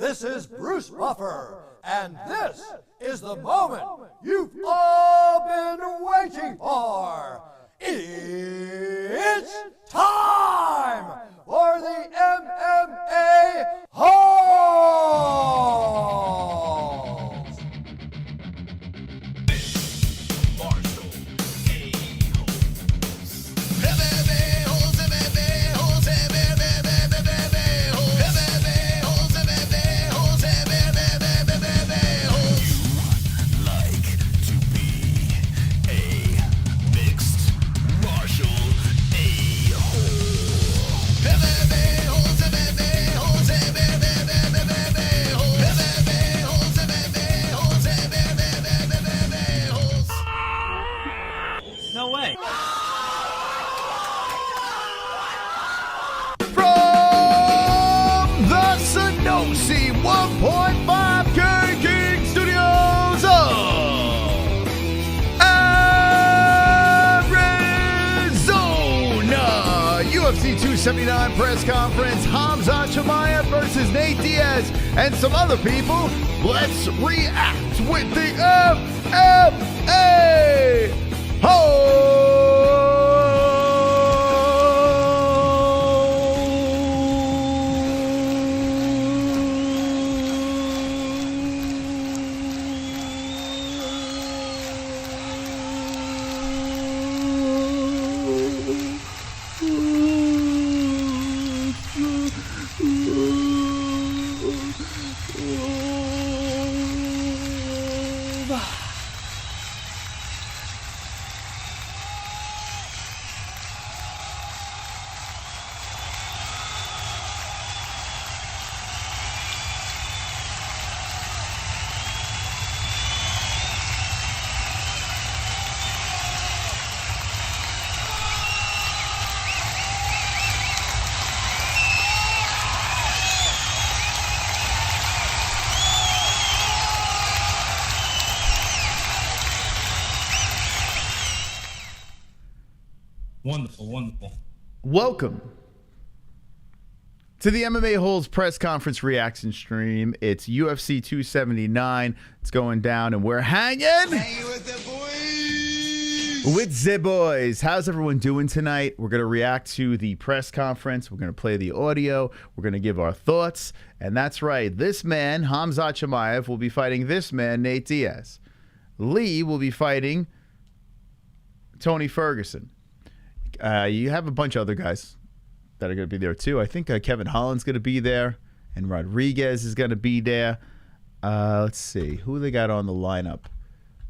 This is Bruce Buffer, and this is the moment you've all been waiting for. It's time for the MMA-Holes! No way. From the Sanosi 1.5K King Studios of Arizona, UFC 279 press conference, Khamzat Chimaev versus Nate Diaz and some other people. Let's react with the Wonderful, wonderful. Welcome to the MMA-Holes press conference reaction stream. It's UFC 279. It's going down, and we're hanging with the boys. How's everyone doing tonight? We're going to react to the press conference. We're going to play the audio. We're going to give our thoughts. And that's right. This man, Khamzat Chimaev, will be fighting this man, Nate Diaz. Lee will be fighting Tony Ferguson. You have a bunch of other guys that are going to be there too. I think Kevin Holland's going to be there, and Rodriguez is going to be there. Let's see who they got on the lineup.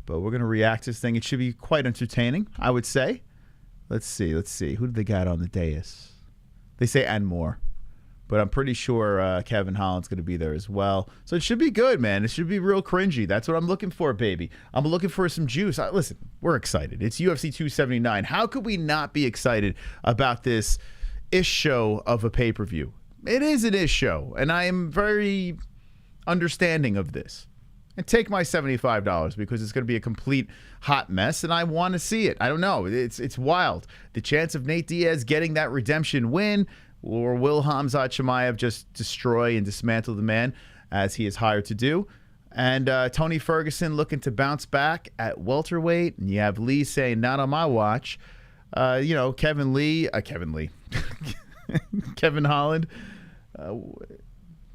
But we're going to react to this thing. It should be quite entertaining, I would say. Let's see. Who did they got on the dais? They say and more, but I'm pretty sure Kevin Holland's going to be there as well. So it should be good, man. It should be real cringy. That's what I'm looking for, baby. I'm looking for some juice. Listen, we're excited. It's UFC 279. How could we not be excited about this ish show of a pay-per-view? It is an ish show, and I am very understanding of this. And take my $75 because it's going to be a complete hot mess, and I want to see it. I don't know. It's wild. The chance of Nate Diaz getting that redemption win, or will Khamzat Chimaev just destroy and dismantle the man as he is hired to do? And Tony Ferguson looking to bounce back at welterweight. And you have Lee saying, not on my watch. You know, Kevin Holland.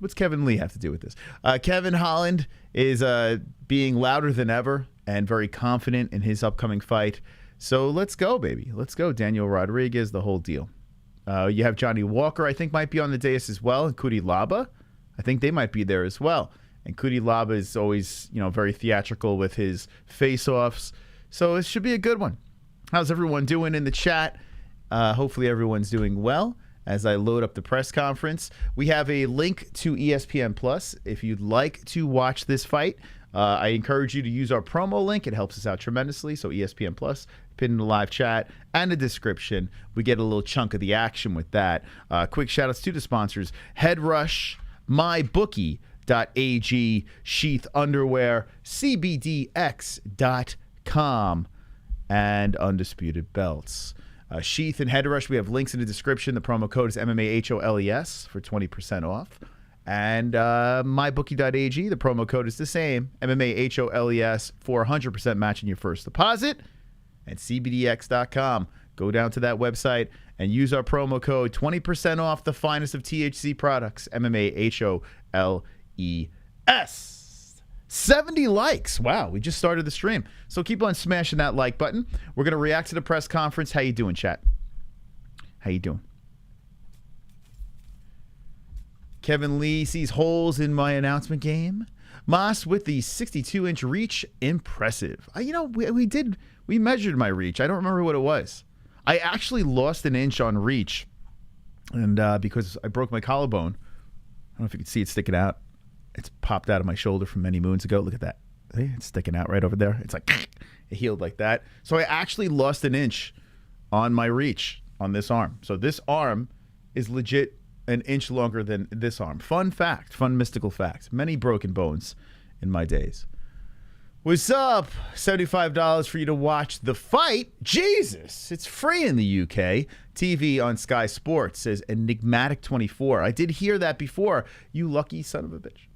What's Kevin Lee have to do with this? Kevin Holland is being louder than ever and very confident in his upcoming fight. So let's go, baby. Let's go. Daniel Rodriguez, the whole deal. You have Johnny Walker, I think, might be on the dais as well. And Kuti Laba, I think they might be there as well. And Kuti Laba is always, you know, very theatrical with his face-offs. So it should be a good one. How's everyone doing in the chat? Hopefully everyone's doing well. As I load up the press conference, we have a link to ESPN Plus if you'd like to watch this fight. I encourage you to use our promo link. It helps us out tremendously. So ESPN Plus, pinned in the live chat and the description. We get a little chunk of the action with that. Quick shout outs to the sponsors: Head Rush, MyBookie.ag, Sheath Underwear, CBDX.com, and Undisputed Belts. Sheath and Head Rush, we have links in the description. The promo code is MMA-HOLES for 20% off. And mybookie.ag, the promo code is the same, MMAHOLES, for 100% match in your first deposit. And CBDX.com. Go down to that website and use our promo code, 20% off the finest of THC products, MMAHOLES. 70 likes. Wow, we just started the stream. So keep on smashing that like button. We're going to react to the press conference. How you doing, chat? How you doing? Kevin Lee sees holes in my announcement game. Moss with the 62-inch reach. Impressive. We measured my reach. I don't remember what it was. I actually lost an inch on reach. And because I broke my collarbone. I don't know if you can see it sticking out. It's popped out of my shoulder from many moons ago. Look at that. See? It's sticking out right over there. It's like, it healed like that. So I actually lost an inch on my reach on this arm. So this arm is legit an inch longer than this arm. Fun fact. Fun mystical fact. Many broken bones in my days. What's up? $75 for you to watch the fight. Jesus. It's free in the UK. TV on Sky Sports, says Enigmatic24. I did hear that before. You lucky son of a bitch.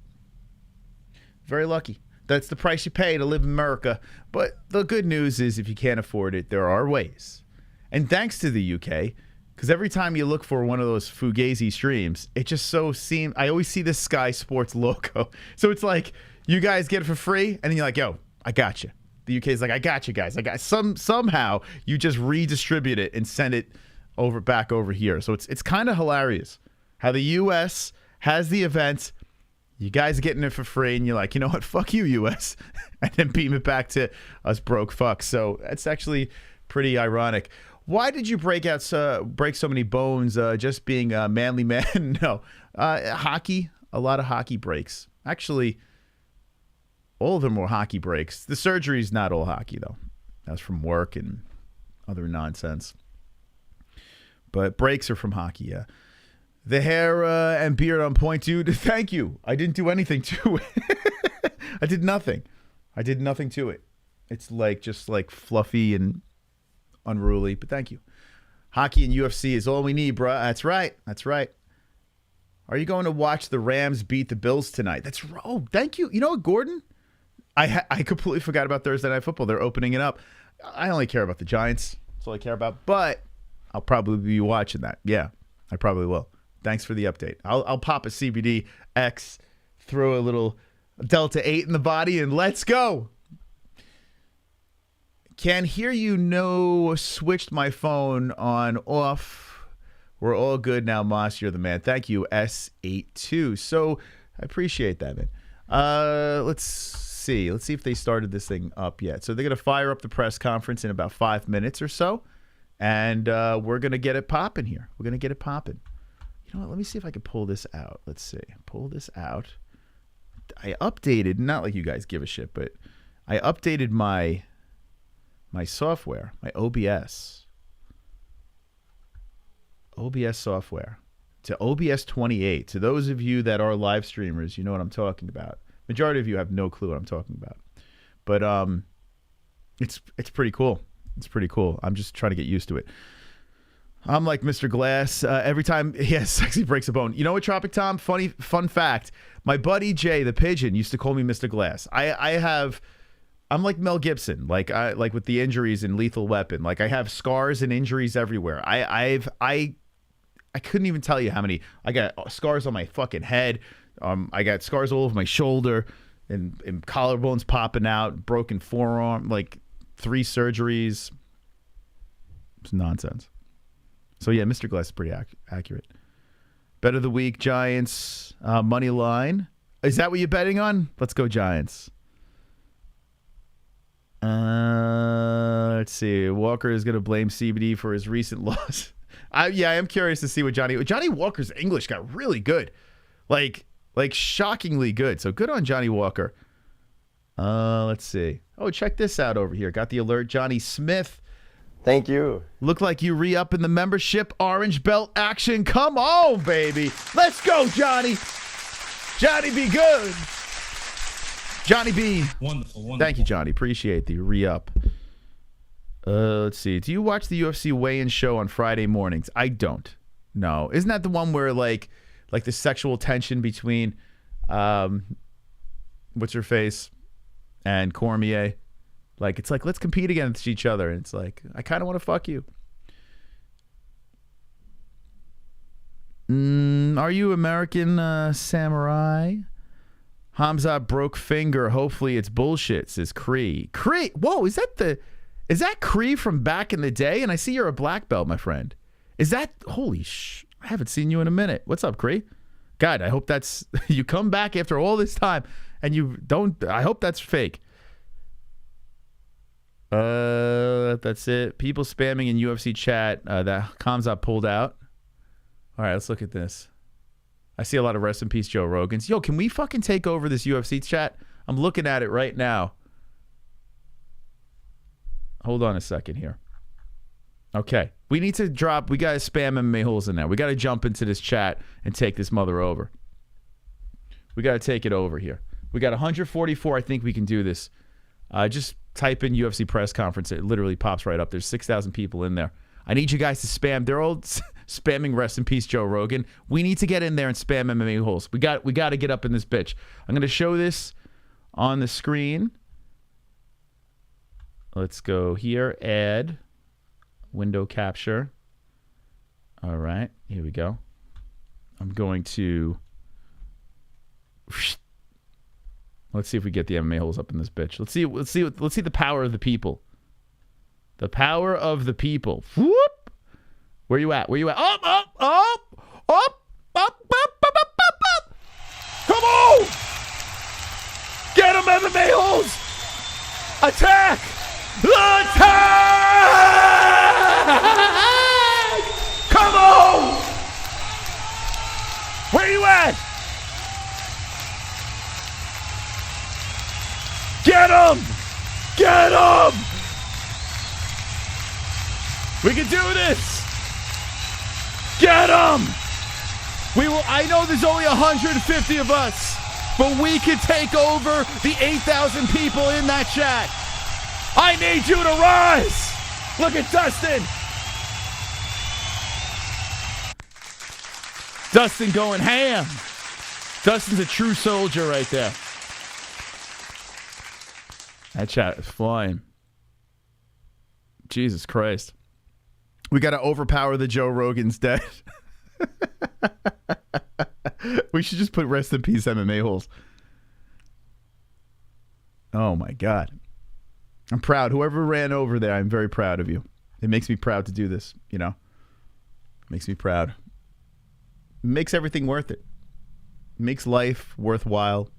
Very lucky. That's the price you pay to live in America. But the good news is if you can't afford it, there are ways. And thanks to the UK, because every time you look for one of those Fugazi streams, it just so seems, I always see this Sky Sports logo. So it's like, you guys get it for free, and then you're like, yo, I got you. The UK is like, I got you guys. I got somehow you just redistribute it and send it back over here. So it's kind of hilarious how the US has the event. You guys are getting it for free, and you're like, you know what? Fuck you, US. And then beam it back to us broke fucks. So that's actually pretty ironic. Why did you break so many bones just being a manly man? No. Hockey. A lot of hockey breaks. Actually, all of them were hockey breaks. The surgery's not all hockey, though. That's from work and other nonsense. But breaks are from hockey, yeah. The hair and beard on point, dude. Thank you. I didn't do anything to it. I did nothing. I did nothing to it. It's like just like fluffy and unruly, but thank you. Hockey and UFC is all we need, bruh. That's right. That's right. Are you going to watch the Rams beat the Bills tonight? That's oh, thank you. You know what, Gordon? I completely forgot about Thursday Night Football. They're opening it up. I only care about the Giants. That's all I care about. But I'll probably be watching that. Yeah, I probably will. Thanks for the update. I'll pop a CBD X, throw a little Delta 8 in the body, and let's go. Can hear you. No, switched my phone on off. We're all good now, Moss. You're the man. Thank you, S82. So I appreciate that, man. Let's see. Let's see if they started this thing up yet. So they're going to fire up the press conference in about 5 minutes or so. And we're going to get it popping here. We're going to get it popping. You know what? Let me see if I can pull this out. Let's see. Pull this out. I updated, not like you guys give a shit, but I updated my software, my OBS software to OBS 28. To those of you that are live streamers, you know what I'm talking about. Majority of you have no clue what I'm talking about. But it's pretty cool. It's pretty cool. I'm just trying to get used to it. I'm like Mr. Glass. Every time, sexy breaks a bone. You know what, Tropic Tom? Fun fact. My buddy Jay, the pigeon, used to call me Mr. Glass. I'm like Mel Gibson, like with the injuries in Lethal Weapon. Like I have scars and injuries everywhere. I couldn't even tell you how many. I got scars on my fucking head. I got scars all over my shoulder and collarbones popping out, broken forearm, like 3 surgeries. It's nonsense. So yeah, Mr. Glass is pretty accurate. Bet of the week, Giants, money line. Is that what you're betting on? Let's go Giants. Let's see. Walker is going to blame CBD for his recent loss. I am curious to see what Johnny Walker's English got really good. Like shockingly good. So good on Johnny Walker. Let's see. Oh, check this out over here. Got the alert. Johnny Smith. Thank you. Look like you re-up in the membership. Orange belt action. Come on, baby. Let's go, Johnny. Johnny be good. Johnny B. Wonderful. Thank you, Johnny. Appreciate the re-up. Let's see. Do you watch the UFC weigh-in show on Friday mornings? I don't. No. Isn't that the one where like like the sexual tension between what's her face and Cormier. Like, it's like, let's compete against each other. And it's like, I kind of want to fuck you. Are you American Samurai? Khamzat broke finger. Hopefully it's bullshit, says Cree. Cree, whoa, is that Cree from back in the day? And I see you're a black belt, my friend. Is that, holy I haven't seen you in a minute. What's up, Cree? God, I hope that's, you come back after all this time and you don't, I hope that's fake. That's it. People spamming in UFC chat that Khamzat pulled out. All right, let's look at this. I see a lot of rest in peace Joe Rogans. Yo, can we fucking take over this UFC chat? I'm looking at it right now. Hold on a second here. Okay. We need to drop, we got to spam MMA-Holes in there. We got to jump into this chat and take this mother over. We got to take it over here. We got 144. I think we can do this. Just type in UFC press conference. It literally pops right up. There's 6,000 people in there. I need you guys to spam. They're all spamming rest in peace Joe Rogan. We need to get in there and spam MMA-Holes. We got to get up in this bitch. I'm going to show this on the screen. Let's go here. Add. Window capture. All right. Here we go. I'm going to... Let's see if we get the MMA-Holes up in this bitch. Let's see the power of the people. The power of the people. Whoop! Where you at? Where you at? Up, up, up, up, up, up, up, up, up, up. Come on! Get him, MMA-Holes! Attack! Attack! Come on! Where you at? Get him! Get him! We can do this! Get him! We will. I know there's only 150 of us, but we can take over the 8,000 people in that chat. I need you to rise! Look at Dustin! Dustin going ham. Dustin's a true soldier right there. That chat is flying. Jesus Christ. We got to overpower the Joe Rogan's dead. We should just put rest in peace MMA-Holes. Oh my God. I'm proud. Whoever ran over there, I'm very proud of you. It makes me proud to do this, you know? Makes me proud. It makes everything worth it. It makes life worthwhile.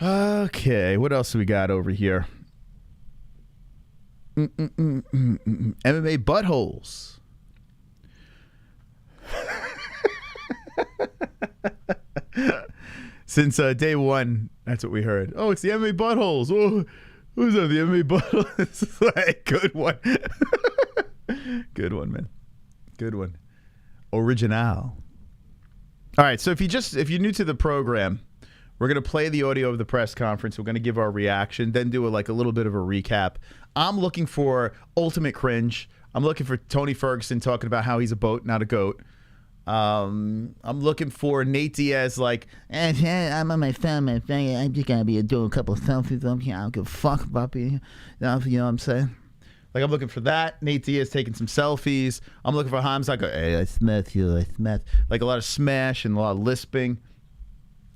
Okay, what else do we got over here? MMA buttholes. Since day one, that's what we heard. Oh, it's the MMA buttholes. Oh, who's that? The MMA buttholes. Like, good one. Good one, man. Good one. Original. All right, so if you're new to the program, we're going to play the audio of the press conference. We're going to give our reaction, then do a little bit of a recap. I'm looking for ultimate cringe. I'm looking for Tony Ferguson talking about how he's a boat, not a goat. I'm looking for Nate Diaz like, I'm on my phone, I'm just going to be doing a couple of selfies up here. I don't give a fuck about being, you know what I'm saying? Like, I'm looking for that. Nate Diaz taking some selfies. I'm looking for Khamzat. Go, hey, I smash you, I smash. Like a lot of smash and a lot of lisping.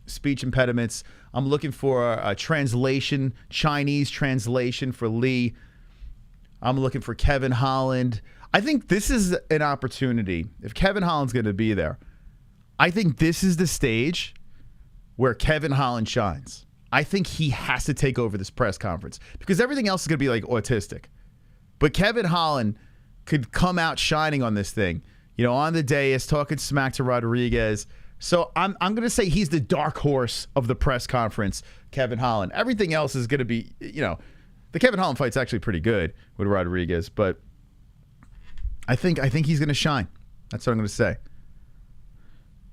Speech impediments. I'm looking for a translation, Chinese translation for Lee. I'm looking for Kevin Holland. I think this is an opportunity. If Kevin Holland's going to be there, I think this is the stage where Kevin Holland shines. I think he has to take over this press conference because everything else is going to be like autistic. But Kevin Holland could come out shining on this thing. You know, on the dais, talking smack to Rodriguez. So I'm going to say he's the dark horse of the press conference, Kevin Holland. Everything else is going to be, you know, the Kevin Holland fight's actually pretty good with Rodriguez, but I think he's going to shine. That's what I'm going to say.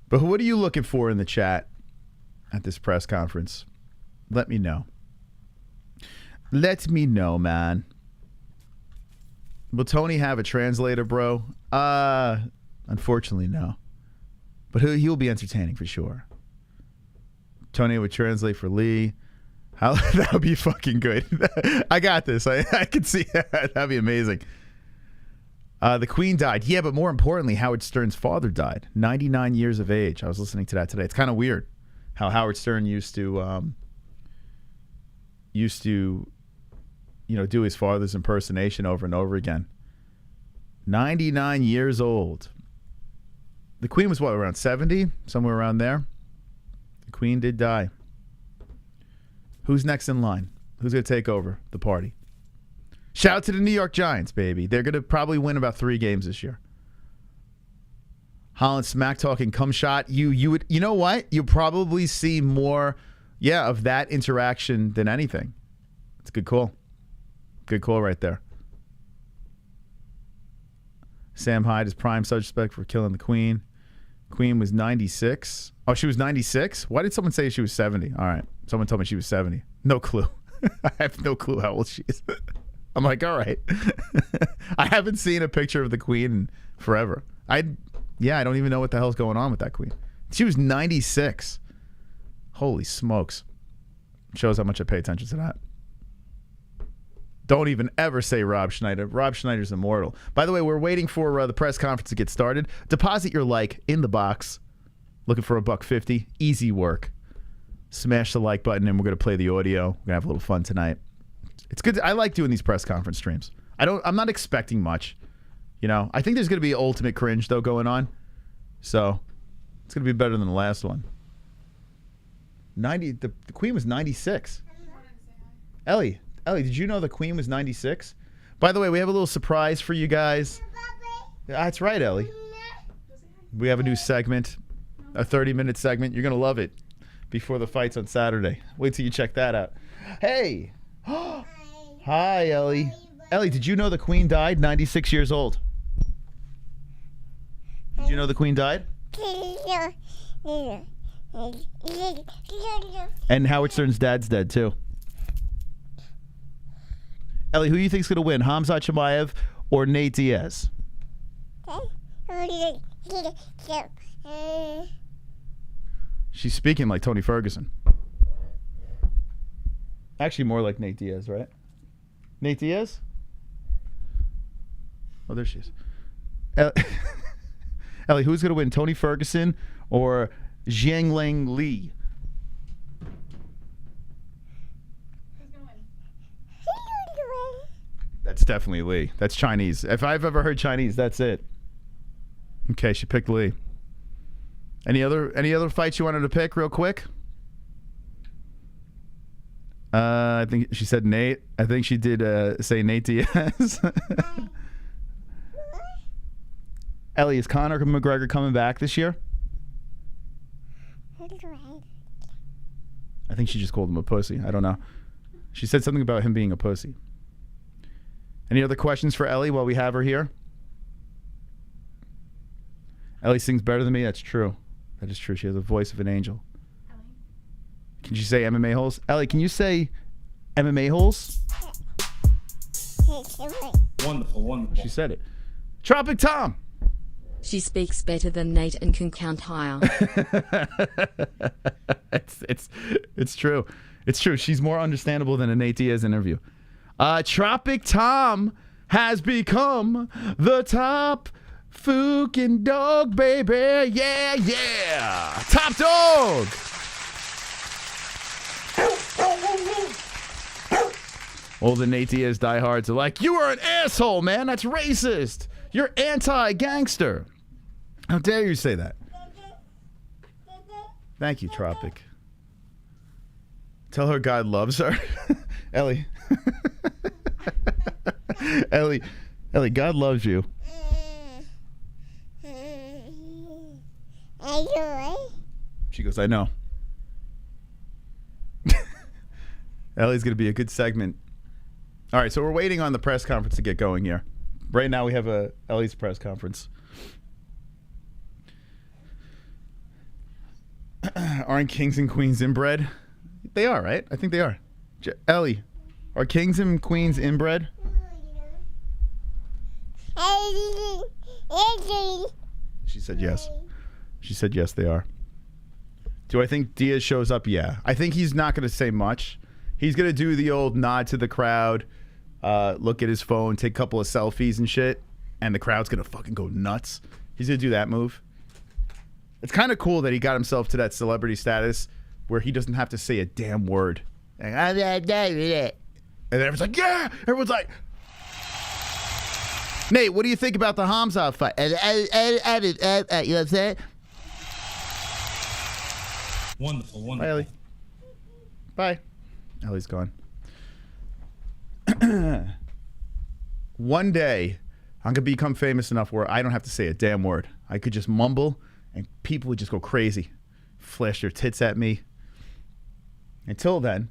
But what are you looking for in the chat at this press conference? Let me know. Let me know, man. Will Tony have a translator, bro? Unfortunately, no. But he'll be entertaining for sure. Tony would translate for Lee. That would be fucking good. I got this. I can see that. That'd be amazing. The Queen died. Yeah, but more importantly, Howard Stern's father died. 99 years of age. I was listening to that today. It's kind of weird how Howard Stern used to do his father's impersonation over and over again. 99 years old. The Queen was what, around 70? Somewhere around there. The Queen did die. Who's next in line? Who's going to take over the party? Shout out to the New York Giants, baby. They're going to probably win about 3 games this year. Holland smack talking cum shot. You know what? You'll probably see more, of that interaction than anything. It's a good call. Good call right there. Sam Hyde is prime suspect for killing the Queen. Queen was 96. Oh, she was 96? Why did someone say she was 70? All right. Someone told me she was 70. No clue. I have no clue how old she is. I'm like, all right. I haven't seen a picture of the Queen in forever. I don't even know what the hell's going on with that Queen. She was 96. Holy smokes. Shows how much I pay attention to that. Don't even ever say Rob Schneider. Rob Schneider's immortal. By the way, we're waiting for the press conference to get started. Deposit your like in the box. Looking for $1.50. Easy work. Smash the like button and we're going to play the audio. We're going to have a little fun tonight. It's good. I like doing these press conference streams. I'm not expecting much. I think there's going to be ultimate cringe though going on. So it's going to be better than the last one. The Queen was 96. Ellie, did you know the Queen was 96? By the way, we have a little surprise for you guys. That's right, Ellie. We have a new segment, a 30-minute segment. You're going to love it before the fights on Saturday. Wait till you check that out. Hey. Hi, Ellie. Ellie, did you know the Queen died? 96 years old. Did you know the Queen died? And Howard Stern's dad's dead, too. Ellie, who do you think's going to win, Khamzat Chimaev or Nate Diaz? She's speaking like Tony Ferguson. Actually, more like Nate Diaz, right? Nate Diaz? Oh, there she is. Ellie, who's going to win, Tony Ferguson or Jingliang Li? That's definitely Lee. That's Chinese. If I've ever heard Chinese, that's it. Okay, she picked Lee. Any other fights you wanted to pick real quick? I think she said Nate. I think she did say Nate Diaz. Ellie, is Conor McGregor coming back this year? I think she just called him a pussy. I don't know. She said something about him being a pussy. Any other questions for Ellie while we have her here? Ellie sings better than me. That's true. That is true. She has the voice of an angel. Ellie. Can you say MMA-Holes? Ellie, can you say MMA-Holes? Wonderful, wonderful. She said it. Tropic Tom. She speaks better than Nate and can count higher. It's true. It's true. She's more understandable than a Nate Diaz interview. Tropic Tom has become the top fucking dog, baby. Yeah, yeah. Top dog. All the Nate Diaz diehards are like, you are an asshole, man. That's racist. You're anti-gangster. How dare you say that? Thank you, Tropic. Tell her God loves her. Ellie. Ellie, God loves you. She goes, I know. Ellie's going to be a good segment. All right, so we're waiting on the press conference to get going here. Right now we have Ellie's press conference. Aren't kings and queens inbred? They are, right? I think they are. Ellie, are kings and queens inbred? She said yes. She said yes, they are. Do I think Diaz shows up? Yeah. I think he's not going to say much. He's going to do the old nod to the crowd, look at his phone, take a couple of selfies and shit, and the crowd's going to fucking go nuts. He's going to do that move. It's kind of cool that he got himself to that celebrity status where he doesn't have to say a damn word. And everyone's like, yeah! Everyone's like, Nate, what do you think about the Khamzat fight? You know what I'm saying? Wonderful, wonderful. Bye, Ellie. Bye. Ellie's gone. One day, I'm going to become famous enough where I don't have to say a damn word. I could just mumble, and people would just go crazy. Flash their tits at me. Until then,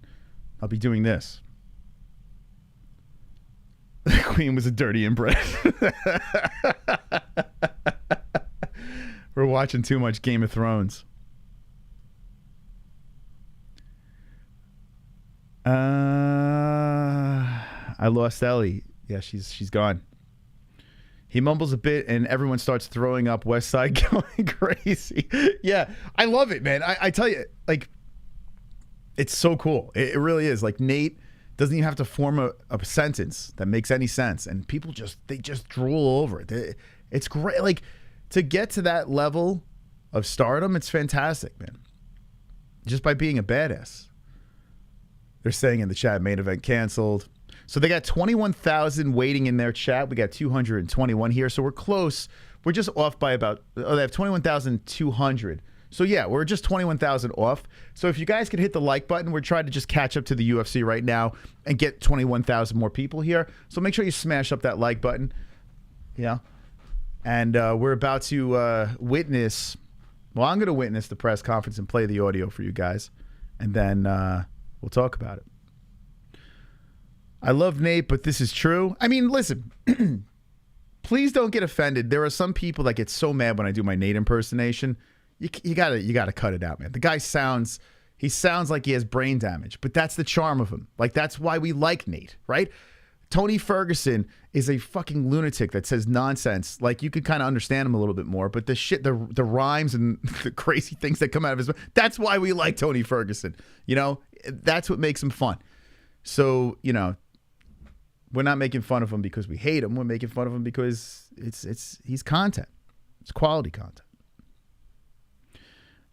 I'll be doing this. The queen was a dirty inbred. We're watching too much Game of Thrones. I lost Ellie. Yeah, she's gone. He mumbles a bit and everyone starts throwing up West Side going crazy. Yeah, I love it, man. I tell you, like, it's so cool. It really is. Like, Nate doesn't even have to form a sentence that makes any sense. And people they just drool over it. It's great. Like, to get to that level of stardom, it's fantastic, man. Just by being a badass. They're saying in the chat, main event canceled. So they got 21,000 waiting in their chat. We got 221 here. So we're close. We're just off by about, they have 21,200. So yeah, we're just 21,000 off. So if you guys could hit the like button, we're trying to just catch up to the UFC right now and get 21,000 more people here. So make sure you smash up that like button. Yeah. And we're about to witness, well, I'm going to witness the press conference and play the audio for you guys. And then we'll talk about it. I love Nate, but this is true. I mean, listen, please don't get offended. There are some people that get so mad when I do my Nate impersonation. You gotta cut it out, man. The guy sounds like he has brain damage, but that's the charm of him. Like, that's why we like Nate, right? Tony Ferguson is a fucking lunatic that says nonsense. Like, you could kind of understand him a little bit more, but the shit, the rhymes and the crazy things that come out of his mouth, that's why we like Tony Ferguson. You know, that's what makes him fun. So, you know, we're not making fun of him because we hate him. We're making fun of him because he's content. It's quality content.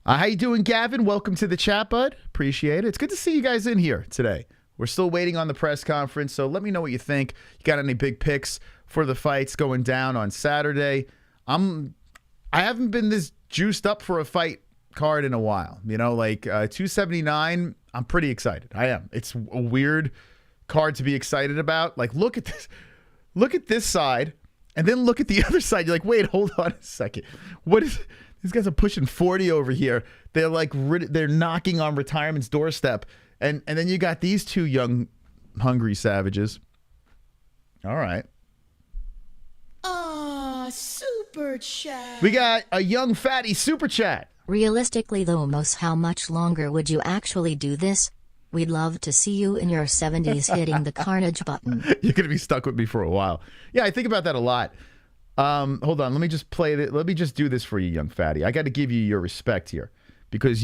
How you doing, Gavin? Welcome to the chat, bud. Appreciate it. It's good to see you guys in here today. We're still waiting on the press conference, so let me know what you think. You got any big picks for the fights going down on Saturday? I haven't been this juiced up for a fight card in a while. You know, like 279, I'm pretty excited. I am. It's a weird card to be excited about. Like, look at this. Look at this side, and then look at the other side. You're like, wait, hold on a second. What is... These guys are pushing 40 over here. They're like, they're knocking on retirement's doorstep. And then you got these two young, hungry savages. All right. Super chat. We got a young fatty super chat. Realistically though, Mos, how much longer would you actually do this? We'd love to see you in your 70s hitting the carnage button. You're going to be stuck with me for a while. Yeah, I think about that a lot. Hold on. Let me just play it. Let me just do this for you, young fatty. I got to give you your respect here because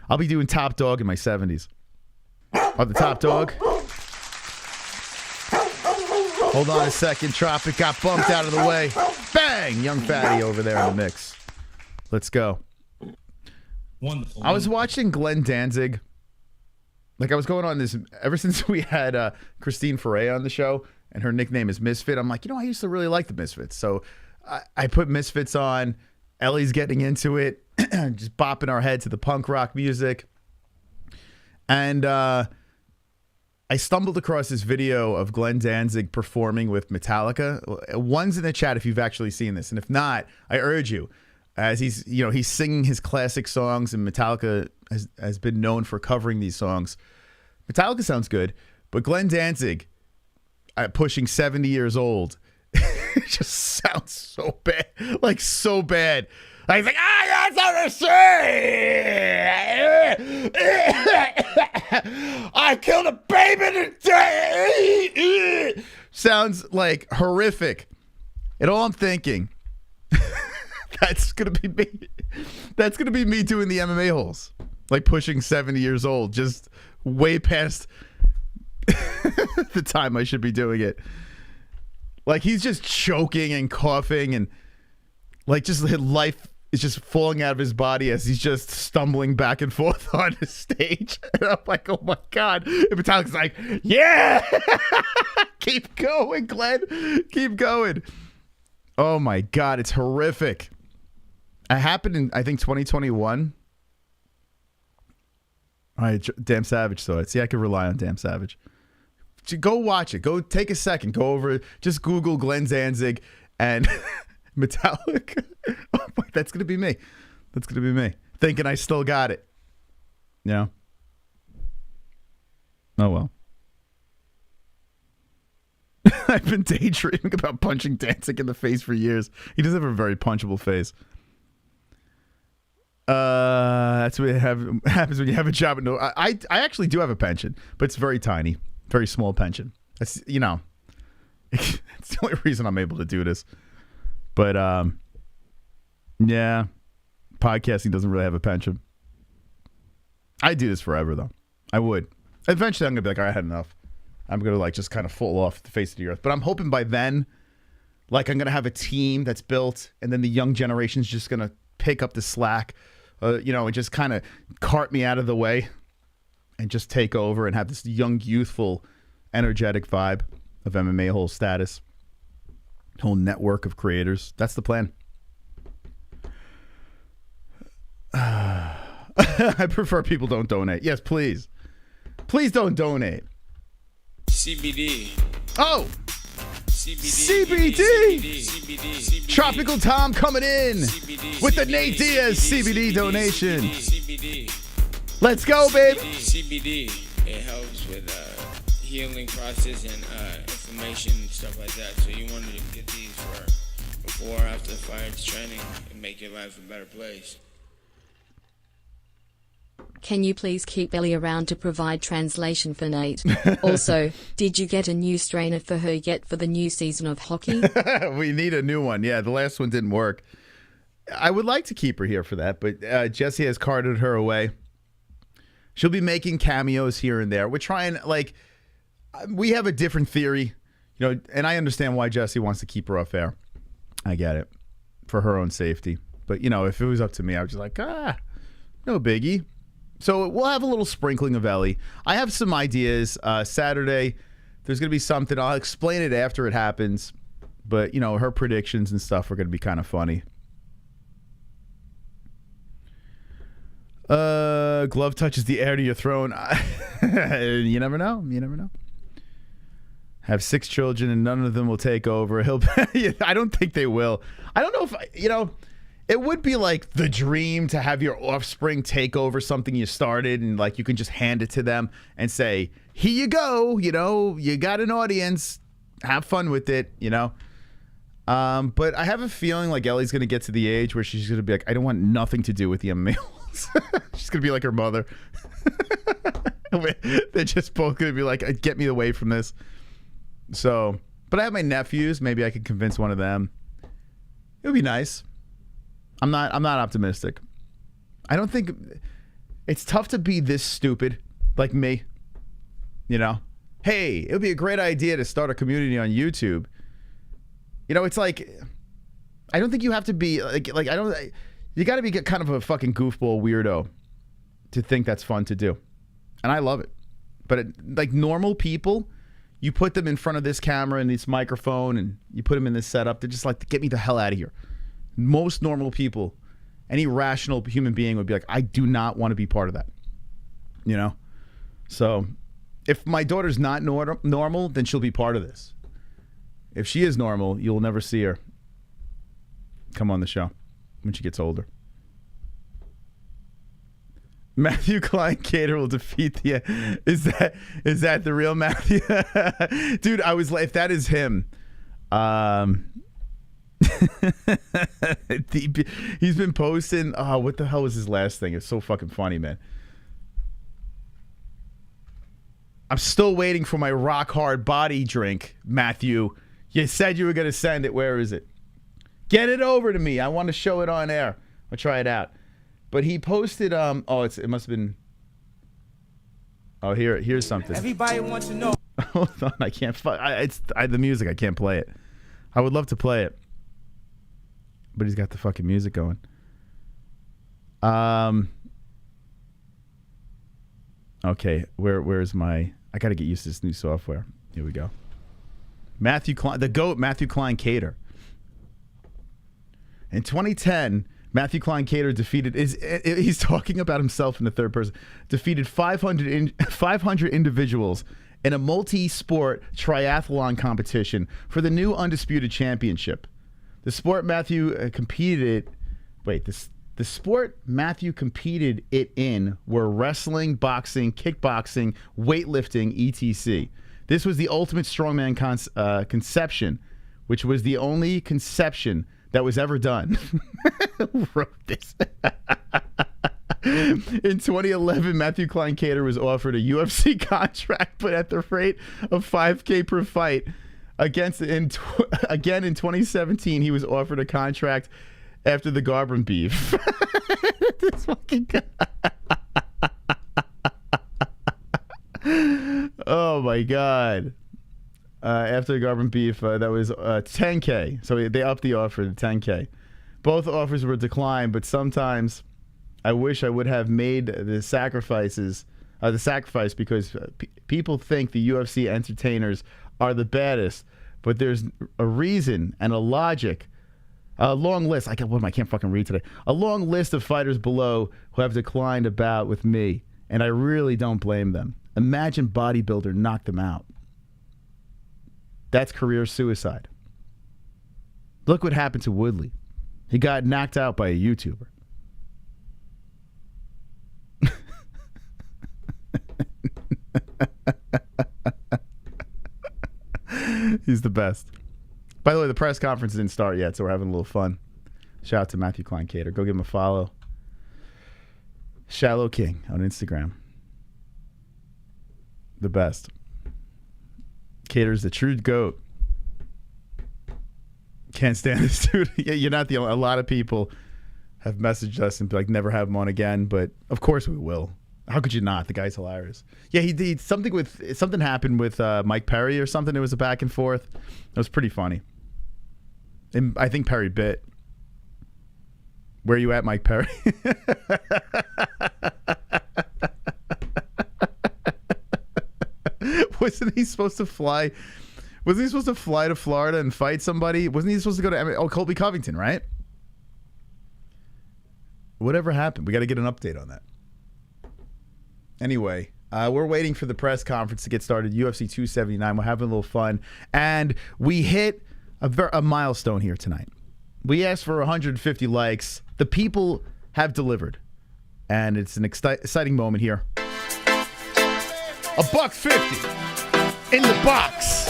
I'll be doing top dog in my 70s. The top dog. Hold on a second. Tropic got bumped out of the way. Bang! Young fatty over there in the mix. Let's go. Wonderful. I was watching Glenn Danzig. Like, I was going on this ever since we had Christine Ferre on the show. And her nickname is Misfit. I'm like, you know, I used to really like the Misfits. So I put Misfits on. Ellie's getting into it. Just bopping our head to the punk rock music. And I stumbled across this video of Glenn Danzig performing with Metallica. One's in the chat if you've actually seen this. And if not, I urge you. As he's singing his classic songs. And Metallica has been known for covering these songs. Metallica sounds good. But Glenn Danzig... pushing 70 years old. It just sounds so bad. Like, so bad. Like, he's like, I got something to say. I killed a baby today. Sounds like horrific. And all I'm thinking, that's gonna be me. That's gonna be me doing the MMA-Holes, like pushing 70 years old, just way past the time I should be doing it. Like he's just choking and coughing and like just his life is just falling out of his body as he's just stumbling back and forth on the stage. And I'm like, oh my God. And Metallica's like, yeah, keep going, Glenn, keep going. Oh my God, it's horrific. It happened in, I think, 2021. All right, Damn Savage saw it. See, I could rely on Damn Savage. Go watch it. Go take a second. Go over. Just Google Glenn Danzig and Metallica. Oh my, that's gonna be me. That's gonna be me. Thinking I still got it. Yeah. Oh well. I've been daydreaming about punching Danzig in the face for years. He does have a very punchable face. That's what happens when you have a job. No, I actually do have a pension, but it's very tiny. Very small pension. That's, you know, it's the only reason I'm able to do this. But, yeah, podcasting doesn't really have a pension. I do this forever, though. I would. Eventually, I'm going to be like, all right, I had enough. I'm going to, like, just kind of fall off the face of the earth. But I'm hoping by then, like, I'm going to have a team that's built, and then the young generation's just going to pick up the slack, you know, and just kind of cart me out of the way. And just take over and have this young, youthful, energetic vibe of MMA-Hole status. Whole network of creators. That's the plan. I prefer people don't donate. Yes, please. Please don't donate. CBD. Oh! CBD. Tropical Tom coming in with the Nate Diaz CBD donation. Let's go, babe. CBD, it helps with healing process and inflammation and stuff like that. So you want to get these for before or after fight training and make your life a better place. Can you please keep Ellie around to provide translation for Nate? Also, did you get a new strainer for her yet for the new season of hockey? We need a new one. Yeah, the last one didn't work. I would like to keep her here for that, but Jesse has carted her away. She'll be making cameos here and there. We're trying, like, we have a different theory, you know, and I understand why Jesse wants to keep her off air. I get it. For her own safety. But, you know, if it was up to me, I was just like, no biggie. So we'll have a little sprinkling of Ellie. I have some ideas. Saturday, there's going to be something. I'll explain it after it happens. But, you know, her predictions and stuff are going to be kind of funny. Glove touches the air to your throne. You never know. You never know. Have 6 children and none of them will take over. I don't think they will. I don't know if, you know, it would be like the dream to have your offspring take over something you started and like you can just hand it to them and say, here you go. You know, you got an audience. Have fun with it, you know. But I have a feeling like Ellie's going to get to the age where she's going to be like, I don't want nothing to do with the MMA. She's going to be like her mother. They're just both going to be like, get me away from this. So, but I have my nephews. Maybe I could convince one of them. It would be nice. I'm not optimistic. I don't think it's tough to be this stupid like me. You know, hey, it would be a great idea to start a community on YouTube. You know, it's like, I don't think you have to be like I don't. You got to be kind of a fucking goofball weirdo to think that's fun to do. And I love it. But like normal people, you put them in front of this camera and this microphone and you put them in this setup, they're just like, get me the hell out of here. Most normal people, any rational human being would be like, I do not want to be part of that. You know? So if my daughter's not normal, then she'll be part of this. If she is normal, you'll never see her come on the show when she gets older. Matthew Klein Cater will defeat the. Is that the real Matthew? Dude, I was like, if that is him, he's been posting. Oh, what the hell was his last thing? It's so fucking funny, man. I'm still waiting for my rock hard body drink, Matthew. You said you were going to send it. Where is it? Get it over to me. I want to show it on air. I'll try it out. But he posted, it must have been, here's something. Everybody wants to know. Hold on, I can't, the music, I can't play it. I would love to play it. But he's got the fucking music going. Okay, where's my, I got to get used to this new software. Here we go. Matthew Klein, the GOAT, Matthew Klein Cater. In 2010, Matthew Klein Cater defeated, he's talking about himself in the third person, defeated 500 individuals in a multi-sport triathlon competition for the new undisputed championship. The sport Matthew competed it in were wrestling, boxing, kickboxing, weightlifting, etc. This was the ultimate strongman conception, which was the only conception that was ever done. Who wrote this? In 2011, Matthew Klein Cater was offered a UFC contract, but at the rate of $5,000 per fight. Again, in 2017, he was offered a contract after the Garbrandt beef. This fucking guy. Oh my God. After the Garbrandt beef, that was $10,000. So they upped the offer to $10,000. Both offers were declined, but sometimes I wish I would have made the sacrifice because people think the UFC entertainers are the baddest, but there's a reason and a logic. A long list. I can't fucking read today. A long list of fighters below who have declined a bout with me, and I really don't blame them. Imagine bodybuilder knocked them out. That's career suicide. Look what happened to Woodley. He got knocked out by a YouTuber. He's the best. By the way, the press conference didn't start yet, so we're having a little fun. Shout out to Matthew Klein Cater. Go give him a follow. Shallow King on Instagram. The best. Cater's the true GOAT. Can't stand this dude. Yeah, you're not the only. A lot of people have messaged us and like never have him on again, but of course we will. How could you not? The guy's hilarious. Yeah, he did something happened with Mike Perry or something. It was a back and forth. It was pretty funny. And I think Perry bit. Where you at, Mike Perry? Wasn't he supposed to fly? Wasn't he supposed to fly to Florida and fight somebody? Wasn't he supposed to go to Colby Covington, right? Whatever happened? We got to get an update on that. Anyway, we're waiting for the press conference to get started. UFC 279. We're having a little fun. And we hit a milestone here tonight. We asked for 150 likes. The people have delivered. And it's an exciting moment here. $1.50 in the box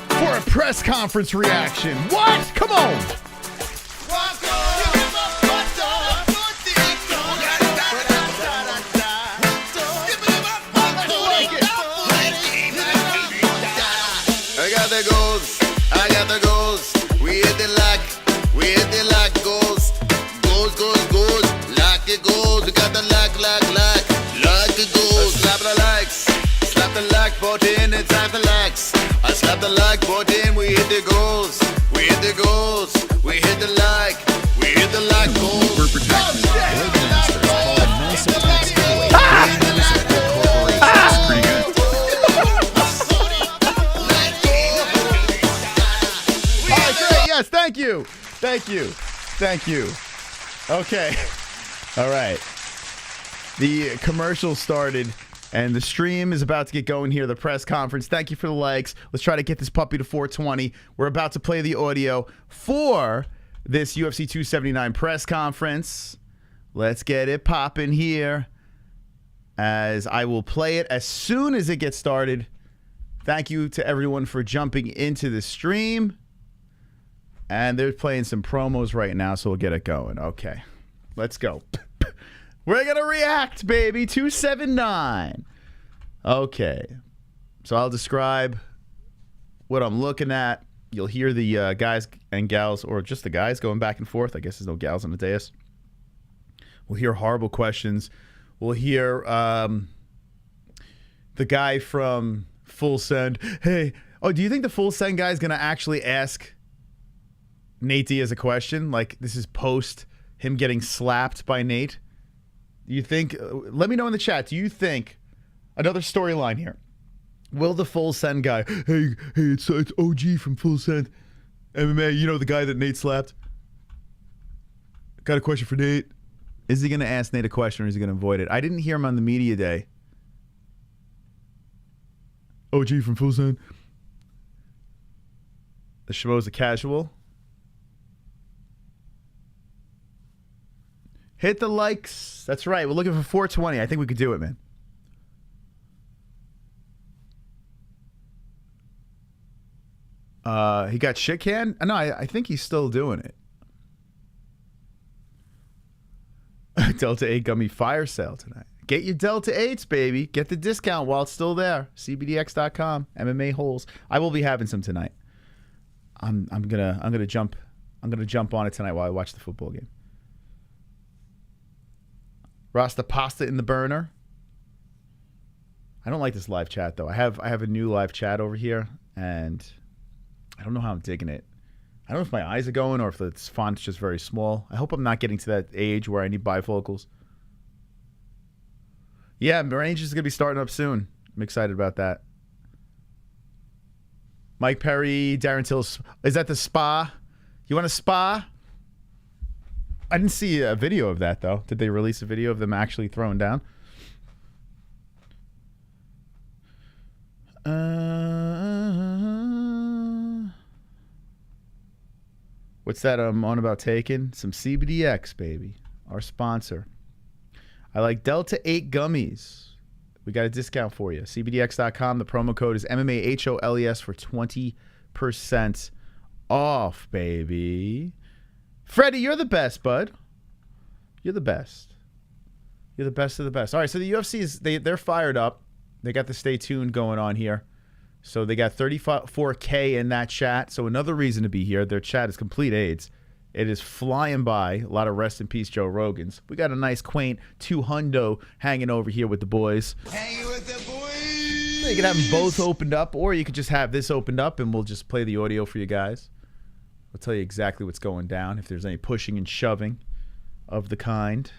for a press conference reaction. What? Come on. I got the goals. We hit the lock, goals. Lock it goals. We got the lock it goals. Slap the like button, it's time for likes. I slap the like button, we hit the goals. We hit the goals. We hit the like goals. For protection, Yes, thank you. Okay. All right. The commercial started and the stream is about to get going here. The press conference. Thank you for the likes. Let's try to get this puppy to 420. We're about to play the audio for this UFC 279 press conference. Let's get it popping here, as I will play it as soon as it gets started. Thank you to everyone for jumping into the stream. And they're playing some promos right now, so we'll get it going. Okay, let's go. We're going to react, baby. 279. Okay, so I'll describe what I'm looking at. You'll hear the guys and gals, or just the guys, going back and forth. I guess there's no gals on the dais. We'll hear horrible questions. We'll hear the guy from Full Send. Hey, do you think the Full Send guy is going to actually ask Nate Diaz a question? Like, this is post him getting slapped by Nate. You think, let me know in the chat, do you think, another storyline here, will the Full Send guy, hey, it's OG from Full Send MMA, you know, the guy that Nate slapped? Got a question for Nate. Is he going to ask Nate a question, or is he going to avoid it? I didn't hear him on the media day. OG from Full Send. The Schmo's a casual. Hit the likes. That's right. We're looking for 420. I think we could do it, man. He got shit canned? No, I think he's still doing it. Delta 8 gummy fire sale tonight. Get your Delta 8s, baby. Get the discount while it's still there. CBDX.com. MMA-Holes. I will be having some tonight. I'm gonna jump on it tonight while I watch the football game. Rasta pasta in the burner. I don't like this live chat though. I have a new live chat over here, and I don't know how I'm digging it. I don't know if my eyes are going or if the font's just very small. I hope I'm not getting to that age where I need bifocals. Yeah, Range is going to be starting up soon. I'm excited about that. Mike Perry, Darren Till. Is that the spa? You want a spa? I didn't see a video of that, though. Did they release a video of them actually throwing down? What's that I'm on about taking? Some CBDX, baby. Our sponsor. I like Delta 8 gummies. We got a discount for you. CBDX.com. The promo code is MMAHOLES for 20% off, baby. Freddie, you're the best, bud. You're the best. You're the best of the best. All right, so the UFC is they're fired up. They got the stay tuned going on here. So they got 34K in that chat. So another reason to be here. Their chat is complete AIDS. It is flying by. A lot of rest in peace Joe Rogans. We got a nice quaint 200 hanging over here with the boys. Hanging with the boys. So you can have them both opened up, or you could just have this opened up and we'll just play the audio for you guys. I'll tell you exactly what's going down, if there's any pushing and shoving of the kind.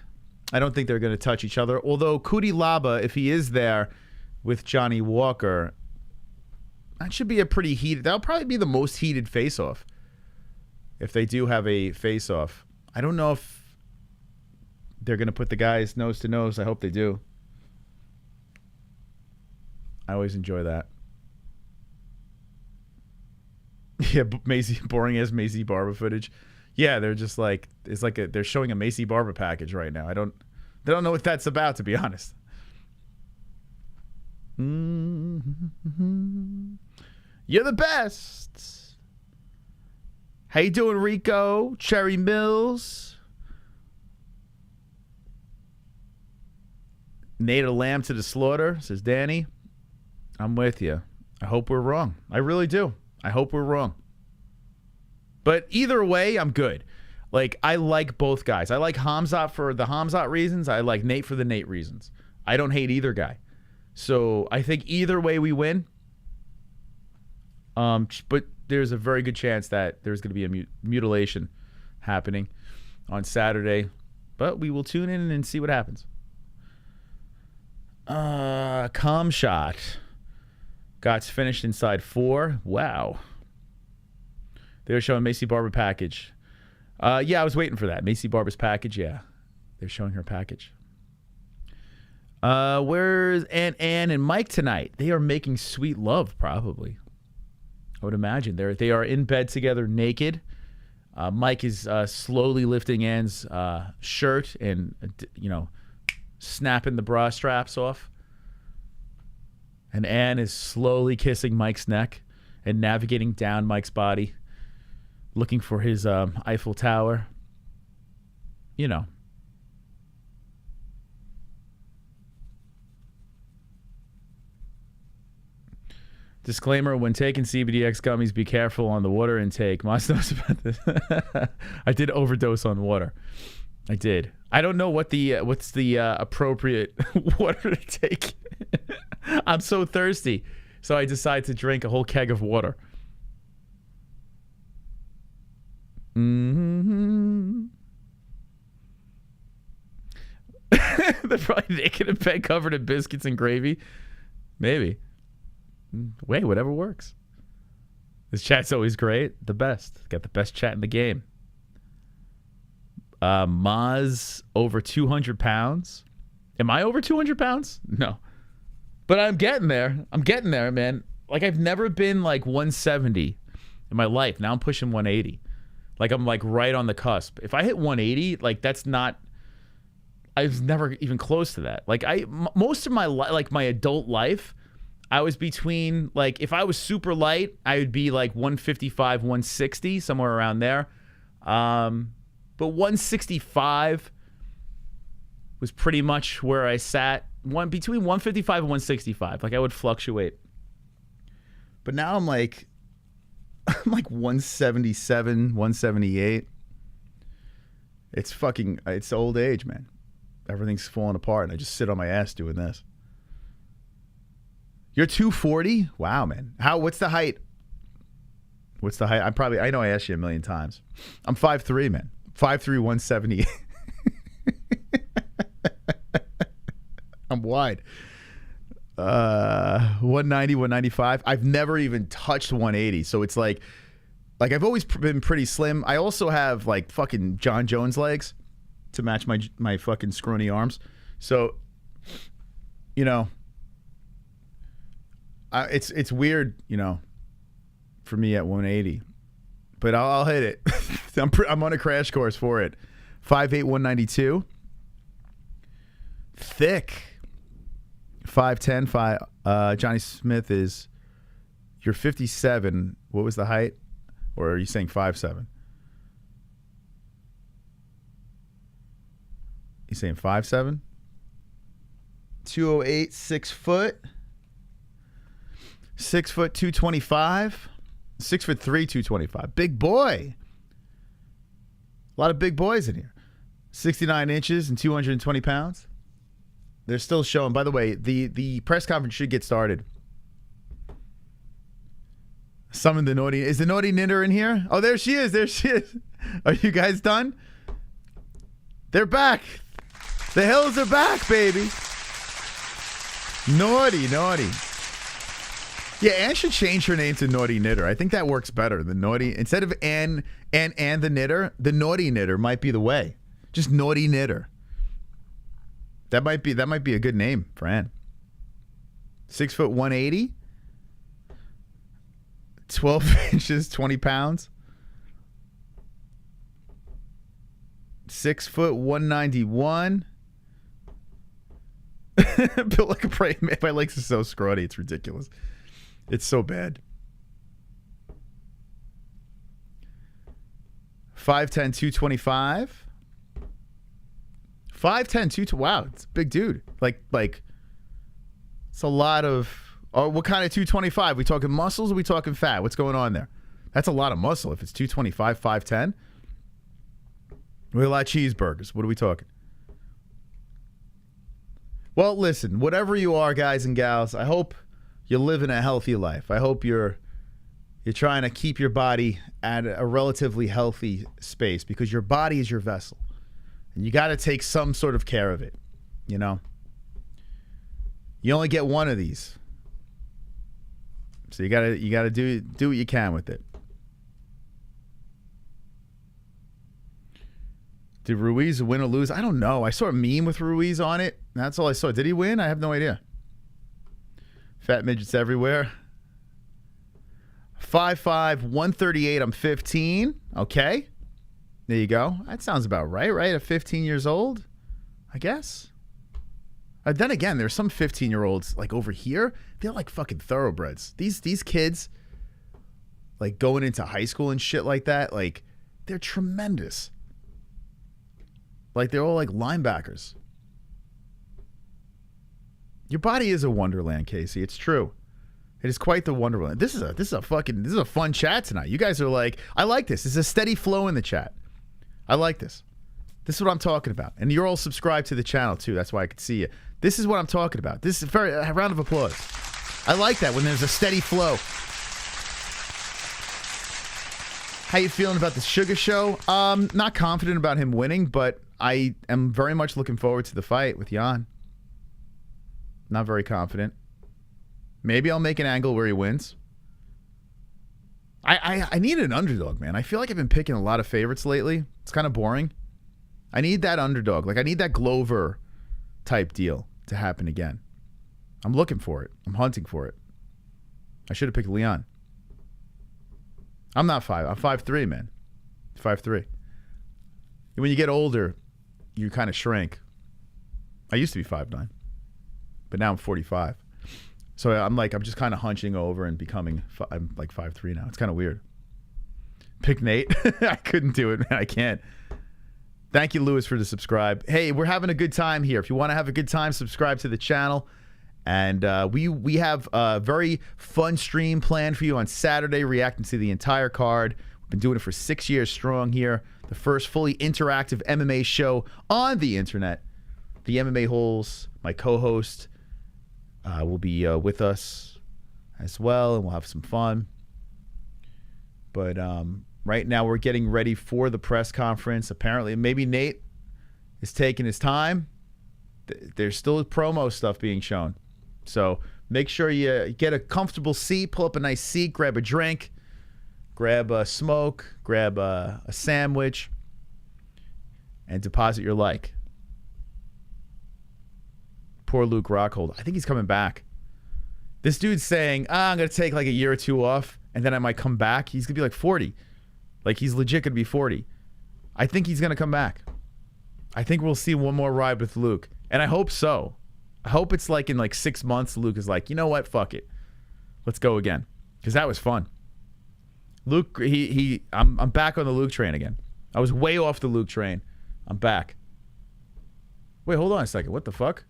I don't think they're going to touch each other. Although Kuti Laba, if he is there with Johnny Walker, that should be a pretty heated... That'll probably be the most heated face-off. If they do have a face-off. I don't know if they're going to put the guys nose to nose. I hope they do. I always enjoy that. Yeah, boring as Macy Barber footage. Yeah, they're just like... It's like they're showing a Macy Barber package right now. They don't know what that's about, to be honest. You're the best. How you doing, Rico? Cherry Mills. Nate a lamb to the slaughter, says Danny. I'm with you. I hope we're wrong. I really do. I hope we're wrong. But either way, I'm good. Like, I like both guys. I like Khamzat for the Khamzat reasons. I like Nate for the Nate reasons. I don't hate either guy. So I think either way we win. But there's a very good chance that there's going to be a mutilation happening on Saturday. But we will tune in and see what happens. Com shot. Got finished inside 4. Wow. They were showing Macy Barber package. Yeah, I was waiting for that. Macy Barber's package, yeah. They're showing her package. Where's Aunt Ann and Mike tonight? They are making sweet love, probably. I would imagine. They are in bed together naked. Mike is slowly lifting Ann's shirt and, snapping the bra straps off. And Ann is slowly kissing Mike's neck and navigating down Mike's body, looking for his Eiffel Tower. You know. Disclaimer, when taking CBDX gummies, be careful on the water intake. Moss knows about this. I did overdose on water. I did. I don't know what the what's the appropriate water to take. I'm so thirsty. So I decided to drink a whole keg of water. Mm-hmm. They're probably naked in bed covered in biscuits and gravy. Maybe. Wait, whatever works. This chat's always great. The best. Got the best chat in the game. Maz over 200 pounds. Am I over 200 pounds? No. But I'm getting there. I'm getting there, man. Like, I've never been like 170 in my life. Now I'm pushing 180. Like, I'm like right on the cusp. If I hit 180, like that's not, I was never even close to that. Like most of my like my adult life, I was between, like, if I was super light, I would be like 155, 160, somewhere around there. But 165 was pretty much where I sat. Between 155 and 165. Like, I would fluctuate. But now I'm like 177, 178. It's old age, man. Everything's falling apart, and I just sit on my ass doing this. You're 240? Wow, man. What's the height? What's the height? I know I asked you a million times. I'm 5'3", man. 5'3", 170. I'm wide. 190, 195. I've never even touched 180. So it's like I've always been pretty slim. I also have like fucking John Jones legs to match my fucking scrawny arms. So, you know, it's weird, you know, for me at 180, but I'll hit it. I'm on a crash course for it. 5'8", 192. Thick. 5'10", Johnny Smith is, you're 57. What was the height? Or are you saying 5'7"? You saying 5'7"? 208, 6 foot. 6 foot 225. 6'3", 225. Big boy. A lot of big boys in here. 69 inches and 220 pounds. They're still showing. By the way, the press conference should get started. Summon the naughty. Is the naughty knitter in here? Oh, there she is. There she is. Are you guys done? They're back. The Hills are back, baby. Naughty, naughty. Yeah, Ann should change her name to Naughty Knitter. I think that works better than Naughty. Instead of Ann the Knitter, the Naughty Knitter might be the way. Just Naughty Knitter. That might be a good name for Ann. 6 foot 180. 12 inches, 20 pounds. 6 foot 191. Built like a praying man. My legs are so scrawny, it's ridiculous. It's so bad. 5'10", 225. 5'10", 220. Wow, it's a big dude. Like it's a lot of. Oh, what kind of 225? We talking muscles or we talking fat? What's going on there? That's a lot of muscle. If it's 225, 5'10". We a lot of cheeseburgers. What are we talking? Well, listen, whatever you are, guys and gals, I hope you're living a healthy life. I hope you're trying to keep your body at a relatively healthy space, because your body is your vessel. And you got to take some sort of care of it, you know? You only get one of these. So you got to do what you can with it. Did Ruiz win or lose? I don't know. I saw a meme with Ruiz on it. That's all I saw. Did he win? I have no idea. Fat midgets everywhere. 5'5", 138. I'm 15. Okay. There you go. That sounds about right, right? At 15 years old, I guess. Then again, there's some 15-year-olds like over here. They're like fucking thoroughbreds. These kids, like going into high school and shit like that, like they're tremendous. Like they're all like linebackers. Your body is a wonderland, Casey. It's true. It is quite the wonderland. This is a fun chat tonight. You guys are like, I like this. There's a steady flow in the chat. I like this. This is what I'm talking about. And you're all subscribed to the channel too. That's why I could see you. This is what I'm talking about. This is a round of applause. I like that when there's a steady flow. How you feeling about the Sugar Show? Not confident about him winning, but I am very much looking forward to the fight with Jan. Not very confident. Maybe I'll make an angle where he wins. I need an underdog, man. I feel like I've been picking a lot of favorites lately. It's kind of boring. I need that underdog. Like, I need that Glover type deal to happen again. I'm looking for it. I'm hunting for it. I should have picked Leon. I'm not 5. I'm 5'3", man. 5'3". When you get older, you kind of shrink. I used to be 5'9", but now I'm 45. So I'm just kind of hunching over and becoming, I'm like 5'3" now. It's kind of weird. Pick Nate. I couldn't do it, man. I can't. Thank you, Lewis, for the subscribe. Hey, we're having a good time here. If you want to have a good time, subscribe to the channel. And we have a very fun stream planned for you on Saturday, reacting to the entire card. We've been doing it for 6 years strong here. The first fully interactive MMA show on the internet. The MMA-Holes, my co-host, will be with us as well, and we'll have some fun. But right now we're getting ready for the press conference. Apparently, maybe Nate is taking his time. There's still promo stuff being shown. So make sure you get a comfortable seat, pull up a nice seat, grab a drink, grab a smoke, grab a sandwich, and deposit your like. Poor Luke Rockhold. I think he's coming back. This dude's saying, I'm going to take like a year or two off, and then I might come back. He's going to be like 40. Like, he's legit going to be 40. I think he's going to come back. I think we'll see one more ride with Luke. And I hope so. I hope it's like in like 6 months, Luke is like, you know what? Fuck it. Let's go again. Because that was fun. Luke, I'm back on the Luke train again. I was way off the Luke train. I'm back. Wait, hold on a second. What the fuck?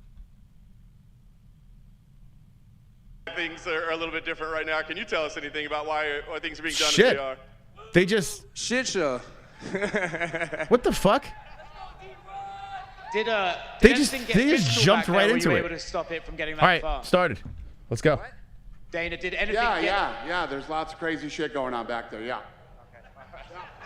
Things are a little bit different right now. Can you tell us anything about why things are being done Shit. as they are? They just... Shit show. What the fuck? They just jumped right into it. Able to stop it from getting that All right, far? started. Let's go. What? Dana, did anything Yeah, there's lots of crazy shit going on back there, yeah.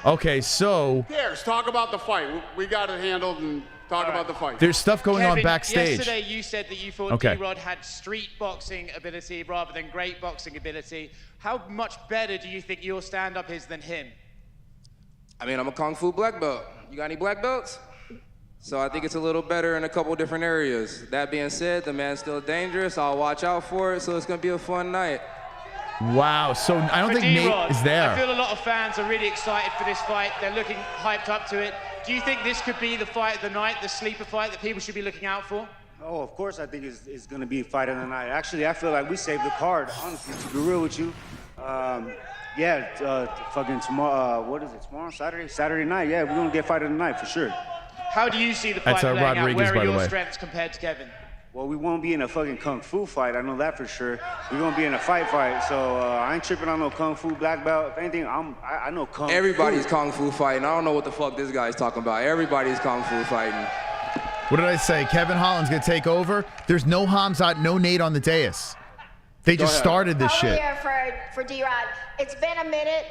Okay, so... Let's talk about the fight. We got it handled and talk about the fight. There's stuff going Kevin, on backstage. Yesterday you said that you thought D-Rod had street boxing ability rather than great boxing ability. How much better do you think your stand-up is than him? I mean, I'm a Kung Fu black belt. You got any black belts? So I think it's a little better in a couple different areas. That being said, the man's still dangerous. I'll watch out for it, so it's going to be a fun night. Wow, so I don't think Nate is there. I feel a lot of fans are really excited for this fight. They're looking hyped up to it. Do you think this could be the fight of the night, the sleeper fight that people should be looking out for? Oh, of course I think it's going to be fight of the night. Actually, I feel like we saved the card, honestly, to be real with you. Fucking tomorrow, what is it, tomorrow, Saturday? Saturday night, yeah, we're going to get fight of the night for sure. How do you see the fight playing out? Where are your strengths compared to Kevin? Well, we won't be in a fucking Kung Fu fight, I know that for sure. We're going to be in a fight, so I ain't tripping on no Kung Fu black belt. If anything, I know Kung Fu. Everybody's Kung Fu fighting. I don't know what the fuck this guy's talking about. Everybody's Kung Fu fighting. What did I say? Kevin Holland's going to take over? There's no Khamzat, no Nate on the dais. They just started this shit. For D-Rod. It's been a minute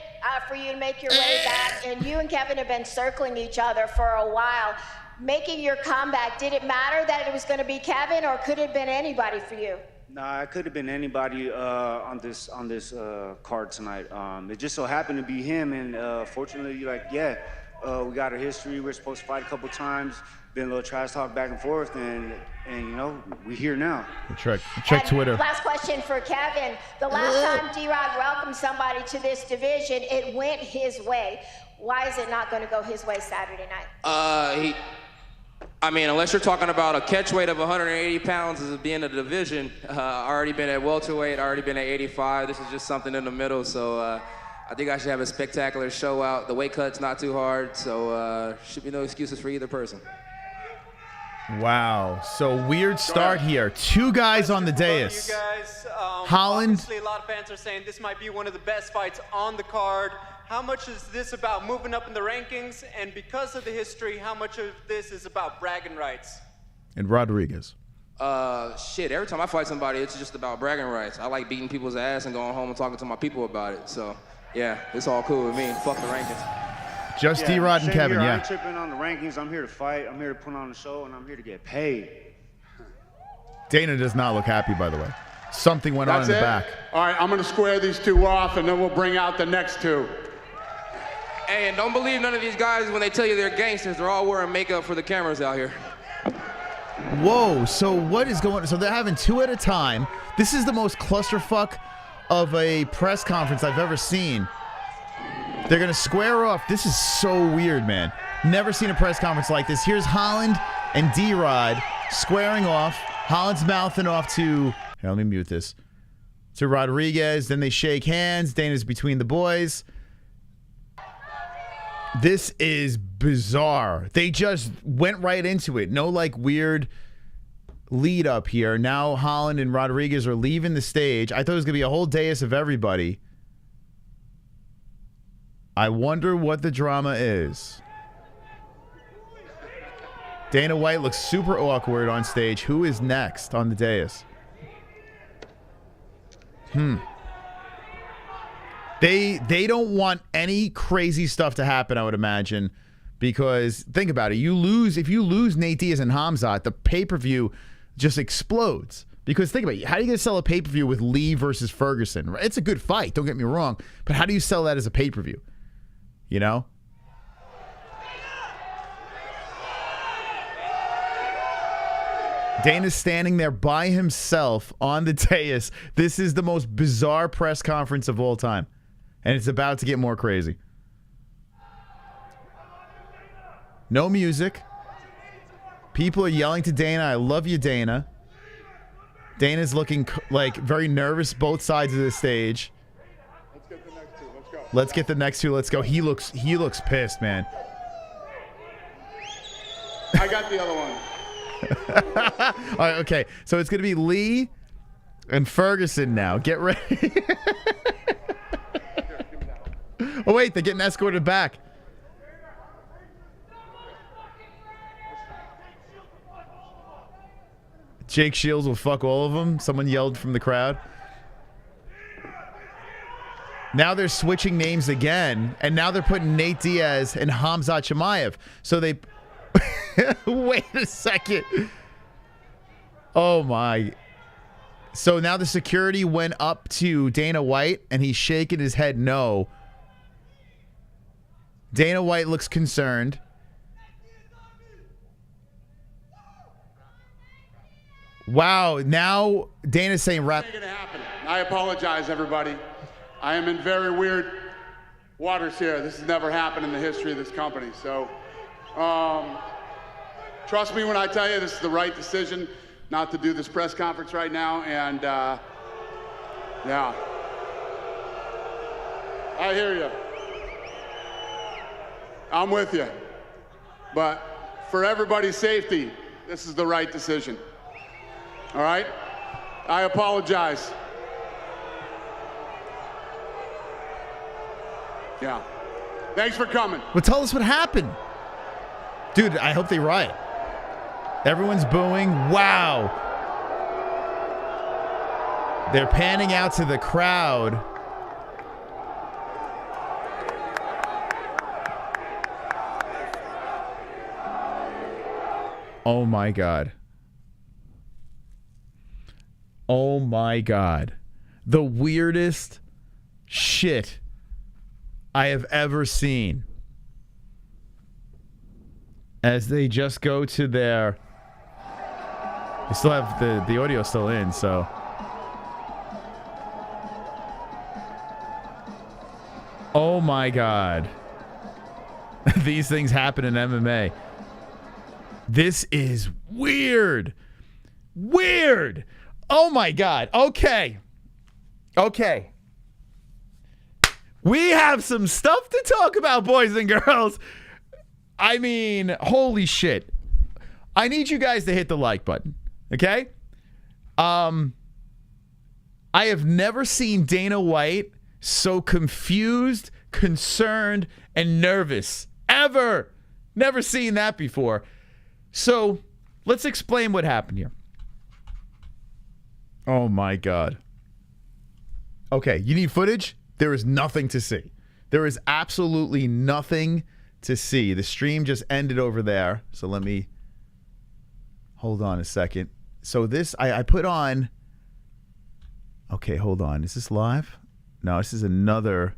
for you to make your way back, and you and Kevin have been circling each other for a while. Making your comeback, did it matter that it was going to be Kevin, or could it have been anybody for you? Nah, it could have been anybody on this card tonight. It just so happened to be him, and fortunately, we got a history. We're supposed to fight a couple times. Been a little trash talk back and forth, and you know, we're here now. Check Twitter. Last question for Kevin. The last time D-Rod welcomed somebody to this division, it went his way. Why is it not going to go his way Saturday night? I mean, unless you're talking about a catch weight of 180 pounds as being a division, already been at welterweight, already been at 85. This is just something in the middle, so I think I should have a spectacular show out. The weight cut's not too hard, so should be no excuses for either person. Wow, so weird start here. Two guys on the dais. Holland. Obviously, a lot of fans are saying this might be one of the best fights on the card. How much is this about moving up in the rankings? And because of the history, how much of this is about bragging rights? And Rodriguez. Shit, every time I fight somebody, it's just about bragging rights. I like beating people's ass and going home and talking to my people about it. So, yeah, it's all cool with me. Fuck the rankings. Just D-Rod and Kevin, I ain't tripping on the rankings. I'm here to fight. I'm here to put on a show, and I'm here to get paid. Dana does not look happy, by the way. Something went on in the back. All right, I'm going to square these two off, and then we'll bring out the next two. Hey, and don't believe none of these guys when they tell you they're gangsters. They're all wearing makeup for the cameras out here. Whoa, so what is going on? So they're having two at a time. This is the most clusterfuck of a press conference I've ever seen. They're going to square off. This is so weird, man. Never seen a press conference like this. Here's Holland and D-Rod squaring off. Holland's mouthing off to, here, let me mute this, to Rodriguez. Then they shake hands. Dana's between the boys. This is bizarre. They just went right into it. No, like, weird lead up here. Now Holland and Rodriguez are leaving the stage. I thought it was going to be a whole dais of everybody. I wonder what the drama is. Dana White looks super awkward on stage. Who is next on the dais? They don't want any crazy stuff to happen, I would imagine, because think about it. If you lose Nate Diaz and Khamzat, the pay-per-view just explodes. Because think about it. How are you going to sell a pay-per-view with Li versus Ferguson? It's a good fight, don't get me wrong, but how do you sell that as a pay-per-view? You know? Dana's standing there by himself on the dais. This is the most bizarre press conference of all time. And it's about to get more crazy. No music. People are yelling to Dana, I love you, Dana. Dana's looking like very nervous both sides of the stage. Let's get the next two. Let's go. He looks pissed, man. I got the other one. All right, okay. So it's going to be Li and Ferguson now. Get ready. Oh, wait. They're getting escorted back. Jake Shields will fuck all of them. Someone yelled from the crowd. Now they're switching names again, and now they're putting Nate Diaz and Khamzat Chimaev. So they... Wait a second. Oh, my. So now the security went up to Dana White, and he's shaking his head no. Dana White looks concerned. Wow, now Dana's saying rap. It's not gonna happen. I apologize, everybody. I am in very weird waters here. This has never happened in the history of this company. So, trust me when I tell you this is the right decision not to do this press conference right now. And yeah, I hear you. I'm with you. But for everybody's safety, this is the right decision. All right? I apologize. Yeah. Thanks for coming. Well, tell us what happened. Dude, I hope they riot. Everyone's booing. Wow. They're panning out to the crowd. Oh, my God. Oh, my God. The weirdest shit I have ever seen. As they just go to their... They still have the audio still in, so... Oh my God. These things happen in MMA. This is weird. Weird. Oh my God. Okay. Okay. We have some stuff to talk about, boys and girls. I mean, holy shit. I need you guys to hit the like button. Okay? I have never seen Dana White so confused, concerned, and nervous. Ever. Never seen that before. So let's explain what happened here. Oh my God. Okay, you need footage? There is nothing to see. There is absolutely nothing to see. The stream just ended over there. So let me hold on a second. So this, I put on. Okay, hold on. Is this live? No, this is another.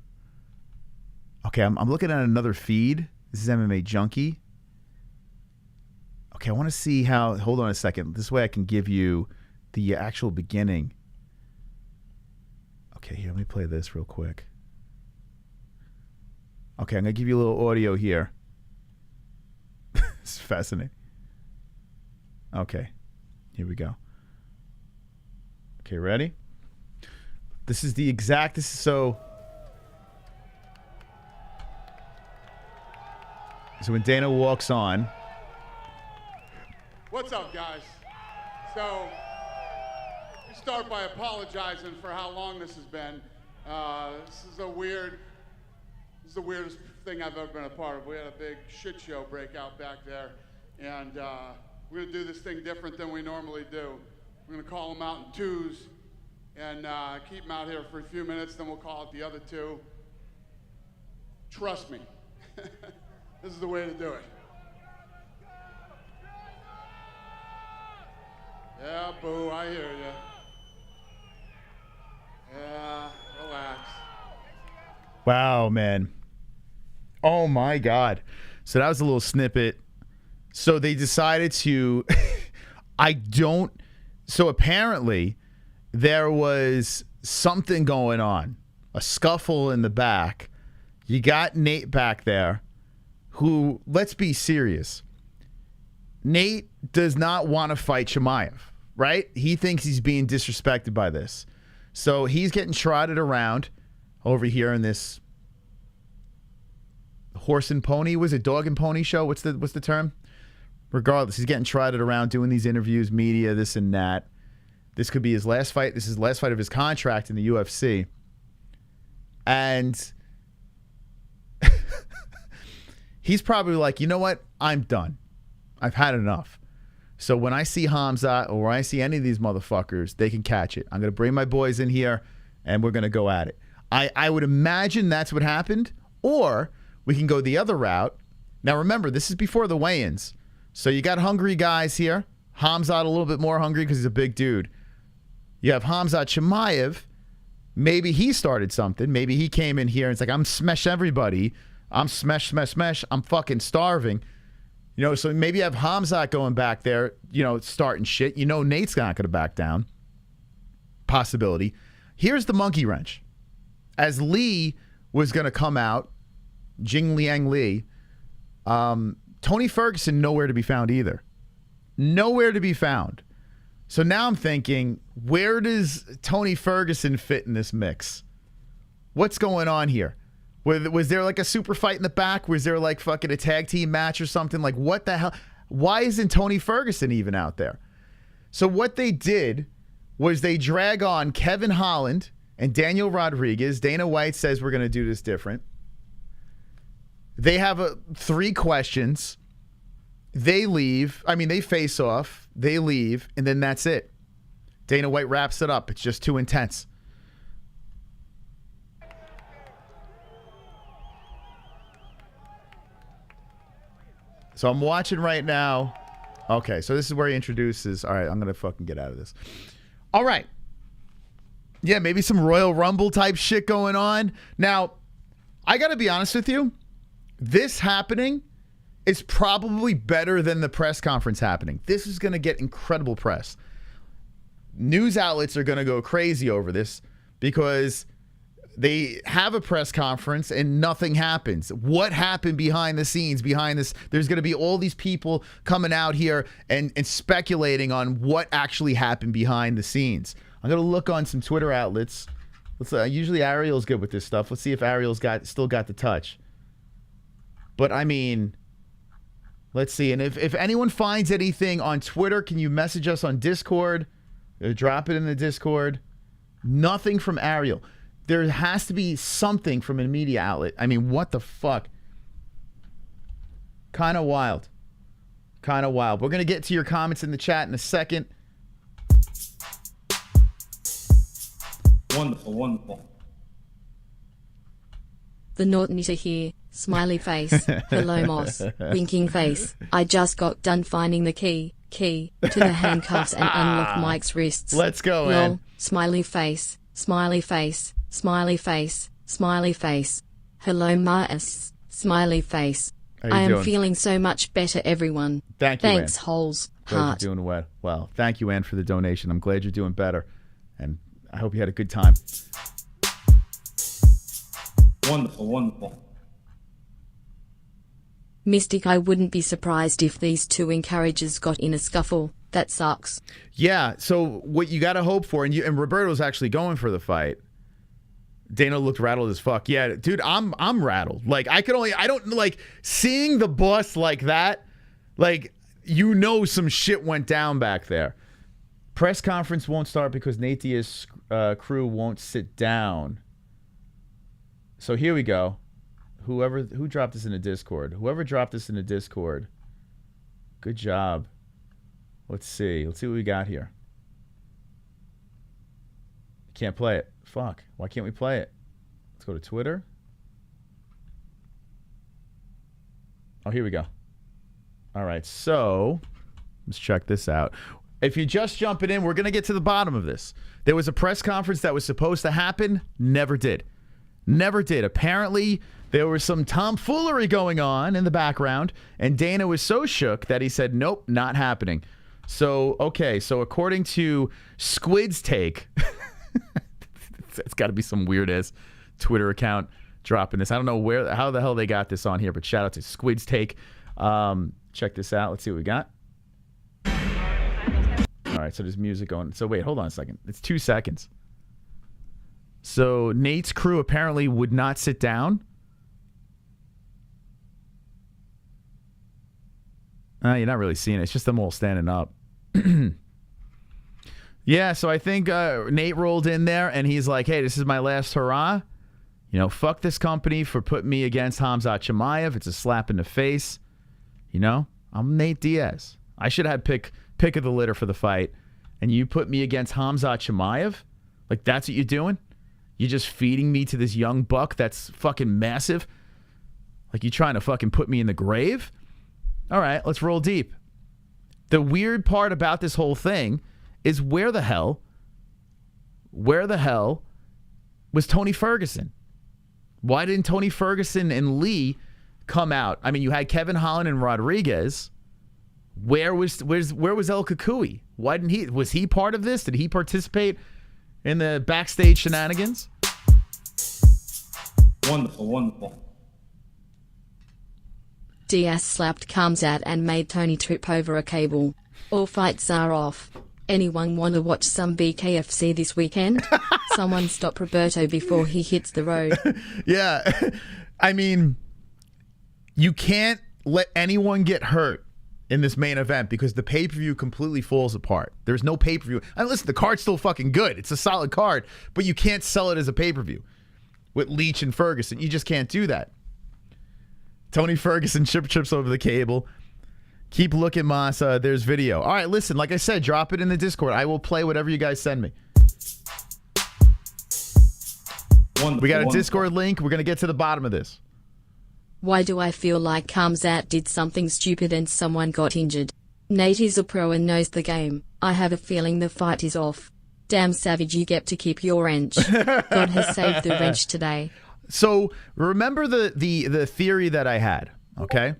Okay, I'm looking at another feed. This is MMA Junkie. Okay, I want to see how. Hold on a second. This way I can give you the actual beginning. Okay, here, let me play this real quick. Okay, I'm going to give you a little audio here. It's fascinating. Okay, here we go. Okay, ready? This is the exact, this is so when Dana walks on. What's up, guys? So, we start by apologizing for how long this has been. This is the weirdest thing I've ever been a part of. We had a big shit show break out back there, and we're gonna do this thing different than we normally do. We're gonna call them out in twos and keep them out here for a few minutes, then we'll call out the other two. Trust me, this is the way to do it. Yeah, boo, I hear you. Yeah, relax. Wow, man. Oh my God. So that was a little snippet. So they decided to, so apparently there was something going on, a scuffle in the back. You got Nate back there who, let's be serious. Nate does not want to fight Chimaev, right? He thinks he's being disrespected by this. So he's getting trotted around over here in this horse and pony. Was it dog and pony show? What's the term? Regardless, he's getting trotted around doing these interviews, media, this and that. This could be his last fight. This is the last fight of his contract in the UFC. And he's probably like, you know what? I'm done. I've had enough. So when I see Khamzat or when I see any of these motherfuckers, they can catch it. I'm going to bring my boys in here and we're going to go at it. I would imagine that's what happened. Or we can go the other route. Now remember, this is before the weigh-ins. So you got hungry guys here. Khamzat a little bit more hungry because he's a big dude. You have Khamzat Chimaev. Maybe he started something. Maybe he came in here and it's like, I'm smesh everybody. I'm smesh, smesh, smesh. I'm fucking starving. You know, so maybe you have Khamzat going back there, you know, starting shit. You know Nate's not going to back down. Possibility. Here's the monkey wrench. As Li was going to come out, Jingliang Li, Tony Ferguson nowhere to be found either. Nowhere to be found. So now I'm thinking, where does Tony Ferguson fit in this mix? What's going on here? Was there like a super fight in the back? Was there like fucking a tag team match or something? Like what the hell? Why isn't Tony Ferguson even out there? So what they did was they drag on Kevin Holland and Daniel Rodriguez. Dana White says we're going to do this different. They have 3 questions. They leave. I mean, they face off. They leave. And then that's it. Dana White wraps it up. It's just too intense. So I'm watching right now. Okay, so this is where he introduces. All right, I'm going to fucking get out of this. All right. Yeah, maybe some Royal Rumble type shit going on. Now, I got to be honest with you. This happening is probably better than the press conference happening. This is going to get incredible press. News outlets are going to go crazy over this because they have a press conference and nothing happens. What happened behind the scenes, behind this? There's going to be all these people coming out here and speculating on what actually happened behind the scenes. I'm going to look on some Twitter outlets. Usually Ariel's good with this stuff. Let's see if Ariel's still got the touch. But I mean, let's see. And if anyone finds anything on Twitter, can you message us on Discord? Drop it in the Discord. Nothing from Ariel. There has to be something from a media outlet. I mean, what the fuck? Kind of wild. Kind of wild. We're going to get to your comments in the chat in a second. Wonderful, wonderful. The Nortnita here. Smiley face. Hello, Moss. Winking face. I just got done finding the key to the handcuffs and unlock Mike's wrists. Let's go, Lol. man. Smiley face. Smiley face. Smiley face. Smiley face. Hello, Mars. Smiley face. How you I am doing? feeling so much better, everyone. Thank you, Thanks, Ann. Holes. Glad Heart. you're doing well. Thank you, Ann, for the donation. I'm glad you're doing better. And I hope you had a good time. Wonderful, wonderful. Mystic, I wouldn't be surprised if these two encouragers got in a scuffle. That sucks. Yeah, so what you got to hope for, and Roberto's actually going for the fight. Dana looked rattled as fuck. Yeah, dude, I'm rattled. Like, I don't like seeing the boss like that. Like, you know, some shit went down back there. Press conference won't start because Nate Diaz crew won't sit down. So here we go. Who dropped this in the Discord? Whoever dropped this in the Discord. Good job. Let's see. Let's see what we got here. Can't play it. Fuck. Why can't we play it? Let's go to Twitter. Oh, here we go. All right. So let's check this out. If you're just jumping in, we're going to get to the bottom of this. There was a press conference that was supposed to happen. Never did. Never did. Apparently, there was some tomfoolery going on in the background, and Dana was so shook that he said, nope, not happening. So, okay, so according to Squid's take, it's got to be some weird-ass Twitter account dropping this. I don't know how the hell they got this on here, but shout out to Squid's take. Check this out. Let's see what we got. All right, so there's music going. So wait, hold on a second. It's 2 seconds. So Nate's crew apparently would not sit down. You're not really seeing it. It's just them all standing up. Yeah, so I think Nate rolled in there, and he's like, hey, this is my last hurrah. You know, fuck this company for putting me against Khamzat Chimaev. It's a slap in the face. You know, I'm Nate Diaz. I should have had pick of the litter for the fight, and you put me against Khamzat Chimaev? Like, that's what you're doing? You're just feeding me to this young buck that's fucking massive? Like, you trying to fucking put me in the grave? All right, let's roll deep. The weird part about this whole thing is where the hell was Tony Ferguson? Why didn't Tony Ferguson and Lee come out? I mean, you had Kevin Holland and Rodriguez. Where was El Kukui? Why didn't he? Was he part of this? Did he participate in the backstage shenanigans? Wonderful, wonderful. Diaz slapped Khamzat and made Tony trip over a cable. All fights are off. Anyone want to watch some BKFC this weekend? Someone stop Roberto before he hits the road. Yeah. I mean, you can't let anyone get hurt in this main event because the pay-per-view completely falls apart. There's no pay-per-view. And listen, the card's still fucking good. It's a solid card, but you can't sell it as a pay-per-view with Leach and Ferguson. You just can't do that. Tony Ferguson trips over the cable. Keep looking, Masa. There's video. All right, listen, like I said, drop it in the Discord. I will play whatever you guys send me. We got a Discord link. We're going to get to the bottom of this. Why do I feel like Khamzat did something stupid and someone got injured? Nate is a pro and knows the game. I have a feeling the fight is off. Damn savage, you get to keep your wrench. God has saved the wrench today. So remember the theory that I had, okay?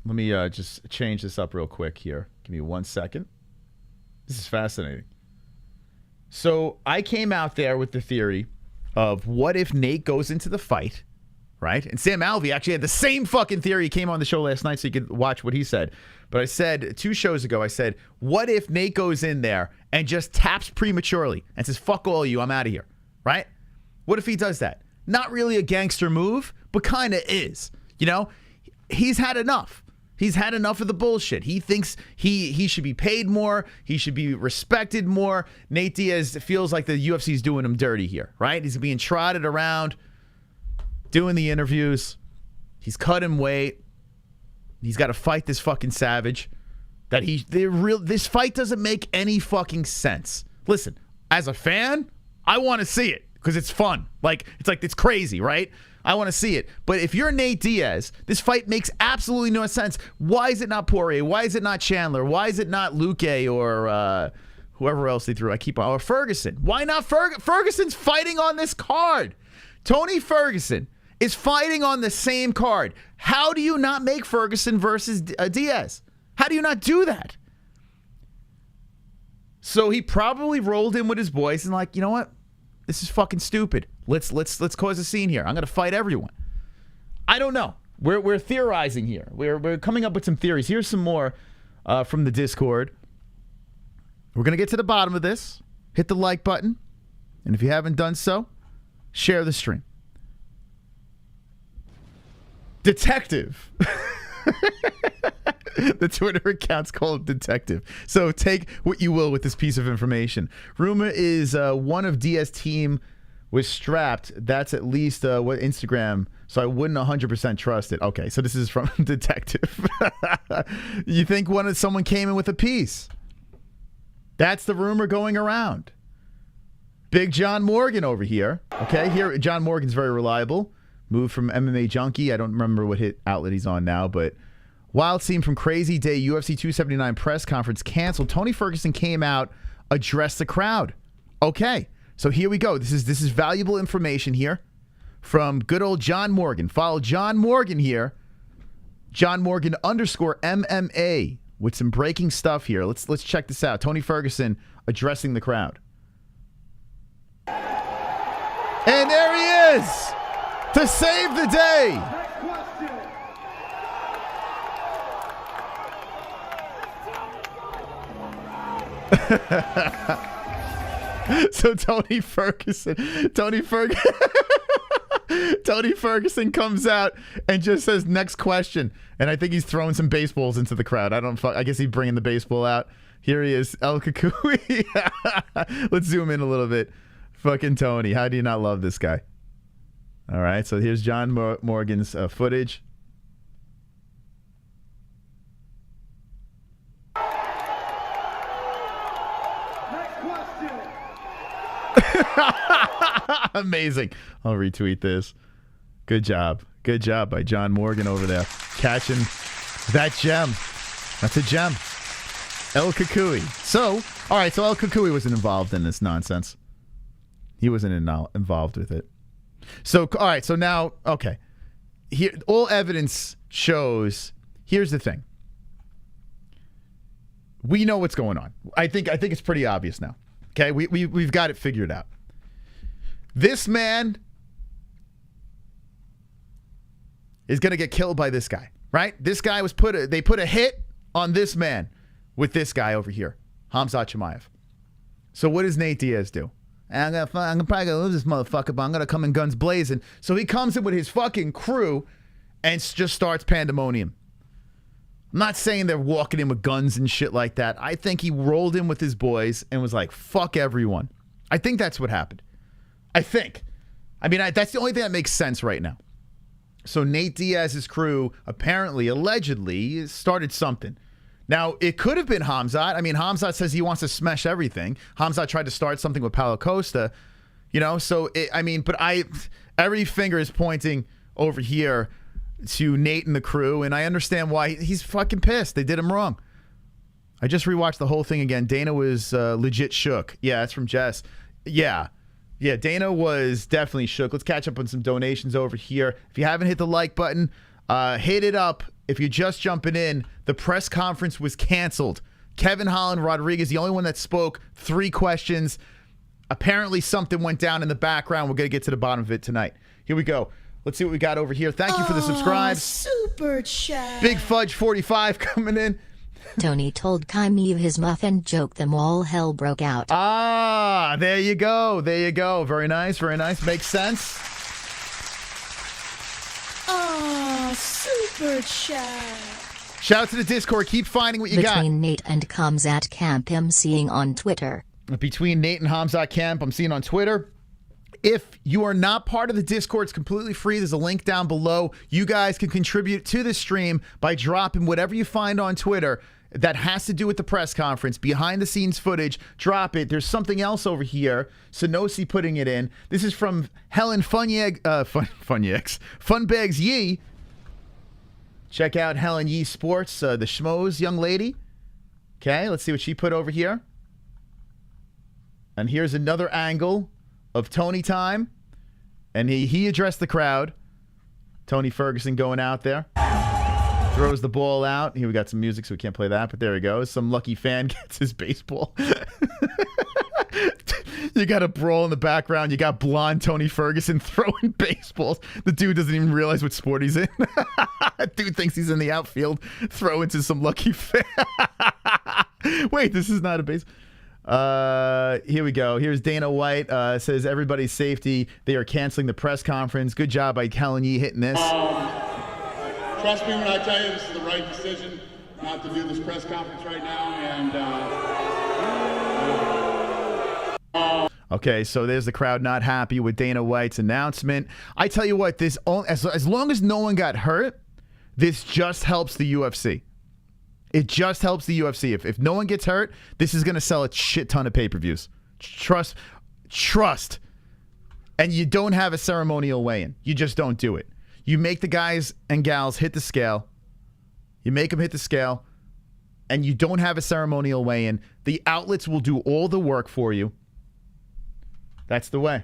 Let me just change this up real quick here. Give me 1 second. This is fascinating. So I came out there with the theory of what if Nate goes into the fight, right? And Sam Alvey actually had the same fucking theory. He came on the show last night so you could watch what he said. But I said 2 shows ago, I said, what if Nate goes in there and just taps prematurely and says, fuck all you, I'm out of here, right? What if he does that? Not really a gangster move, but kind of is. You know, he's had enough. He's had enough of the bullshit. He thinks he should be paid more. He should be respected more. Nate Diaz feels like the UFC's doing him dirty here, right? He's being trotted around, doing the interviews. He's cutting weight. He's got to fight this fucking savage. This fight doesn't make any fucking sense. Listen, as a fan, I want to see it because it's fun. It's crazy, right? I want to see it. But if you're Nate Diaz, this fight makes absolutely no sense. Why is it not Poirier? Why is it not Chandler? Why is it not Luque or whoever else they threw? Or Ferguson. Why not Ferguson's fighting on this card? Tony Ferguson is fighting on the same card. How do you not make Ferguson versus Diaz? How do you not do that? So he probably rolled in with his boys and you know what? This is fucking stupid. Let's cause a scene here. I'm gonna fight everyone. I don't know. We're theorizing here. We're coming up with some theories. Here's some more from the Discord. We're gonna get to the bottom of this. Hit the like button, and if you haven't done so, share the stream. Detective. The Twitter account's called Detective. So take what you will with this piece of information. Rumor is one of Diaz's team was strapped. That's at least what Instagram. So I wouldn't 100% trust it. Okay, so this is from Detective. You think someone came in with a piece? That's the rumor going around. Big John Morgan over here. Okay, here John Morgan's very reliable. Moved from MMA Junkie. I don't remember what outlet he's on now, but wild scene from Crazy Day UFC 279 press conference canceled. Tony Ferguson came out, addressed the crowd. Okay, so here we go. This is valuable information here from good old John Morgan. Follow John Morgan here. John Morgan _MMA with some breaking stuff here. Let's check this out. Tony Ferguson addressing the crowd. And there he is to save the day. So Tony Ferguson comes out and just says next question, and I think he's throwing some baseballs into the crowd. I guess he's bringing the baseball out. Here he is, El Kukui. Let's zoom in a little bit. Fucking Tony, how do you not love this guy? All right, so here's John Morgan's footage. Amazing. I'll retweet this. Good job. Good job by John Morgan over there. Catching that gem. That's a gem. El Kukui. So, all right, so El Kukui wasn't involved in this nonsense. He wasn't involved with it. So, all right, so now, okay. Here, all evidence shows, here's the thing. We know what's going on. I think it's pretty obvious now. Okay, we've got it figured out. This man is going to get killed by this guy, right? This guy they put a hit on this man with this guy over here, Khamzat Chimaev. So what does Nate Diaz do? I'm probably going to lose this motherfucker, but I'm going to come in guns blazing. So he comes in with his fucking crew and just starts pandemonium. I'm not saying they're walking in with guns and shit like that. I think he rolled in with his boys and was like, fuck everyone. I think that's what happened. I think. I mean, that's the only thing that makes sense right now. So Nate Diaz's crew apparently, allegedly, started something. Now, it could have been Khamzat. I mean, Khamzat says he wants to smash everything. Khamzat tried to start something with Paulo Costa. You know, so, every finger is pointing over here to Nate and the crew, and I understand why he's fucking pissed. They did him wrong. I just rewatched the whole thing again. Dana was legit shook. Yeah, that's from Jess. Yeah, Dana was definitely shook. Let's catch up on some donations over here. If you haven't hit the like button, hit it up. If you're just jumping in, the press conference was canceled. Kevin Holland Rodriguez, the only one that spoke, 3 questions. Apparently something went down in the background. We're going to get to the bottom of it tonight. Here we go. Let's see what we got over here. Thank you for the subscribe. Super chat. Big Fudge 45 coming in. Tony told Chimaev his muffin joke, them all hell broke out. Ah, there you go. There you go. Very nice. Very nice. Makes sense. Oh, super chat. Shout out to the Discord. Keep finding what you got. Between Nate and Khamzat Camp, I'm seeing on Twitter. Between Nate and Khamzat Camp, I'm seeing on Twitter. If you are not part of the Discord, it's completely free. There's a link down below. You guys can contribute to the stream by dropping whatever you find on Twitter that has to do with the press conference, behind the scenes footage. Drop it. There's something else over here. Sonosi putting it in. This is from Helen Funbags Yee. Check out Helen Yee Sports, the Schmoes young lady. Okay, let's see what she put over here. And here's another angle of Tony time. And he addressed the crowd. Tony Ferguson going out there. Throws the ball out. Here we got some music, so we can't play that, but there he goes. Some lucky fan gets his baseball. You got a brawl in the background. You got blonde Tony Ferguson throwing baseballs. The dude doesn't even realize what sport he's in. Dude thinks he's in the outfield. Throw into some lucky fan. Wait, this is not a base. Here we go. Here's Dana White. Says everybody's safety. They are canceling the press conference. Good job by Helen Yee hitting this. Trust me when I tell you this is the right decision not to do this press conference right now. And okay, so there's the crowd not happy with Dana White's announcement. I tell you what, this as long as no one got hurt, this just helps the UFC. It just helps the UFC. If no one gets hurt, this is going to sell a shit ton of pay-per-views. Trust. And you don't have a ceremonial weigh-in. You just don't do it. You make the guys and gals hit the scale. You make them hit the scale. And you don't have a ceremonial weigh-in. The outlets will do all the work for you. That's the way.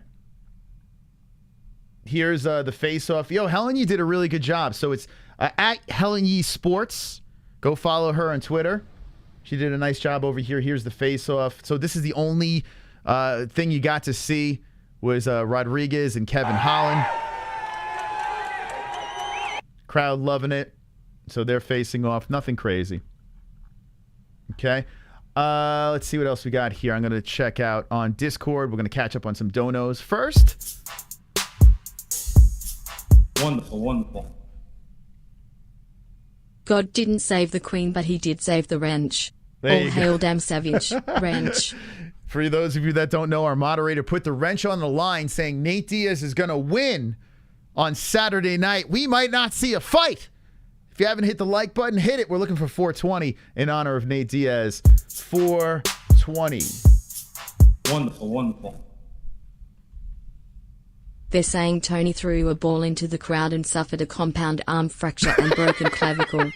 Here's the face-off. Yo, Helen Yee did a really good job. So it's at Helen Yee Sports. Go follow her on Twitter. She did a nice job over here. Here's the face-off. So this is the only thing you got to see was Rodriguez and Kevin Holland. Crowd loving it. So they're facing off. Nothing crazy. Okay. Let's see what else we got here. I'm going to check out on Discord. We're going to catch up on some donos first. Wonderful. God didn't save the queen, but he did save the wrench. All hail damn savage. Wrench. For those of you that don't know, our moderator put the wrench on the line saying Nate Diaz is going to win on Saturday night. We might not see a fight. If you haven't hit the like button, hit it. We're looking for 420 in honor of Nate Diaz. 420. Wonderful. They're saying Tony threw a ball into the crowd and suffered a compound arm fracture and broken clavicle.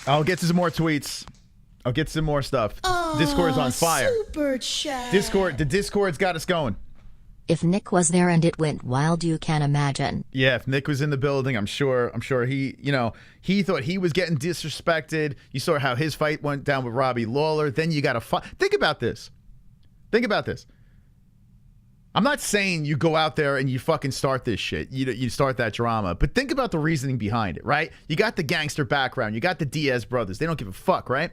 I'll get to some more tweets. I'll get some more stuff. Discord's on fire. Super chat. The Discord's got us going. If Nick was there and it went wild, you can imagine. Yeah, if Nick was in the building, I'm sure he, he thought he was getting disrespected. You saw how his fight went down with Robbie Lawler. Then you got to fight. Think about this. I'm not saying you go out there and you fucking start this shit. You start that drama. But think about the reasoning behind it, right? You got the gangster background. You got the Diaz brothers. They don't give a fuck, right?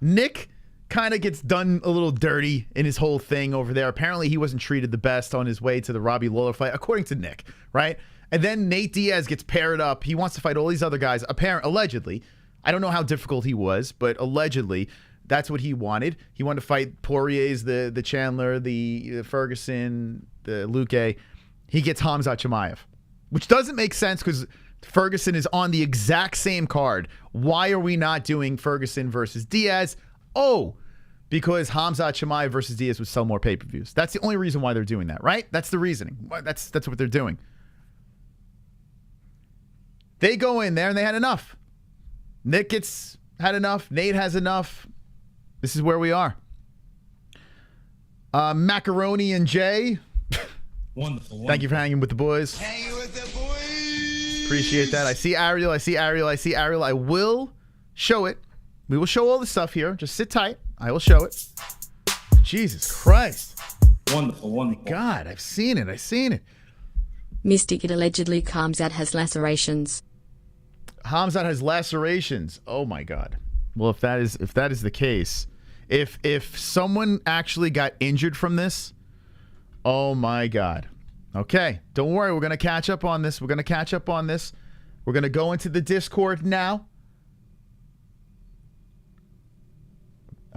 Nick kind of gets done a little dirty in his whole thing over there. Apparently, he wasn't treated the best on his way to the Robbie Lawler fight, according to Nick, right? And then Nate Diaz gets paired up. He wants to fight all these other guys, allegedly. I don't know how difficult he was, but allegedly, that's what he wanted. He wanted to fight Poirier's, the Chandler, the Ferguson, the Luque. He gets Khamzat Chimaev, which doesn't make sense because Ferguson is on the exact same card. Why are we not doing Ferguson versus Diaz? Oh, because Khamzat Chimaev versus Diaz would sell more pay-per-views. That's the only reason why they're doing that, right? That's the reasoning. That's what they're doing. They go in there and they had enough. Nick had enough. Nate has enough. This is where we are. Macaroni and Jay. Wonderful. Thank you for hanging with the boys. Hanging with the boys. Appreciate that. I see Ariel. I will show it. We will show all the stuff here. Just sit tight. I will show it. Jesus Christ. Wonderful. God, I've seen it. Mystic, it allegedly Khamzat has lacerations. Khamzat has lacerations. Oh my God. Well, if that is the case, if someone actually got injured from this, Oh, my God. Okay, don't worry. We're going to catch up on this. We're going to catch up on this. We're going to go into the Discord now.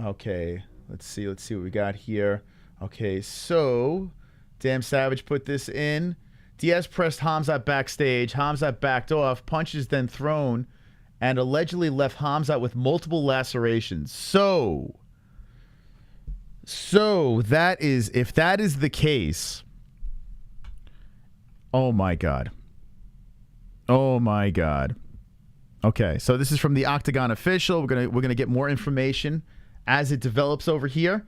Okay, let's see what we got here. Okay, so Damn Savage put this in. Diaz pressed Khamzat backstage. Khamzat backed off, punches then thrown, and allegedly left Khamzat with multiple lacerations. So that is, if that is the case, oh my God. Oh my God. Okay, so this is from the Octagon official. We're gonna get more information as it develops over here.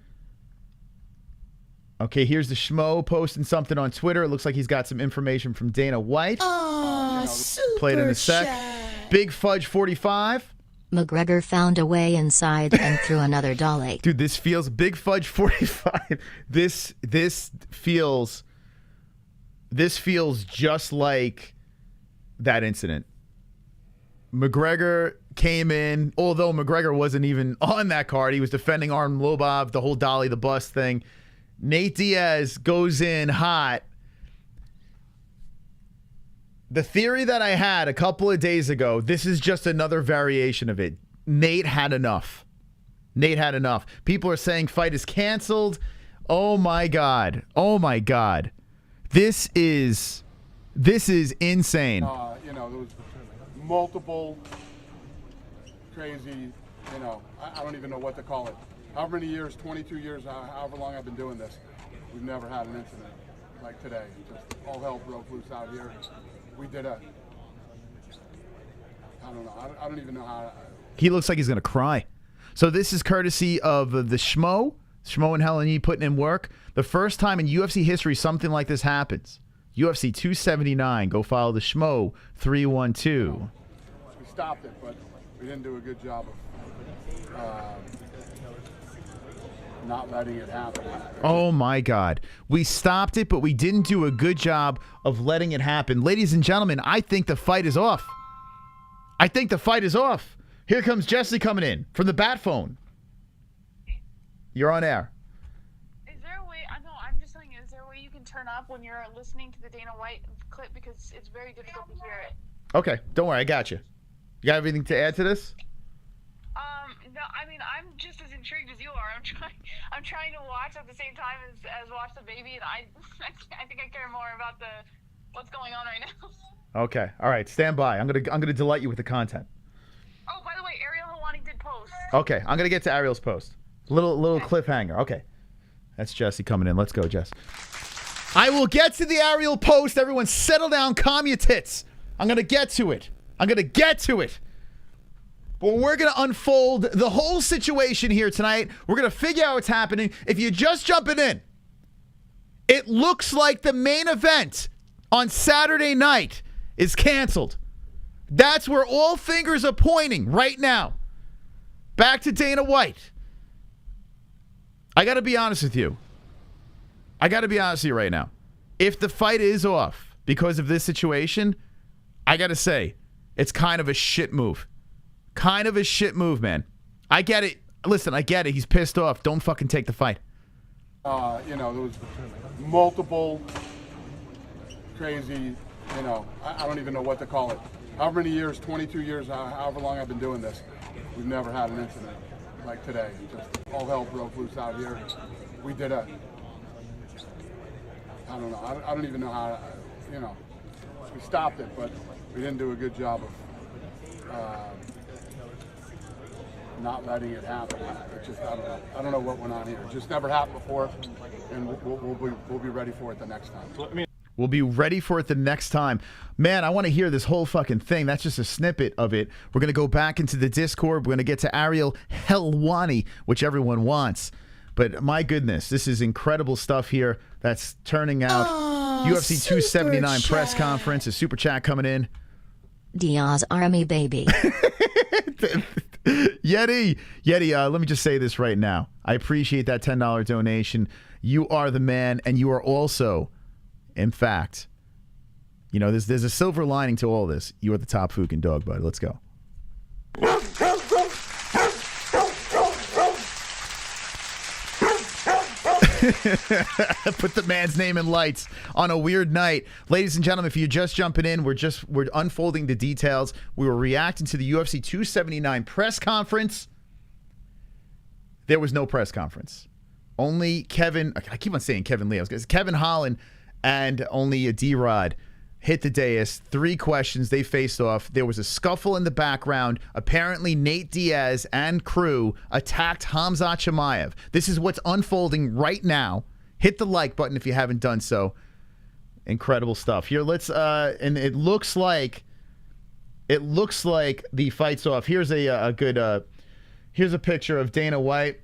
Okay, here's the Schmo posting something on Twitter. It looks like he's got some information from Dana White. Oh, super Play it in a sec. chat. Big Fudge 45. McGregor found a way inside and threw another dolly. Dude, this feels Big Fudge 45. This feels just like that incident. McGregor came in, although McGregor wasn't even on that card. He was defending Arm Lobov, the whole dolly, the bus thing. Nate Diaz goes in hot. The theory that I had a couple of days ago, this is just another variation of it. Nate had enough. Nate had enough. People are saying fight is canceled. Oh my God. Oh my God. This is insane. You know, there was multiple crazy, you know, I don't even know what to call it. However many years, 22 years, however long I've been doing this, we've never had an incident like today. Just all hell broke loose out here. We did I don't know. I don't even know how. He looks like he's going to cry. So this is courtesy of the Schmo and Helwani putting in work. The first time in UFC history something like this happens. UFC 279. Go follow the Schmo 312. We stopped it, but we didn't do a good job of not letting it happen. Oh my God. We stopped it, but we didn't do a good job of letting it happen. Ladies and gentlemen, I think the fight is off. I think the fight is off. Here comes Jesse coming in from the bat phone. You're on air. Is there a way, I'm just saying, is there a way you can turn up when you're listening to the Dana White clip? Because it's very difficult to hear it. Okay, don't worry, I got you. You got anything to add to this? No, I mean, I'm just as intrigued as you are. I'm trying to watch at the same time as watch the baby, and I think I care more about what's going on right now. Okay, all right, stand by. I'm gonna delight you with the content. Oh, by the way, Ariel Helwani did post. Okay, I'm gonna get to Ariel's post. Little cliffhanger. Okay, that's Jesse coming in. Let's go, Jess. I will get to the Ariel post. Everyone, settle down, calm your tits. I'm gonna get to it. But we're going to unfold the whole situation here tonight. We're going to figure out what's happening. If you're just jumping in, it looks like the main event on Saturday night is canceled. That's where all fingers are pointing right now. Back to Dana White. I got to be honest with you. Right now. If the fight is off because of this situation, I got to say, it's kind of a shit move. Man. I get it. Listen, I get it. He's pissed off. Don't fucking take the fight. You know, there was multiple crazy, you know, I don't even know what to call it. However many years, 22 years, however long I've been doing this, we've never had an incident like today. Just all hell broke loose out here. We did I don't know. I don't even know how, you know, we stopped it, but we didn't do a good job of not letting it happen. It's just, I don't know what went on here. It just never happened before, and we'll be ready for it the next time. We'll be ready for it the next time. Man, I want to hear this whole fucking thing. That's just a snippet of it. We're going to go back into the Discord. We're going to get to Ariel Helwani, which everyone wants. But my goodness, this is incredible stuff here that's turning out. UFC 279 press conference, a super chat coming in. Diaz Army baby. Yeti, let me just say this right now. I appreciate that $10 donation. You are the man, and you are also, in fact, you know, there's a silver lining to all this. You are the top fucking dog, bud. Let's go. Put the man's name in lights on a weird night. Ladies and gentlemen, if you're just jumping in, we're unfolding the details. We were reacting to the UFC 279 press conference. There was no press conference. Only Kevin, I keep on saying Kevin Lee, because Kevin Holland and only a D-Rod hit the dais. 3 questions. They faced off. There was a scuffle in the background. Apparently, Nate Diaz and crew attacked Khamzat Chimaev. This is what's unfolding right now. Hit the like button if you haven't done so. Incredible stuff. Here, let's and it looks like the fight's off. Here's a good here's a picture of Dana White.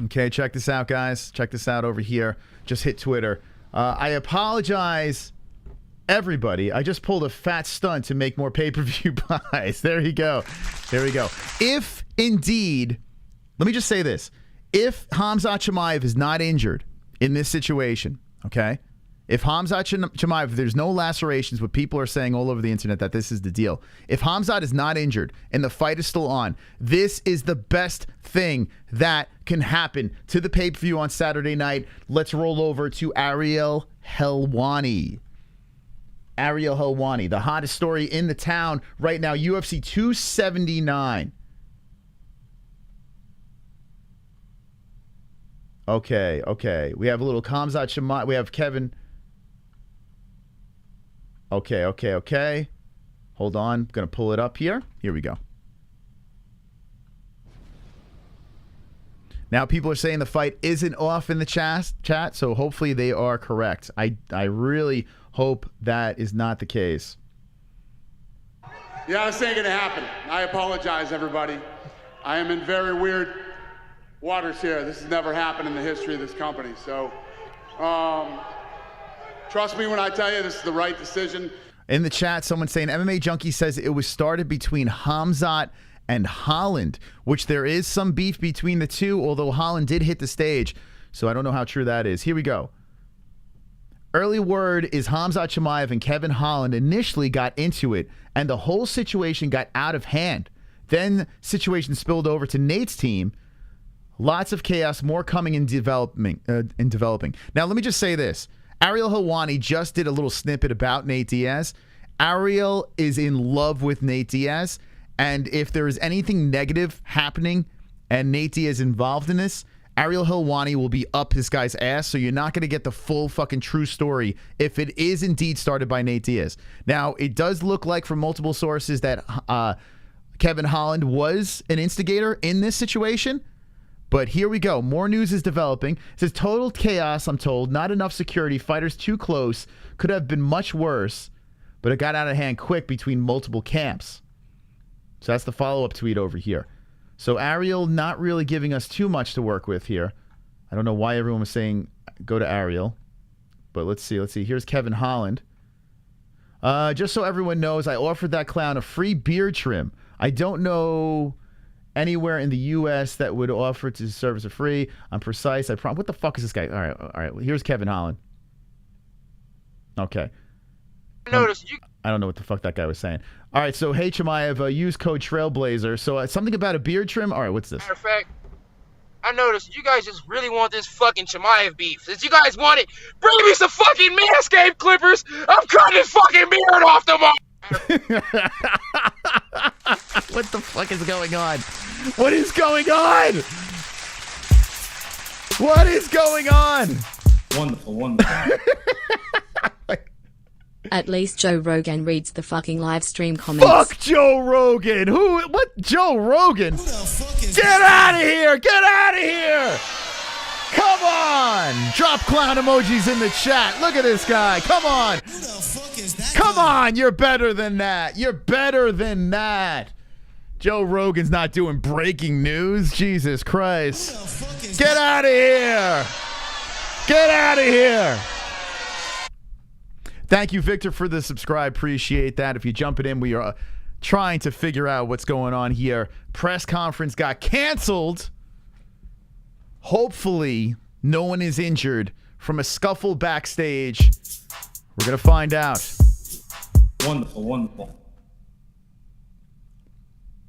Okay, check this out, guys. Check this out over here. Just hit Twitter. I apologize, everybody. I just pulled a fat stunt to make more pay-per-view buys. There you go. There we go. If indeed, let me just say this. If Khamzat Chimaev is not injured in this situation, okay? If Khamzat Chimaev, there's no lacerations, what people are saying all over the internet that this is the deal. If Khamzat is not injured and the fight is still on, this is the best thing that can happen to the pay-per-view on Saturday night. Let's roll over to Ariel Helwani. Ariel Helwani, the hottest story in the town right now, UFC 279. Okay. We have a little Khamzat Chimaev. We have Kevin. Okay. Hold on. I'm going to pull it up here. Here we go. Now, people are saying the fight isn't off in the chat, so hopefully they are correct. I really hope that is not the case. Yeah, this ain't going to happen. I apologize, everybody. I am in very weird waters here. This has never happened in the history of this company. So, trust me when I tell you this is the right decision. In the chat, someone saying MMA Junkie says it was started between Khamzat and Holland, which there is some beef between the two, although Holland did hit the stage. So I don't know how true that is. Here we go. Early word is Khamzat Chimaev and Kevin Holland initially got into it, and the whole situation got out of hand. Then situation spilled over to Nate's team. Lots of chaos, more coming in developing. Now, let me just say this. Ariel Helwani just did a little snippet about Nate Diaz. Ariel is in love with Nate Diaz, and if there is anything negative happening and Nate Diaz involved in this, Ariel Helwani will be up this guy's ass, so you're not going to get the full fucking true story if it is indeed started by Nate Diaz. Now, it does look like from multiple sources that Kevin Holland was an instigator in this situation. But here we go. More news is developing. It says total chaos, I'm told. Not enough security. Fighters too close. Could have been much worse. But it got out of hand quick between multiple camps. So that's the follow-up tweet over here. So Ariel not really giving us too much to work with here. I don't know why everyone was saying go to Ariel. But let's see. Here's Kevin Holland. Just so everyone knows, I offered that clown a free beard trim. I don't know anywhere in the U.S. that would offer to service for free. I'm precise. I promise. What the fuck is this guy? All right. Well, here's Kevin Holland. Okay. I don't know what the fuck that guy was saying. All right. So, hey, Chimaev, use code Trailblazer. So, something about a beard trim. All right. What's this? Matter of fact, I noticed you guys just really want this fucking Chimaev beef. Since you guys want it, bring me some fucking Manscaped clippers. I'm cutting his fucking beard off tomorrow. What the fuck is going on? What is going on? What is going on? Wonderful. At least Joe Rogan reads the fucking live stream comments. Fuck Joe Rogan. Who? What? Joe Rogan? Get out of here. Get out of here. Come on. Drop clown emojis in the chat. Look at this guy. Come on. Come on. You're better than that. You're better than that. Joe Rogan's not doing breaking news. Jesus Christ. Get out of here. Get out of here. Thank you, Victor, for the subscribe. Appreciate that. If you're jumping in, we are trying to figure out what's going on here. Press conference got canceled. Hopefully, no one is injured from a scuffle backstage. We're going to find out. Wonderful.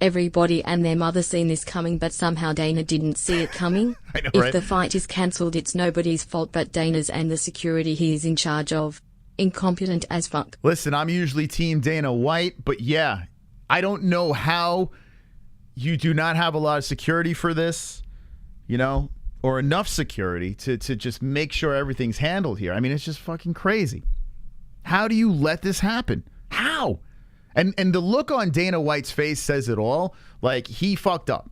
Everybody and their mother seen this coming, but somehow Dana didn't see it coming. I know, If right? the fight is cancelled, it's nobody's fault but Dana's and the security he is in charge of. Incompetent as fuck. Listen, I'm usually team Dana White, but yeah, I don't know how you do not have a lot of security for this, you know, or enough security to just make sure everything's handled here. I mean, it's just fucking crazy. How do you let this happen? How? And the look on Dana White's face says it all. Like, he fucked up.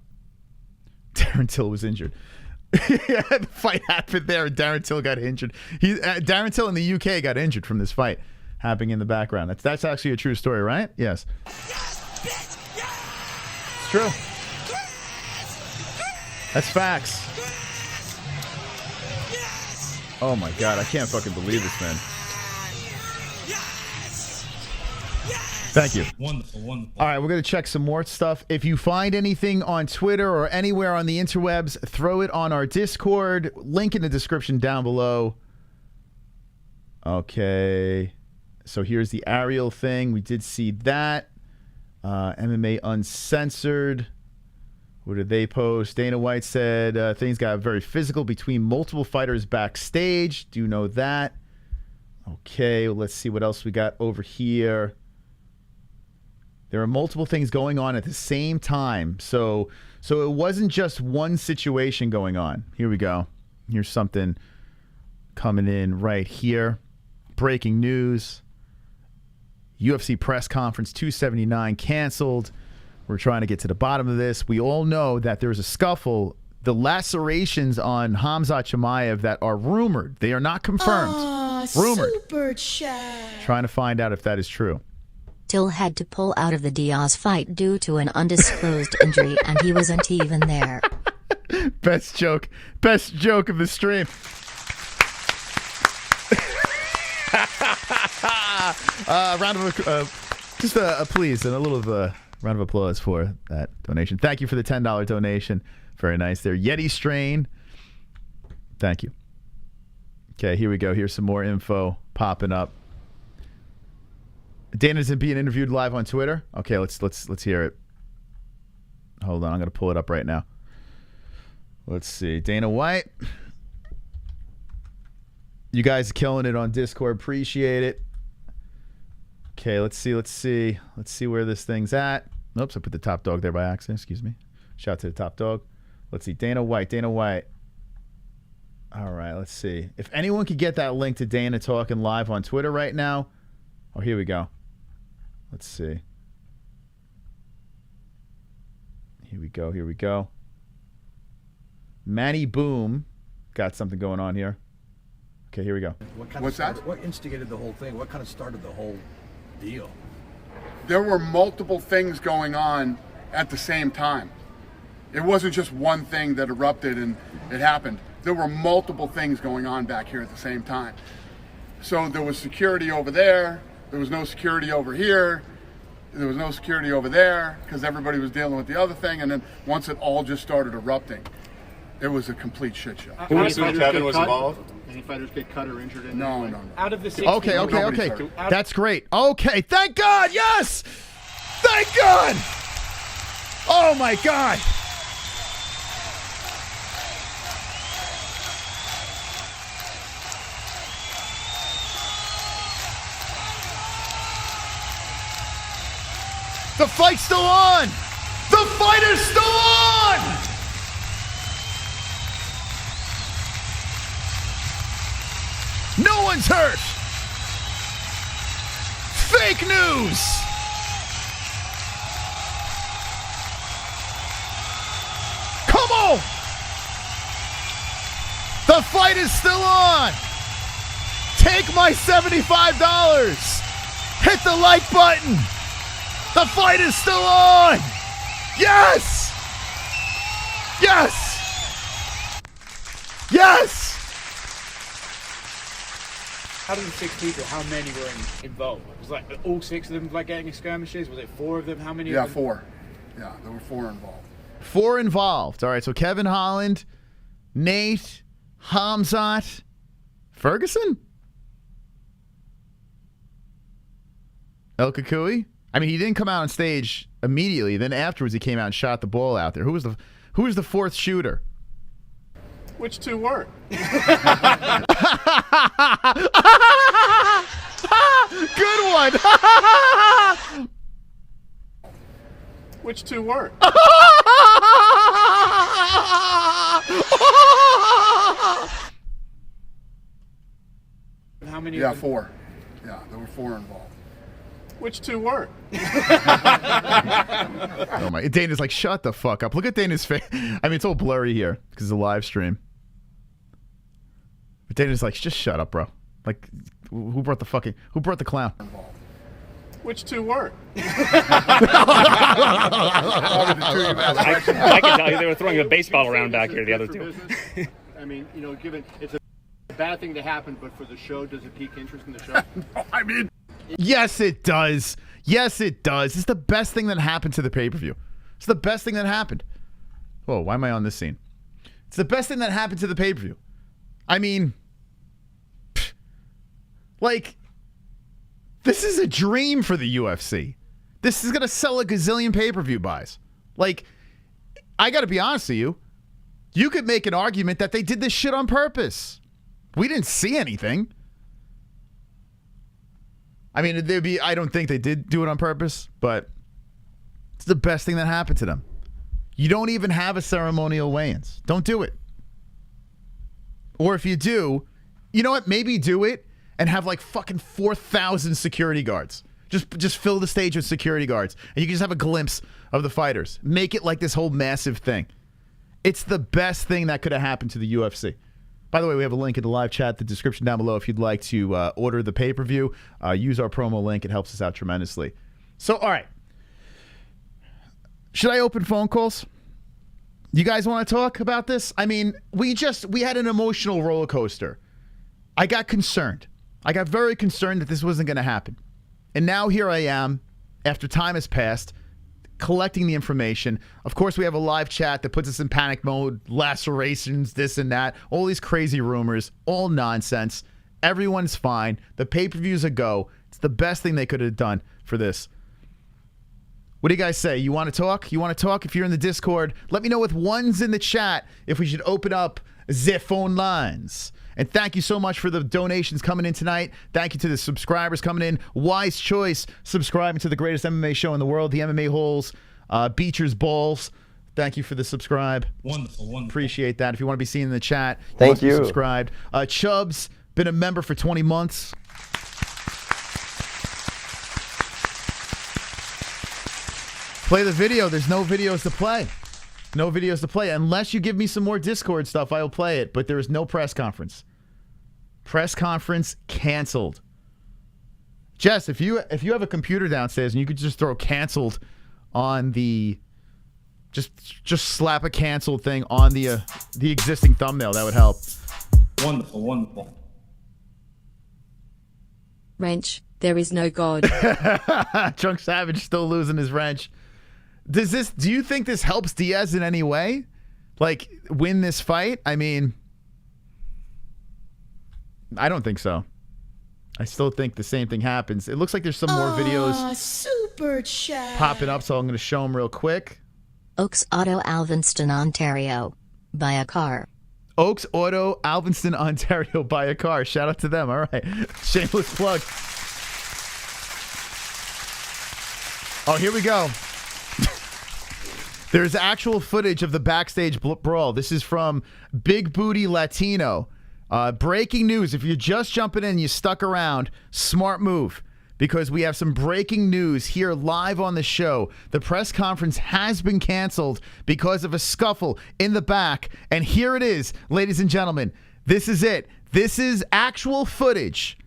Darren Till was injured. Yeah, the fight happened there, and Darren Till got injured. Darren Till in the UK got injured from this fight happening in the background. That's actually a true story, right? Yes. It's true. That's facts. Oh my God, I can't fucking believe this, man. Thank you. Wonderful, wonderful. All right, we're going to check some more stuff. If you find anything on Twitter or anywhere on the interwebs, throw it on our Discord. Link in the description down below. Okay. So here's the Ariel thing. We did see that. MMA Uncensored. What did they post? Dana White said things got very physical between multiple fighters backstage. Do you know that? Okay, well, let's see what else we got over here. There are multiple things going on at the same time. So it wasn't just one situation going on. Here we go. Here's something coming in right here. Breaking news. UFC press conference 279 canceled. We're trying to get to the bottom of this. We all know that there's a scuffle. The lacerations on Khamzat Chimaev that are rumored. They are not confirmed. Rumored. Super chat. Trying to find out if that is true. Till had to pull out of the Diaz fight due to an undisclosed injury, and he wasn't even there. Best joke of the stream. Round of just a please and a little round of applause for that donation. Thank you for the $10 donation. Very nice there. Yeti Strain. Thank you. Okay, here we go. Here's some more info popping up. Dana's being interviewed live on Twitter. Okay, let's hear it. Hold on, I'm gonna pull it up right now. Let's see. Dana White. You guys are killing it on Discord. Appreciate it. Okay, let's see where this thing's at. Oops, I put the top dog there by accident. Excuse me. Shout out to the top dog. Let's see. Dana White. All right, let's see. If anyone could get that link to Dana talking live on Twitter right now. Oh, here we go. Let's see. Here we go. Manny Boom got something going on here. Okay, here we go. What's that? What instigated the whole thing? What kind of started the whole deal? There were multiple things going on at the same time. It wasn't just one thing that erupted and it happened. There were multiple things going on back here at the same time. So there was security over there. There was no security over here. There was no security over there because everybody was dealing with the other thing. And then once it all just started erupting, it was a complete shit show. Who assumed Kevin was involved? Any fighters get cut or injured in No. Out of the 60, Okay. That's great. Okay, thank God. Yes. Thank God. Oh my God. The fight's still on! The fight is still on! No one's hurt! Fake news! Come on! The fight is still on! Take my $75! Hit the like button! The fight is still on! Yes! Yes! Yes! Out of the 6 people, how many were involved? Was like all 6 of them like getting skirmishes? Was it 4 of them? How many? Yeah, of them? 4. Yeah, there were 4 involved. 4 involved. All right, so Kevin Holland, Nate, Khamzat, Ferguson? El Kukui? I mean, he didn't come out on stage immediately. Then afterwards, he came out and shot the ball out there. Who was the fourth shooter? Which two were? Good one. Which two were? How many? Yeah, 4. Yeah, there were 4 involved. Which two were? Oh my! Dana's like, shut the fuck up. Look at Dana's face. I mean, it's all blurry here because it's a live stream. But Dana's like, just shut up, bro. Like, who brought the clown? Which two were? I can tell you they were throwing a baseball around back here, the other two. I mean, you know, given it's a bad thing to happen, but for the show, does it pique interest in the show? No, I mean... Yes, it does. Yes, it does. It's the best thing that happened to the pay-per-view. It's the best thing that happened. Whoa, why am I on this scene? It's the best thing that happened to the pay-per-view. I mean, like, this is a dream for the UFC. This is going to sell a gazillion pay-per-view buys. Like, I got to be honest with you. You could make an argument that they did this shit on purpose. We didn't see anything. I mean, I don't think they did do it on purpose, but it's the best thing that happened to them. You don't even have a ceremonial weigh-ins. Don't do it. Or if you do, you know what? Maybe do it and have like fucking 4,000 security guards. Just fill the stage with security guards. And you can just have a glimpse of the fighters. Make it like this whole massive thing. It's the best thing that could have happened to the UFC. By the way, we have a link in the live chat, the description down below if you'd like to order the pay-per-view. Use our promo link. It helps us out tremendously. So, all right. Should I open phone calls? You guys want to talk about this? I mean, we had an emotional roller coaster. I got concerned. I got very concerned that this wasn't going to happen. And now here I am, after time has passed, collecting the information. Of course, we have a live chat that puts us in panic mode, lacerations, this and that, all these crazy rumors, all nonsense. Everyone's fine. The pay-per-view's a go. It's the best thing they could have done for this. What do you guys say? You want to talk? You want to talk? If you're in the Discord, let me know with ones in the chat if we should open up the phone lines. And thank you so much for the donations coming in tonight. Thank you to the subscribers coming in. Wise choice, subscribing to the greatest MMA show in the world, the MMA-Holes, Beecher's Balls. Thank you for the subscribe. Wonderful, wonderful. Appreciate that. If you want to be seen in the chat, thank you. Subscribed. Chubb's been a member for 20 months. Play the video. There's no videos to play. No videos to play. Unless you give me some more Discord stuff, I will play it. But there is no press conference. Press conference canceled. Jess, if you have a computer downstairs and you could just throw canceled on the... Just slap a canceled thing on the existing thumbnail, that would help. Wonderful, wonderful. Wrench, there is no God. Chunk Savage still losing his wrench. Do you think this helps Diaz in any way? Like, win this fight? I mean, I don't think so. I still think the same thing happens. It looks like there's some more videos super chat popping up, so I'm going to show them real quick. Oaks Auto, Alvinston, Ontario. Buy a car. Oaks Auto, Alvinston, Ontario. Buy a car. Shout out to them. All right. Shameless plug. Oh, here we go. There's actual footage of the backstage brawl. This is from Big Booty Latino. Breaking news. If you're just jumping in, you stuck around, smart move. Because we have some breaking news here live on the show. The press conference has been canceled because of a scuffle in the back. And here it is, ladies and gentlemen. This is it. This is actual footage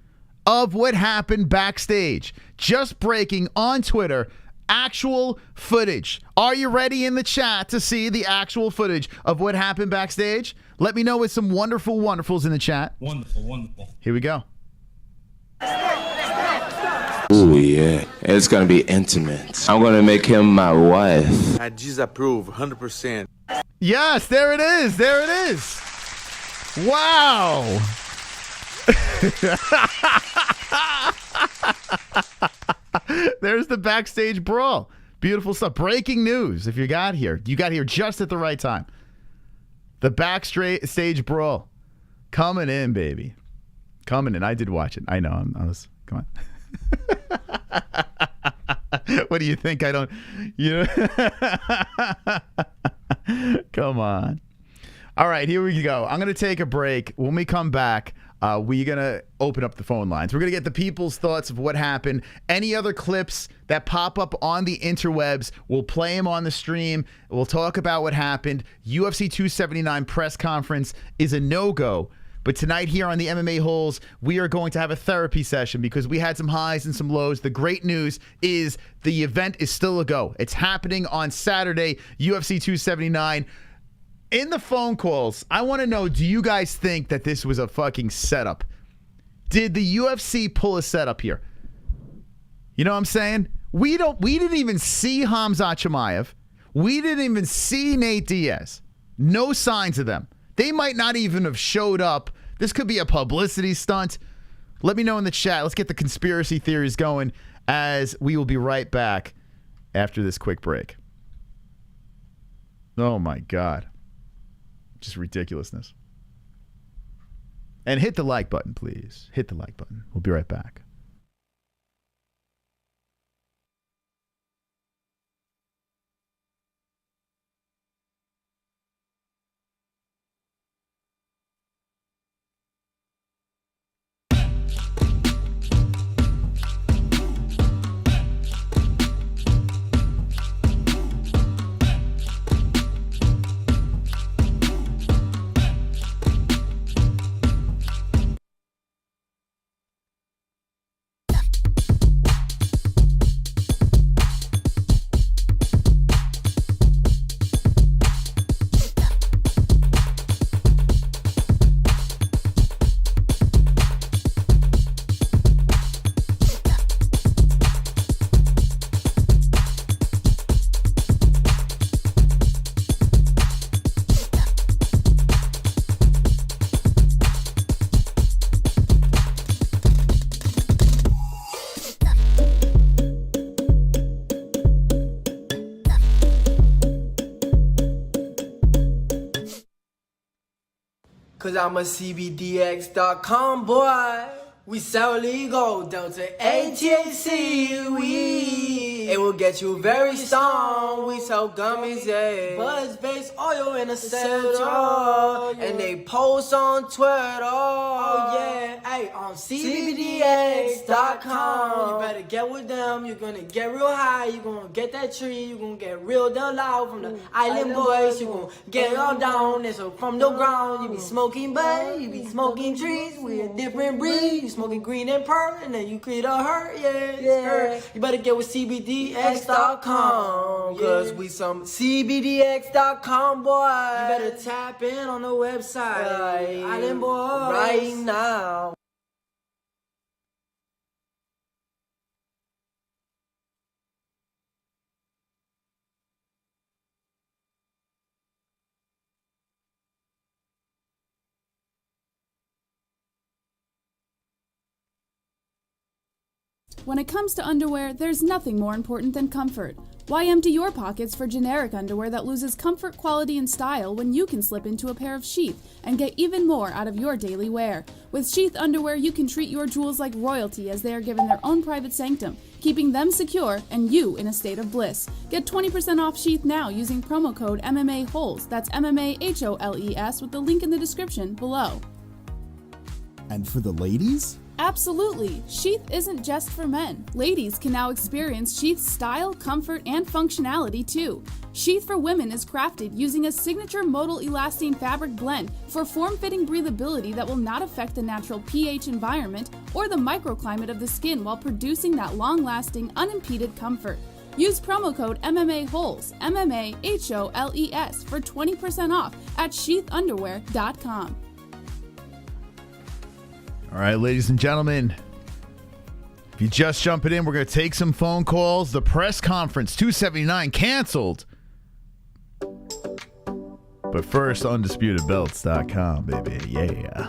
of what happened backstage. Just breaking on Twitter. Actual footage. Are you ready in the chat to see the actual footage of what happened backstage? Let me know with some wonderful wonderfuls in the chat. Wonderful, wonderful. Here we go. Oh yeah, it's gonna be intimate. I'm gonna make him my wife. I disapprove 100%. Yes, there it is. There it is. Wow. There's the backstage brawl. Beautiful stuff. Breaking news. If you got here just at the right time. The backstage brawl coming in, baby. Coming in. I did watch it. I know. Come on. What do you think? I don't. You know. Come on. All right, here we go. I'm going to take a break. When we come back, we're going to open up the phone lines. We're going to get the people's thoughts of what happened. Any other clips that pop up on the interwebs, we'll play them on the stream. We'll talk about what happened. UFC 279 press conference is a no-go. But tonight here on the MMA-Holes, we are going to have a therapy session because we had some highs and some lows. The great news is the event is still a go. It's happening on Saturday, UFC 279. In the phone calls, I want to know, do you guys think that this was a fucking setup? Did the UFC pull a setup here? You know what I'm saying? We didn't even see Khamzat Chimaev. We didn't even see Nate Diaz. No signs of them. They might not even have showed up. This could be a publicity stunt. Let me know in the chat. Let's get the conspiracy theories going as we will be right back after this quick break. Oh my God. Just ridiculousness. And hit the like button, please. Hit the like button. We'll be right back. Cause I'm a CBDX.com boy. We sell legal, Delta ATHC weed. It will get you very stoned. We sell gummies, yeah. Buzz-based oil in a cetera. And they post on Twitter. Oh yeah, hey, on CBDX.com. You better get with them. You're gonna get real high. You're gonna get that tree. You're gonna get real down loud from the island boys. You're gonna get all down. And so from the ground, you be smoking bud. You be smoking trees. We a different breed. You smoking green and pearl, and then you create a hurt, yeah. You better get with CBDX.com, cause we some CBDX.com boy. You better tap in on the website, Island Boys, right now. When it comes to underwear, there's nothing more important than comfort. Why empty your pockets for generic underwear that loses comfort, quality, and style when you can slip into a pair of Sheath and get even more out of your daily wear? With Sheath underwear, you can treat your jewels like royalty as they are given their own private sanctum, keeping them secure and you in a state of bliss. Get 20% off Sheath now using promo code MMA-Holes. That's MMA-HOLES with the link in the description below. And for the ladies? Absolutely! Sheath isn't just for men. Ladies can now experience Sheath's style, comfort, and functionality too. Sheath for women is crafted using a signature modal elastane fabric blend for form-fitting breathability that will not affect the natural pH environment or the microclimate of the skin while producing that long-lasting, unimpeded comfort. Use promo code MMA-Holes, MMA-HOLES for 20% off at sheathunderwear.com. All right, ladies and gentlemen, if you just jumping in, we're going to take some phone calls. The press conference 279 canceled. But first, UndisputedBelts.com, baby. Yeah.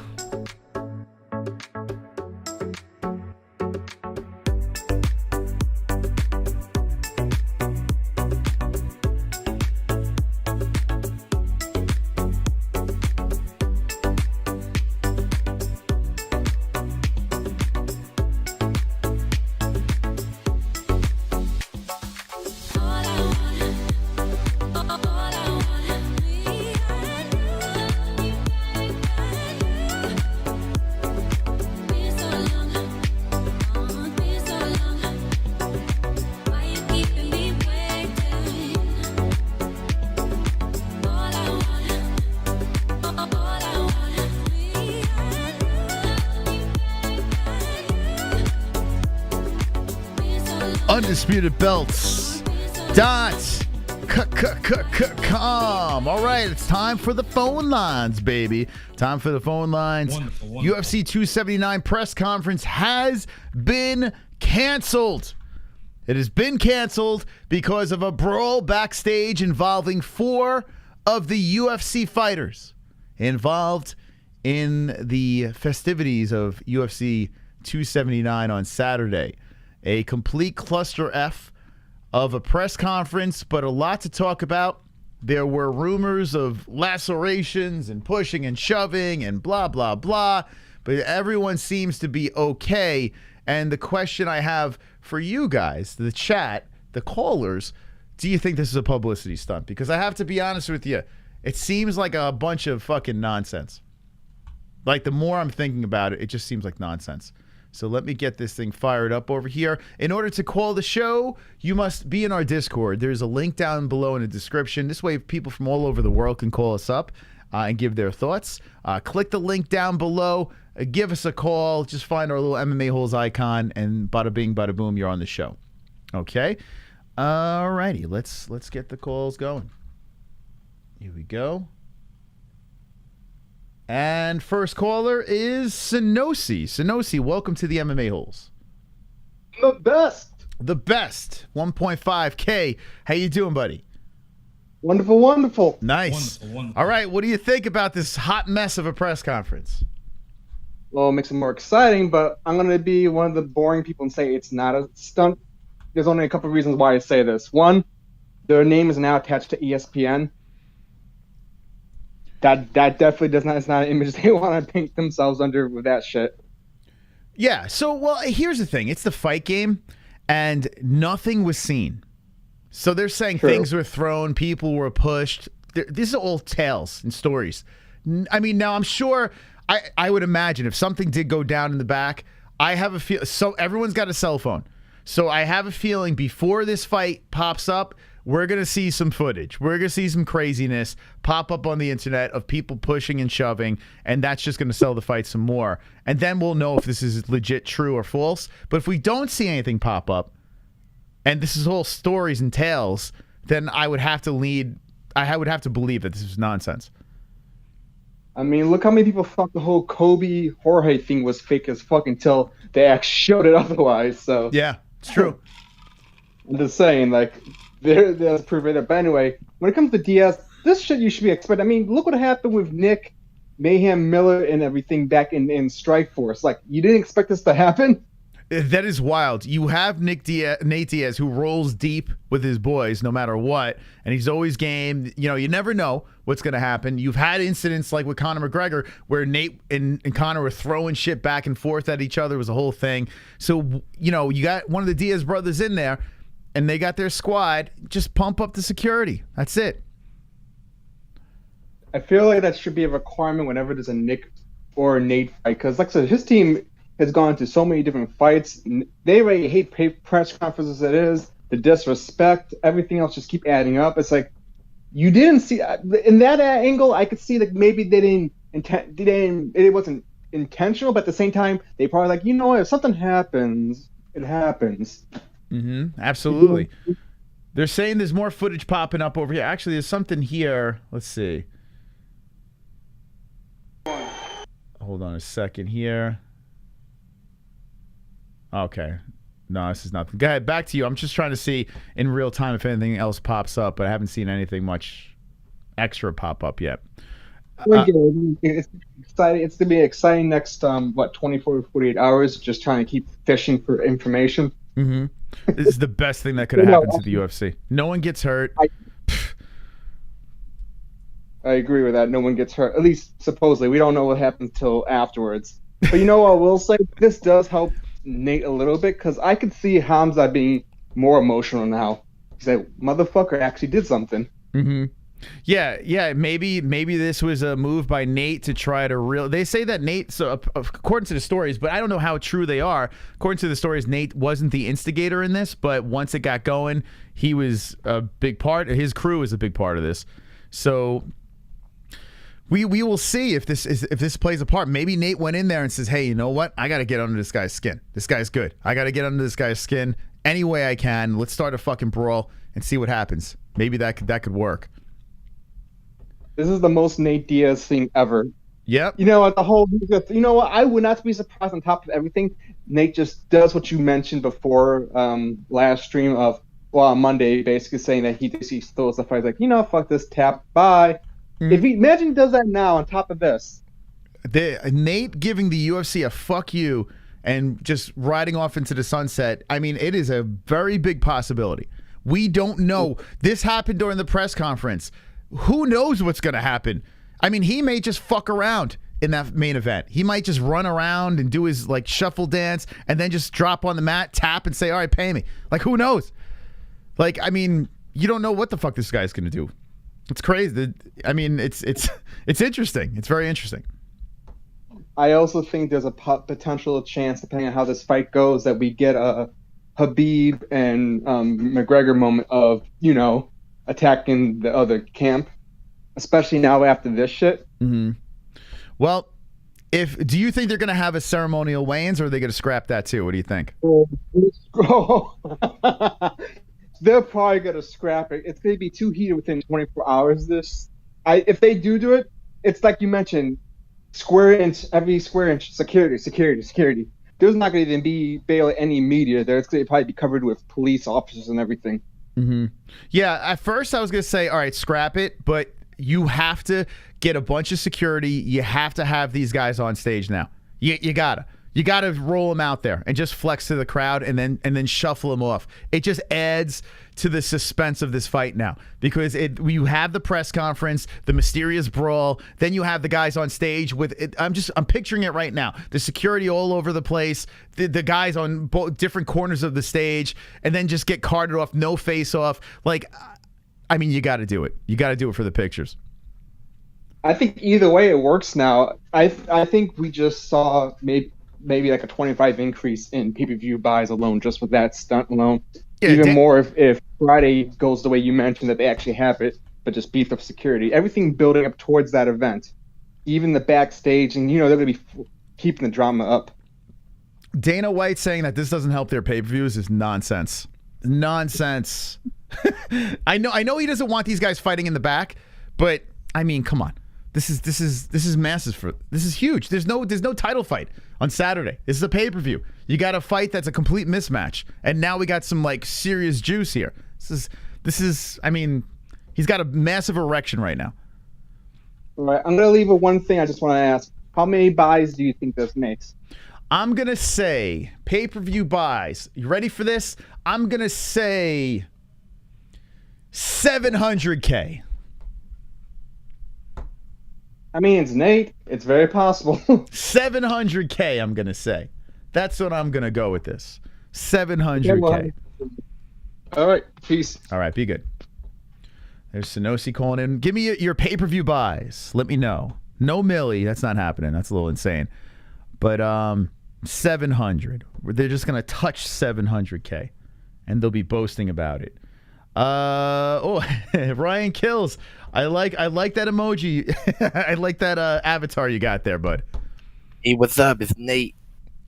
UndisputedBelts.com. All right, it's time for the phone lines, baby. Time for the phone lines. Wonderful. UFC 279 press conference has been canceled. It has been canceled because of a brawl backstage involving 4 of the UFC fighters involved in the festivities of UFC 279 on Saturday. A complete cluster F of a press conference, but a lot to talk about. There were rumors of lacerations and pushing and shoving and blah, blah, blah, but everyone seems to be okay. And the question I have for you guys, the chat, the callers, do you think this is a publicity stunt? Because I have to be honest with you, it seems like a bunch of fucking nonsense. Like, the more I'm thinking about it, it just seems like nonsense. So let me get this thing fired up over here. In order to call the show, you must be in our Discord. There's a link down below in the description. This way, people from all over the world can call us up and give their thoughts. Click the link down below. Give us a call. Just find our little MMA-Holes icon, and bada bing, bada boom, you're on the show. Okay? All righty. Let's get the calls going. Here we go. And first caller is Sonosi. Sonosi, welcome to the MMA-Holes. The best. The best. 1.5K. How you doing, buddy? Wonderful, wonderful. Nice. Wonderful. All right, what do you think about this hot mess of a press conference? Well, it makes it more exciting, but I'm going to be one of the boring people and say it's not a stunt. There's only a couple of reasons why I say this. One, their name is now attached to ESPN. That definitely does not. It's not an image they want to paint themselves under with that shit. Yeah. So, well, here's the thing. It's the fight game, and nothing was seen. So they're saying things were thrown, people were pushed. These are all tales and stories. I mean, now I'm sure. I would imagine if something did go down in the back, I have a feel. So everyone's got a cell phone. So I have a feeling before this fight pops up, we're going to see some footage. We're going to see some craziness pop up on the internet of people pushing and shoving, and that's just going to sell the fight some more. And then we'll know if this is legit true or false. But if we don't see anything pop up, and this is all stories and tales, then I would have to believe that this is nonsense. I mean, look how many people thought the whole Kobe Jorge thing was fake as fuck until they actually showed it otherwise. So yeah, it's true. I'm just saying, like, there's proof of it. But anyway, when it comes to Diaz, this shit you should be expecting. I mean, look what happened with Nick, Mayhem Miller, and everything back in Strikeforce. Like, you didn't expect this to happen? That is wild. You have Nate Diaz, who rolls deep with his boys no matter what, and he's always game. You know, you never know what's going to happen. You've had incidents like with Conor McGregor where Nate and Conor were throwing shit back and forth at each other. It was a whole thing. So, you know, you got one of the Diaz brothers in there, and they got their squad. Just pump up the security. That's it. I feel like that should be a requirement whenever there's a Nick or a Nate fight, because, like I said, his team has gone to so many different fights. They already hate press conferences as it is. The disrespect, everything else just keep adding up. It's like, you didn't see in that angle. I could see that maybe it wasn't intentional, but at the same time, they probably like, you know what, if something happens, it happens. Mm-hmm. Absolutely. They're saying there's more footage popping up over here. Actually, there's something here. Let's see. Hold on a second here. Okay. No, this is nothing. Go ahead. Back to you. I'm just trying to see in real time if anything else pops up, but I haven't seen anything much extra pop up yet. It's exciting. It's going to be exciting next, 24 to 48 hours, just trying to keep fishing for information. Mm-hmm. This is the best thing that could have happened to the UFC. No one gets hurt. I agree with that. No one gets hurt. At least, supposedly. We don't know what happens till afterwards. But you know what I will say? This does help Nate a little bit, because I could see Khamzat being more emotional now. He said, motherfucker actually did something. Mm-hmm. Yeah, maybe this was a move by Nate to try to they say that Nate, so according to the stories, but I don't know how true they are. According to the stories, Nate wasn't the instigator in this, but once it got going, he was a big part. His crew was a big part of this. So we will see if this plays a part. Maybe Nate went in there and says, hey, you know what? I got to get under this guy's skin. This guy's good. I got to get under this guy's skin. any way I can. Let's start a fucking brawl and see what happens. Maybe that could work. This is the most Nate Diaz thing ever. Yep. You know what? You know what? I would not be surprised on top of everything. Nate just does what you mentioned before last stream of, well, on Monday, basically saying that he throws the fight. Like, you know, fuck this, tap, bye. If he imagine he does that now on top of this. Nate giving the UFC a fuck you and just riding off into the sunset. I mean, it is a very big possibility. We don't know. This happened during the press conference. Who knows what's going to happen? I mean, he may just fuck around in that main event. He might just run around and do his like shuffle dance and then just drop on the mat, tap, and say, all right, pay me. Like, who knows? Like, I mean, you don't know what the fuck this guy's going to do. It's crazy. I mean, it's interesting. It's very interesting. I also think there's a potential chance, depending on how this fight goes, that we get a Khabib and McGregor moment of, you know, attacking the other camp, especially now after this shit. Mm-hmm. Well, do you think they're going to have a ceremonial weigh-ins, or are they going to scrap that too? What do you think? They're probably going to scrap it. It's going to be too heated within 24 hours. If they do it, it's like you mentioned, every square inch, security. There's not going to even be barely any media there. It's going to probably be covered with police officers and everything. Mm-hmm. Yeah, at first I was going to say, all right, scrap it, but you have to get a bunch of security. You have to have these guys on stage now. You gotta roll them out there and just flex to the crowd and then shuffle them off. It just adds to the suspense of this fight now, because you have the press conference, the mysterious brawl, then you have the guys on stage with it. I'm picturing it right now. The security all over the place, the guys on different corners of the stage, and then just get carted off, no face off. Like, I mean, you got to do it. You got to do it for the pictures. I think either way it works now. I think we just saw maybe like a 25 increase in pay-per-view buys alone, just with that stunt alone. Yeah, even more if Friday goes the way you mentioned, that they actually have it, but just beef up security. Everything building up towards that event, even the backstage, and they're going to be keeping the drama up. Dana White saying that this doesn't help their pay-per-views is nonsense. Nonsense. I know he doesn't want these guys fighting in the back, but I mean, come on. This is massive. This is huge. There's no title fight on Saturday. This is a pay-per-view. You got a fight that's a complete mismatch, and now we got some like serious juice here. This is. I mean, he's got a massive erection right now. All right, I'm gonna leave with one thing. I just want to ask: how many buys do you think this makes? I'm gonna say pay-per-view buys. You ready for this? I'm gonna say 700K. I mean, it's Nate. It's very possible. 700K, I'm going to say. That's what I'm going to go with this. 700K. All right. Peace. All right. Be good. There's Sonosi calling in. Give me your pay-per-view buys. Let me know. No Millie. That's not happening. That's a little insane. But 700. They're just going to touch 700K. And they'll be boasting about it. Ryan Kills. I like that emoji. I like that avatar you got there, bud. Hey, what's up? It's Nate.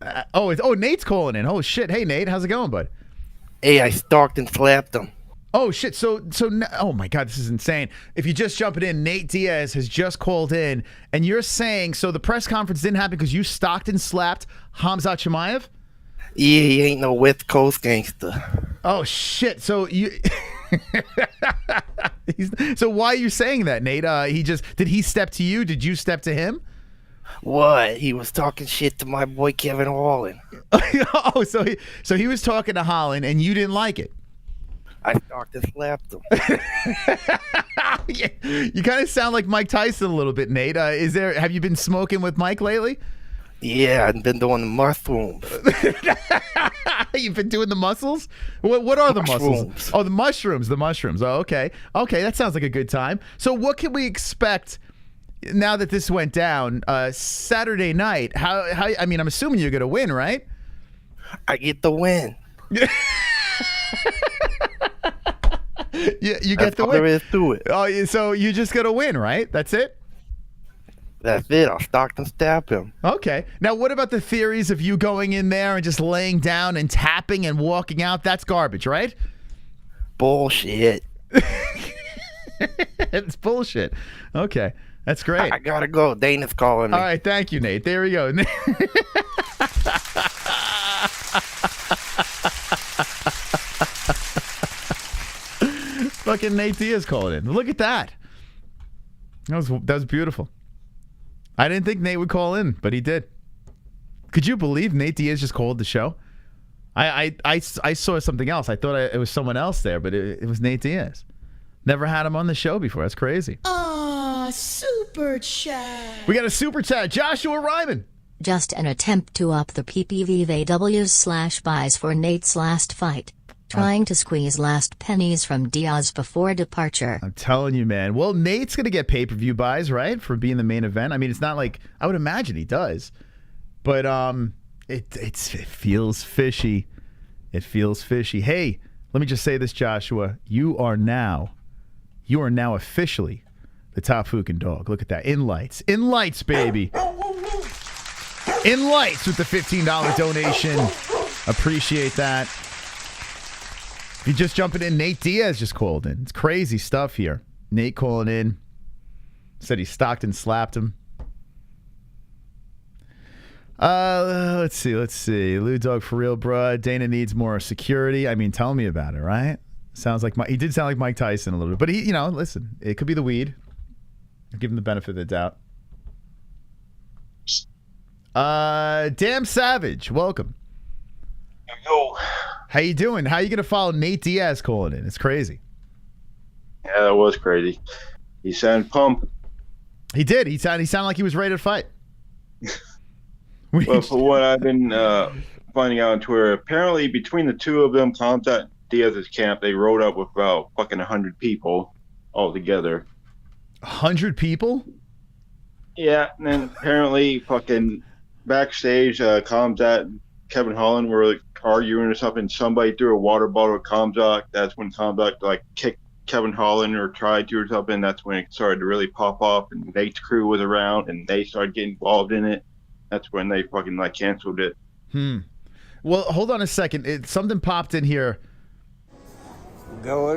Nate's calling in. Oh shit. Hey Nate, how's it going, bud? Hey, I stalked and slapped him. Oh shit. So oh my god, this is insane. If you just jumping in, Nate Diaz has just called in, and you're saying so the press conference didn't happen because you stalked and slapped Khamzat Chimaev? Yeah, he ain't no West Coast gangster. Oh shit. So you so why are you saying that, Nate? Did he step to you? Did you step to him? What? He was talking shit to my boy Kevin Holland. Oh, so he was talking to Holland and you didn't like it. I stalked and slapped him. Yeah, you kind of sound like Mike Tyson a little bit, Nate. Have you been smoking with Mike lately? Yeah, I've been doing the mushrooms. You've been doing the muscles? What are the muscles? Oh, the mushrooms. Oh, okay. Okay, that sounds like a good time. So what can we expect now that this went down Saturday night? How? I mean, I'm assuming you're going to win, right? I get the win. You get the win. There is to it. Oh, so you just got to win, right? That's it? That's it. I'll stalk and stab him. Okay. Now, what about the theories of you going in there and just laying down and tapping and walking out? That's garbage, right? Bullshit. It's bullshit. Okay. That's great. I gotta go. Dana's calling me. All right. Thank you, Nate. There we go. Fucking Nate Diaz called in. Look at that. That was beautiful. I didn't think Nate would call in, but he did. Could you believe Nate Diaz just called the show? I saw something else. I thought it was someone else there, but it was Nate Diaz. Never had him on the show before. That's crazy. Ah, super chat. We got a super chat. Joshua Ryman. Just an attempt to up the PPV/buys for Nate's last fight. Trying to squeeze last pennies from Diaz before departure. I'm telling you, man. Well, Nate's going to get pay-per-view buys, right? For being the main event. I mean, it's not like... I would imagine he does. But it feels fishy. It feels fishy. Hey, let me just say this, Joshua. You are now officially the top fucking dog. Look at that. In lights. In lights, baby. In lights with the $15 donation. Appreciate that. If you're just jumping in, Nate Diaz just called in. It's crazy stuff here. Nate calling in. Said he stalked and slapped him. Let's see. Lou Dog for real, bruh. Dana needs more security. I mean, tell me about it, right? Sounds like he did sound like Mike Tyson a little bit. But he, listen, it could be the weed. I'll give him the benefit of the doubt. Damn Savage, welcome. Yo. How you doing? How you gonna follow Nate Diaz calling in? It's crazy. Yeah, that was crazy. He sounded pumped. He did. He sounded like he was ready to fight. Well, for what I've been finding out on Twitter, apparently between the two of them, Khamzat Diaz's camp, they rode up with about fucking 100 people all together. 100 people? Yeah, and then apparently fucking backstage, Khamzat and Kevin Holland were like arguing or something. Somebody threw a water bottle at Khamzat. That's when Khamzat like kicked Kevin Holland or tried to or something. That's when it started to really pop off, and Nate's crew was around and they started getting involved in it. That's when they fucking like canceled it. Well, hold on a second. Something popped in here. So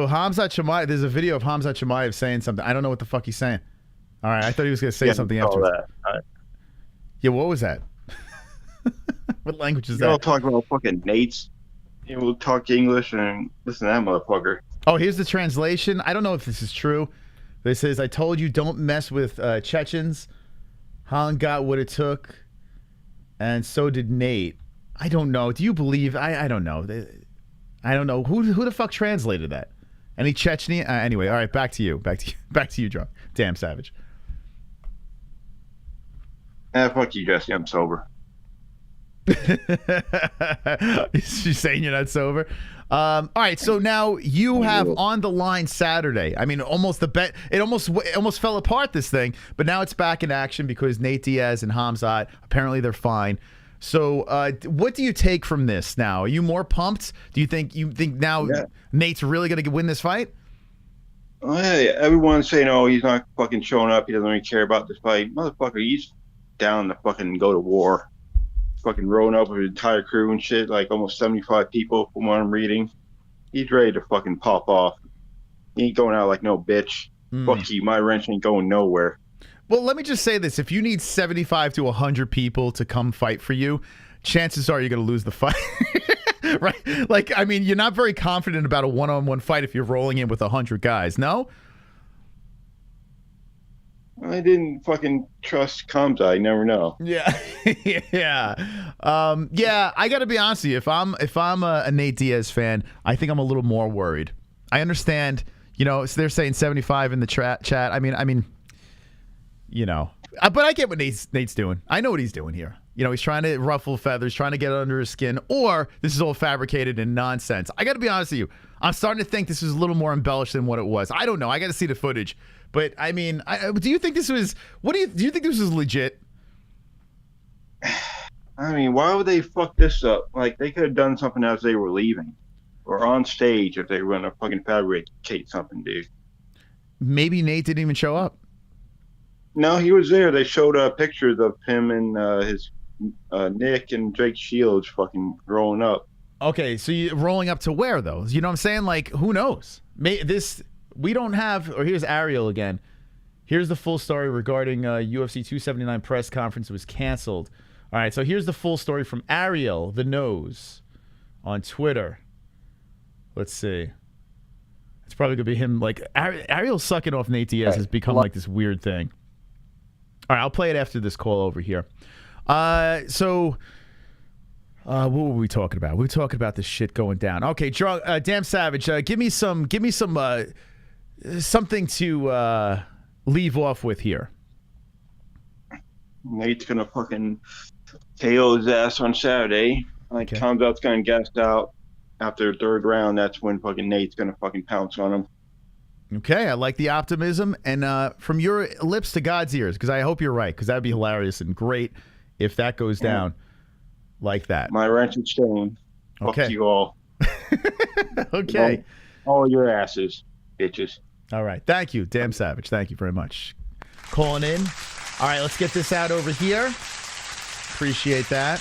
Khamzat Chimaev, there's a video of Khamzat Chimaev saying something. I don't know what the fuck he's saying. All right, I thought he was going to say something after that. Yeah, what was that? What language is that? Y'all talk about fucking Nate's. We'll talk English and listen to that motherfucker. Oh, here's the translation. I don't know if this is true. This says, I told you don't mess with Chechens. Holland got what it took, and so did Nate. I don't know. Do you believe? I don't know. I don't know. Who the fuck translated that? Any Chechnya? Anyway, all right, back to you. Back to you, John. Damn Savage. Fuck you, Jesse. I'm sober. She's saying you're not sober. All right, so now you have on the line Saturday. I mean, almost the bet. It almost fell apart, this thing, but now it's back in action because Nate Diaz and Khamzat, apparently they're fine. So, what do you take from this now? Are you more pumped? Do you think now Nate's really going to win this fight? Well, hey, everyone's saying, "Oh, he's not fucking showing up. He doesn't really care about this fight." Motherfucker, he's down to fucking go to war. Fucking rolling up with his entire crew and shit, like almost 75 people from what I'm reading. He's ready to fucking pop off. He ain't going out like no bitch. Fuck you, my wrench ain't going nowhere. Well, let me just say this. If you need 75 to 100 people to come fight for you, chances are you're going to lose the fight. Right? Like, I mean, you're not very confident about a one-on-one fight if you're rolling in with 100 guys, no? I didn't fucking trust Khamzat. You never know. Yeah. Yeah. I got to be honest with you. If I'm a Nate Diaz fan, I think I'm a little more worried. I understand, so they're saying 75 in the chat. I mean, but I get what Nate's doing. I know what he's doing here. He's trying to ruffle feathers, trying to get under his skin, or this is all fabricated and nonsense. I got to be honest with you. I'm starting to think this is a little more embellished than what it was. I don't know. I got to see the footage. But I mean, do you think this was? Do you think this was legit? I mean, why would they fuck this up? Like, they could have done something as they were leaving, or on stage if they were going to fucking fabricate something, dude. maybe Nate didn't even show up. No, he was there. They showed pictures of him and his Nick and Drake Shields fucking growing up. Okay, so you rolling up to where though? You know what I'm saying? Like, who knows? We don't have. Or here's Ariel again. Here's the full story regarding UFC 279 press conference was canceled. All right, so here's the full story from Ariel the Nose on Twitter. Let's see. It's probably gonna be him. Like Ariel sucking off Nate Diaz has become like this weird thing. All right, I'll play it after this call over here. What were we talking about? We were talking about this shit going down. Okay, Damn Savage, give me some something to leave off with here. Nate's gonna fucking KO his ass on Saturday. Khamzat's gonna gas out after the third round. That's when fucking Nate's gonna fucking pounce on him. Okay, I like the optimism. And from your lips to God's ears, because I hope you're right, because that would be hilarious and great if that goes down like that. My wrench is staying. Okay. Fuck you all. Okay. All your asses, bitches. All right. Thank you, Damn Savage. Thank you very much. Calling in. All right, let's get this out over here. Appreciate that.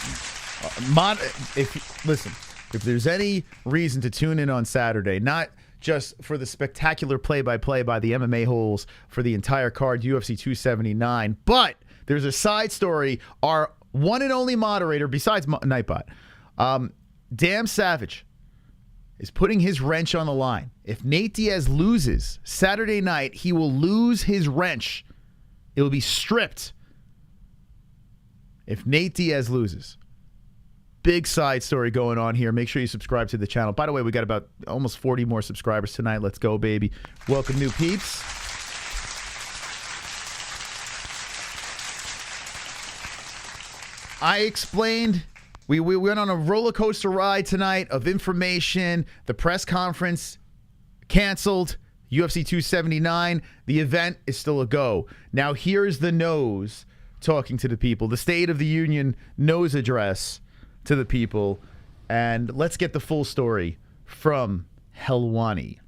If there's any reason to tune in on Saturday, not just for the spectacular play-by-play by the MMA-Holes for the entire card, UFC 279, but there's a side story. Our one and only moderator, besides Nightbot, Damn Savage, is putting his wrench on the line. If Nate Diaz loses Saturday night, he will lose his wrench. It will be stripped if Nate Diaz loses. Big side story going on here. Make sure you subscribe to the channel. By the way, we got about almost 40 more subscribers tonight. Let's go, baby. Welcome, new peeps. I explained, we went on a roller coaster ride tonight of information. The press conference canceled. UFC 279. The event is still a go. Now here's the Nose talking to the people. The State of the Union Nose address to the people. And let's get the full story from Helwani.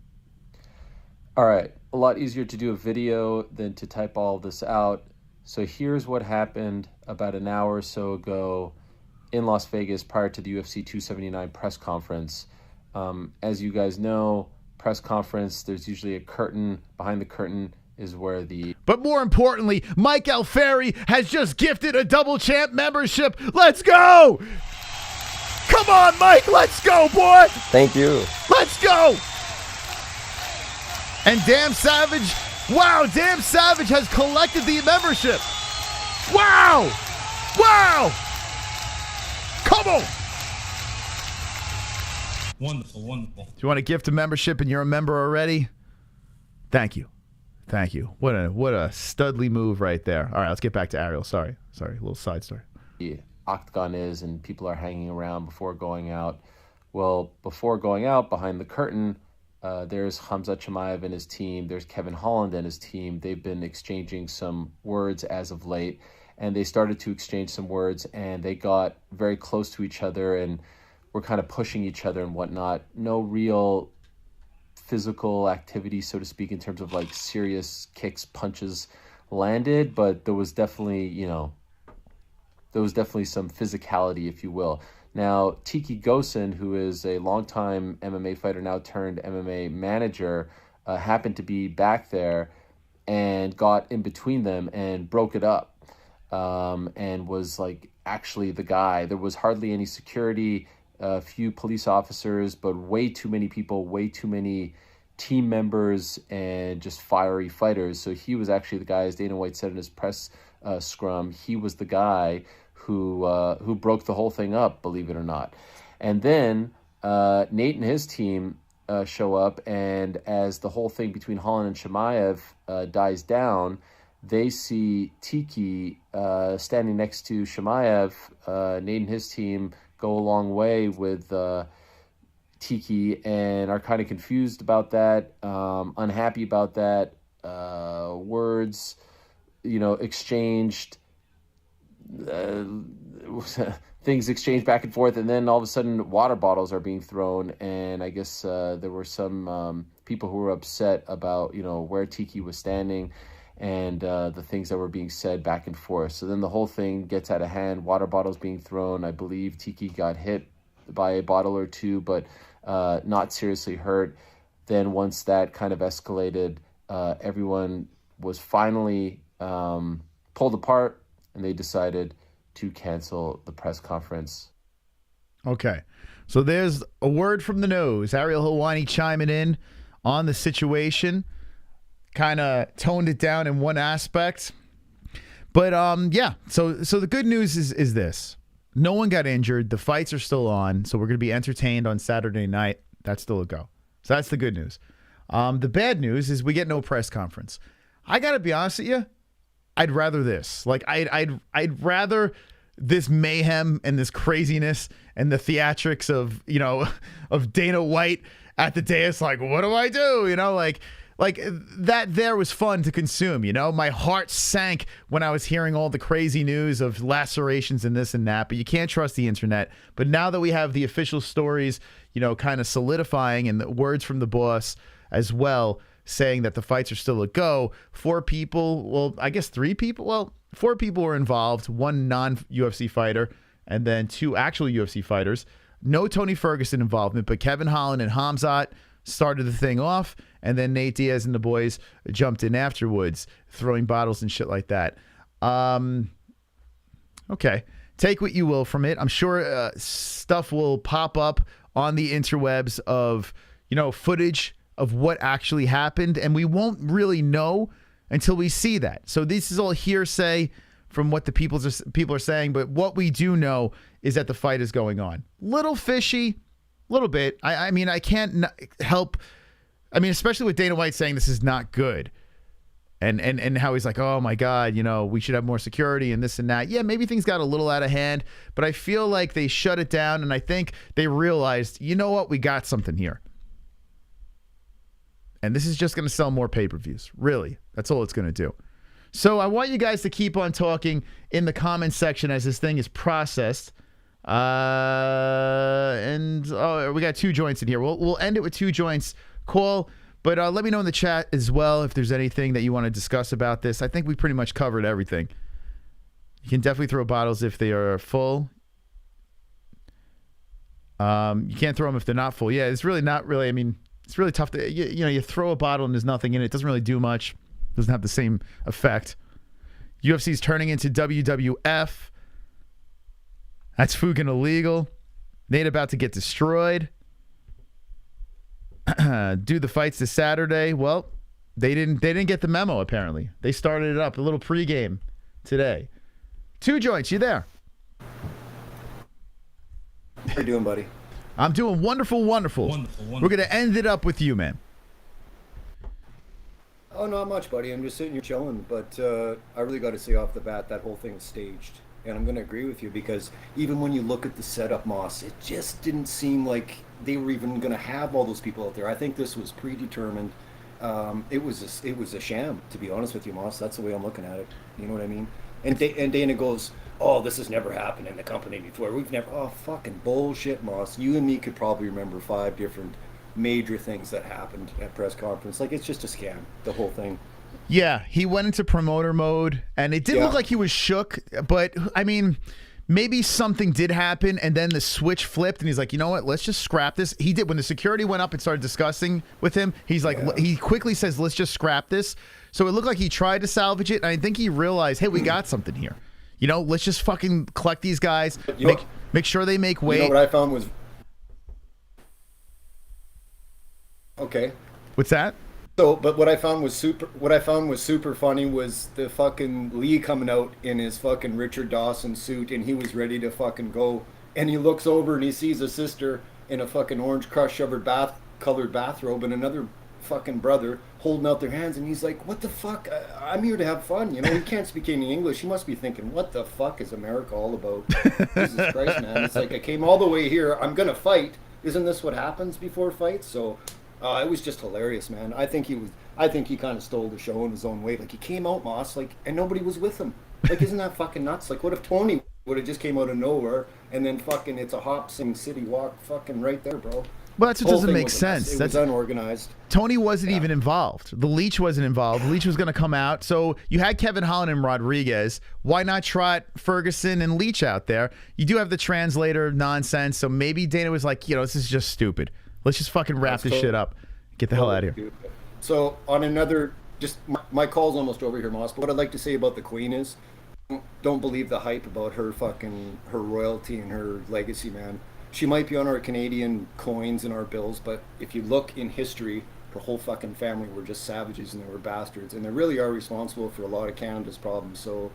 All right. A lot easier to do a video than to type all this out. So here's what happened about an hour or so ago in Las Vegas prior to the UFC 279 press conference. As you guys know, press conference, there's usually a curtain. Behind the curtain is where the... But more importantly, Mike Alfieri has just gifted a double champ membership. Let's go! Come on, Mike, let's go, boy! Thank you. Let's go! And Damn Savage, wow, Damn Savage has collected the membership. Wow! Wow! Come on! Wonderful, wonderful. Do you want to gift a membership and you're a member already? Thank you. Thank you. What a studly move right there. All right, let's get back to Ariel. Sorry, a little side story. The octagon is, and people are hanging around before going out. Well, before going out, behind the curtain, there's Khamzat Chimaev and his team. There's Kevin Holland and his team. They've been exchanging some words as of late, and they started to exchange some words, and they got very close to each other and were kind of pushing each other and whatnot. No real physical activity, so to speak, in terms of like serious kicks, punches landed, but there was definitely, some physicality, if you will. Now, Tiki Gosen, who is a longtime MMA fighter now turned MMA manager, happened to be back there and got in between them and broke it up, and was like actually the guy. There was hardly any security, a few police officers, but way too many people, way too many team members, and just fiery fighters. So he was actually the guy, as Dana White said in his press scrum, he was the guy who broke the whole thing up, believe it or not. And then Nate and his team show up, and as the whole thing between Holland and Chimaev dies down, they see Tiki standing next to Chimaev. Nate and his team go a long way with Tiki and are kind of confused about that, unhappy about that. Words, exchanged, things exchanged back and forth, and then all of a sudden water bottles are being thrown, and I guess there were some people who were upset about, you know, where Tiki was standing and the things that were being said back and forth. So then the whole thing gets out of hand, water bottles being thrown. I believe Tiki got hit by a bottle or two, but not seriously hurt. Then once that kind of escalated, everyone was finally pulled apart, and they decided to cancel the press conference. Okay. So there's a word from the nose. Ariel Helwani chiming in on the situation. Kind of toned it down in one aspect. But yeah, so the good news is this. No one got injured. The fights are still on, so we're going to be entertained on Saturday night. That's still a go. So that's the good news. The bad news is we get no press conference. I got to be honest with you. I'd rather this. Like I'd rather this mayhem and this craziness and the theatrics of, you know, of Dana White at the dais, like, what do I do? You know, like that there was fun to consume, you know? My heart sank when I was hearing all the crazy news of lacerations and this and that, but you can't trust the internet. But now that we have the official stories, you know, kind of solidifying and the words from the boss as well, saying that the fights are still a go, 4 people, well, I guess 3 people, well, 4 people were involved, 1 non-UFC fighter, and then 2 actual UFC fighters. No Tony Ferguson involvement, but Kevin Holland and Khamzat started the thing off, and then Nate Diaz and the boys jumped in afterwards, throwing bottles and shit like that. Okay. Take what you will from it. I'm sure stuff will pop up on the interwebs of, you know, footage of what actually happened, and we won't really know until we see that. So this is all hearsay from what the people are saying, but what we do know is that the fight is going on. Little fishy, little bit. I mean, I can't help. I mean, especially with Dana White saying this is not good, and how he's like, oh my God, you know, we should have more security and this and that. Yeah, maybe things got a little out of hand, but I feel like they shut it down, and I think they realized, you know what, we got something here. And this is just going to sell more pay-per-views. Really. That's all it's going to do. So I want you guys to keep on talking in the comments section as this thing is processed. And we got 2 joints in here. We'll end it with 2 joints. Call. But let me know in the chat as well if there's anything that you want to discuss about this. I think we pretty much covered everything. You can definitely throw bottles if they are full. You can't throw them if they're not full. Yeah, it's really not really. I mean, it's really tough to, you know, you throw a bottle and there's nothing in it. It doesn't really do much. It doesn't have the same effect. UFC's turning into WWF. That's fucking illegal. Nate about to get destroyed. Do the fights this Saturday. Well, they didn't get the memo, apparently. They started it up, a little pregame today. 2 joints, you there? How you doing, buddy? I'm doing wonderful, wonderful. We're going to end it up with you, man. Oh, not much, buddy. I'm just sitting here chilling. But I really got to say off the bat, that whole thing was staged. And I'm going to agree with you because even when you look at the setup, Moss, it just didn't seem like they were even going to have all those people out there. I think this was predetermined. It was a sham, to be honest with you, Moss. That's the way I'm looking at it. You know what I mean? And Dana goes, oh, this has never happened in the company before. We've never, oh, fucking bullshit, Moss. You and me could probably remember 5 different major things that happened at press conference. Like, it's just a scam, the whole thing. Yeah, he went into promoter mode, and it did look like he was shook, but, I mean, maybe something did happen, and then the switch flipped, and he's like, you know what, let's just scrap this. He did. When the security went up and started discussing with him, he's like, he quickly says, let's just scrap this. So it looked like he tried to salvage it, and I think he realized, hey, we got something here. You know, let's just fucking collect these guys, make sure they make weight. You know what I found was... Okay. What's that? So, but what I found was super funny was the fucking Lee coming out in his fucking Richard Dawson suit, and he was ready to fucking go, and he looks over and he sees a sister in a fucking orange colored bathrobe and another fucking brother holding out their hands, and he's like, what the fuck? I'm here to have fun, you know. He can't speak any English. He must be thinking, what the fuck is America all about? Jesus Christ, man. It's like, I came all the way here, I'm gonna fight. Isn't this what happens before fights? So it was just hilarious, man. I think he kind of stole the show in his own way. Like, he came out, Moss, like, and nobody was with him. Like, isn't that fucking nuts? Like, what if Tony would have just came out of nowhere and then fucking it's a hop, sing, city walk fucking right there, bro. Well, that's what Whole doesn't thing make was a mess. sense. It That's was unorganized. Tony wasn't even involved. The Leech wasn't involved. The Leech was going to come out. So you had Kevin Holland and Rodriguez. Why not trot Ferguson and Leech out there? You do have the translator nonsense. So maybe Dana was like, this is just stupid. Let's just fucking wrap this shit up. Get the hell out of here. So on another, just my call's almost over here, Moss. But what I'd like to say about the Queen is, don't believe the hype about her royalty and her legacy, man. She might be on our Canadian coins and our bills, but if you look in history, her whole fucking family were just savages and they were bastards, and they really are responsible for a lot of Canada's problems. So,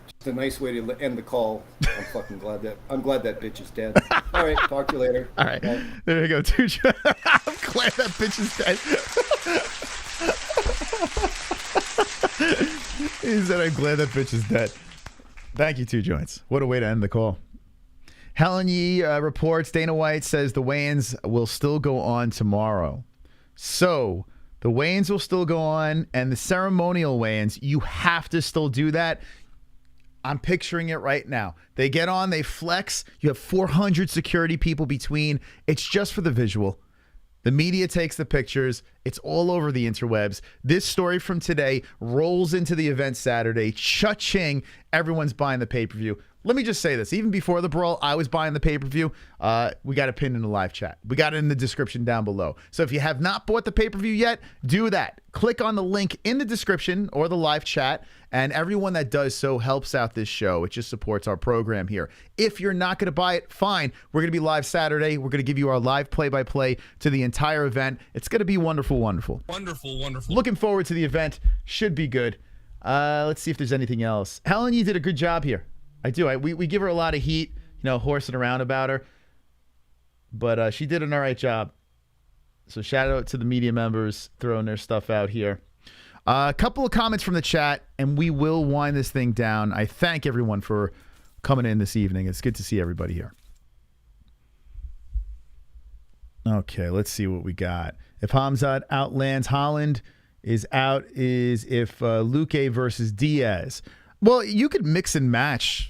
just a nice way to end the call. I'm glad that bitch is dead. All right, talk to you later. All right, bye. There you go, dude. I'm glad that bitch is dead. He said, "I'm glad that bitch is dead." Thank you, 2 Joints. What a way to end the call. Helen Yee reports Dana White says the weigh-ins will still go on tomorrow. So the weigh-ins will still go on, and the ceremonial weigh-ins, you have to still do that. I'm picturing it right now. They get on, they flex. You have 400 security people between. It's just for the visual. The media takes the pictures. It's all over the interwebs. This story from today rolls into the event Saturday. Cha-ching. Everyone's buying the pay-per-view. Let me just say this. Even before the brawl, I was buying the pay-per-view. We got it pinned in the live chat. We got it in the description down below. So if you have not bought the pay-per-view yet, do that. Click on the link in the description or the live chat, and everyone that does so helps out this show. It just supports our program here. If you're not going to buy it, fine. We're going to be live Saturday. We're going to give you our live play-by-play to the entire event. It's going to be wonderful, wonderful. Wonderful, wonderful. Looking forward to the event. Should be good. Let's see if there's anything else. Helen, you did a good job here. I do. We give her a lot of heat, horsing around about her. But she did an all right job. So shout out to the media members throwing their stuff out here. A couple of comments from the chat, and we will wind this thing down. I thank everyone for coming in this evening. It's good to see everybody here. Okay, let's see what we got. If Khamzat outlands Holland is out is if Luque versus Diaz. Well, you could mix and match.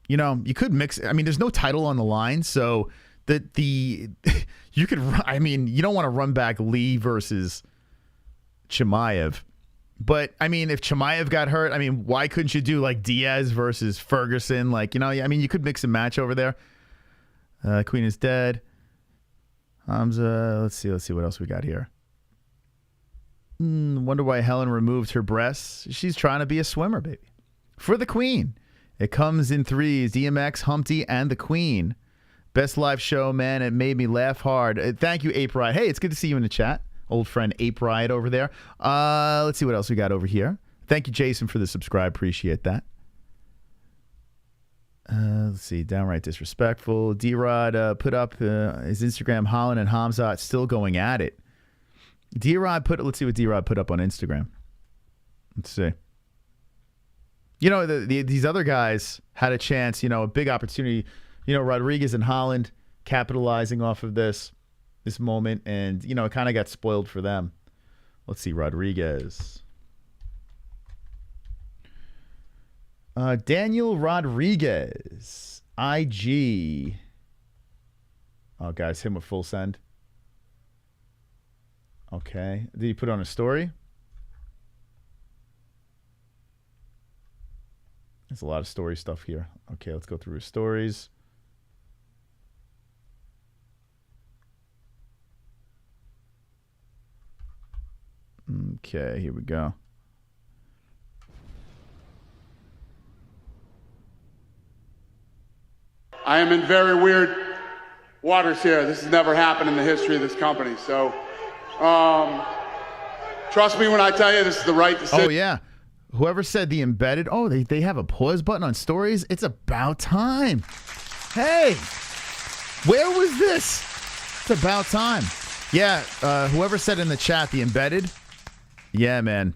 You could mix. I mean, there's no title on the line, so you could. I mean, you don't want to run back Lee versus Chimaev, but I mean, if Chimaev got hurt, I mean, why couldn't you do like Diaz versus Ferguson? I mean, you could mix and match over there. Queen is dead. Hamza. Let's see what else we got here. Wonder why Helen removed her breasts. She's trying to be a swimmer, baby. For the Queen. It comes in threes. DMX, Humpty, and the Queen. Best live show, man. It made me laugh hard. Thank you, Ape Riot. Hey, it's good to see you in the chat. Old friend Ape Riot over there. Let's see what else we got over here. Thank you, Jason, for the subscribe. Appreciate that. Let's see. Downright disrespectful. D-Rod put up his Instagram. Holland and Khamzat still going at it. D-Rod let's see what D-Rod put up on Instagram. Let's see. These other guys had a chance, a big opportunity. Rodriguez and Holland capitalizing off of this moment, and, it kind of got spoiled for them. Let's see, Rodriguez. Daniel Rodriguez. IG. Oh, guys, him with full send. Okay. Did he put on a story? There's a lot of story stuff here. Okay, let's go through his stories. Okay, here we go. I am in very weird waters here. This has never happened in the history of this company. So, trust me when I tell you this is the right decision. Oh, yeah. Whoever said the embedded, they have a pause button on stories. It's about time. Hey, where was this? It's about time. Yeah, whoever said in the chat the embedded. Yeah, man.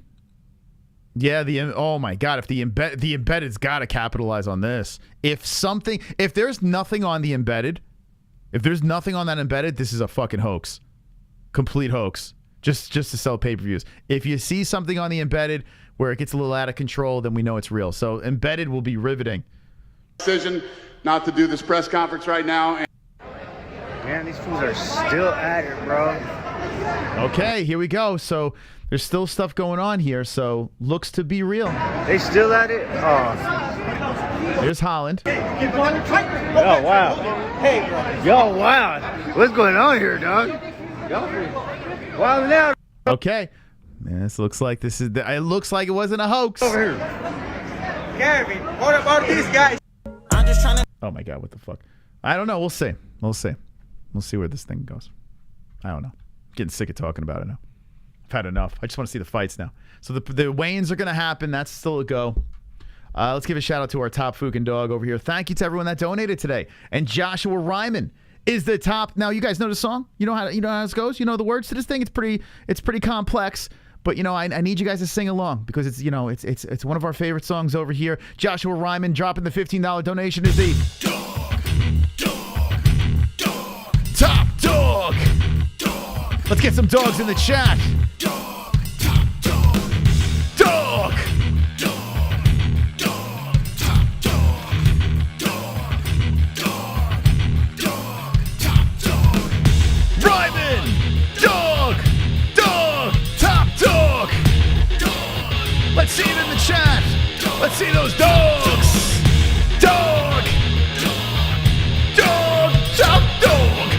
Yeah, oh my God, if the embedded's got to capitalize on this. If there's nothing on the embedded, if there's nothing on that embedded, this is a fucking hoax. Complete hoax. Just to sell pay-per-views. If you see something on the embedded where it gets a little out of control, then we know it's real. So embedded will be riveting. Decision not to do this press conference right now. man. These fools are still at it, bro. Okay, here we go. So there's still stuff going on here, so looks to be real. They still at it? Oh. Here's Holland. Yo, wow. Yo, wow. What's going on here, dog? Wow, now. Okay. Man, this looks like it looks like it wasn't a hoax. Over here. Gary, what about these guys? I'm just trying to. Oh my God, what the fuck? I don't know. We'll see. We'll see. We'll see where this thing goes. I don't know. I'm getting sick of talking about it now. I've had enough. I just want to see the fights now. So the weigh-ins are going to happen. That's still a go. Let's give a shout out to our top Fukin dog over here. Thank you to everyone that donated today. And Joshua Ryman is the top. Now you guys know the song. You know how this goes. You know the words to this thing. It's pretty complex. But I need you guys to sing along because it's one of our favorite songs over here. Joshua Ryman dropping the $15 donation is the top dog. Let's get some dogs in the chat. Dog. Ryman. Dog. Top dog. Let's see it in the chat. Let's see those dogs. Dog. Top dog.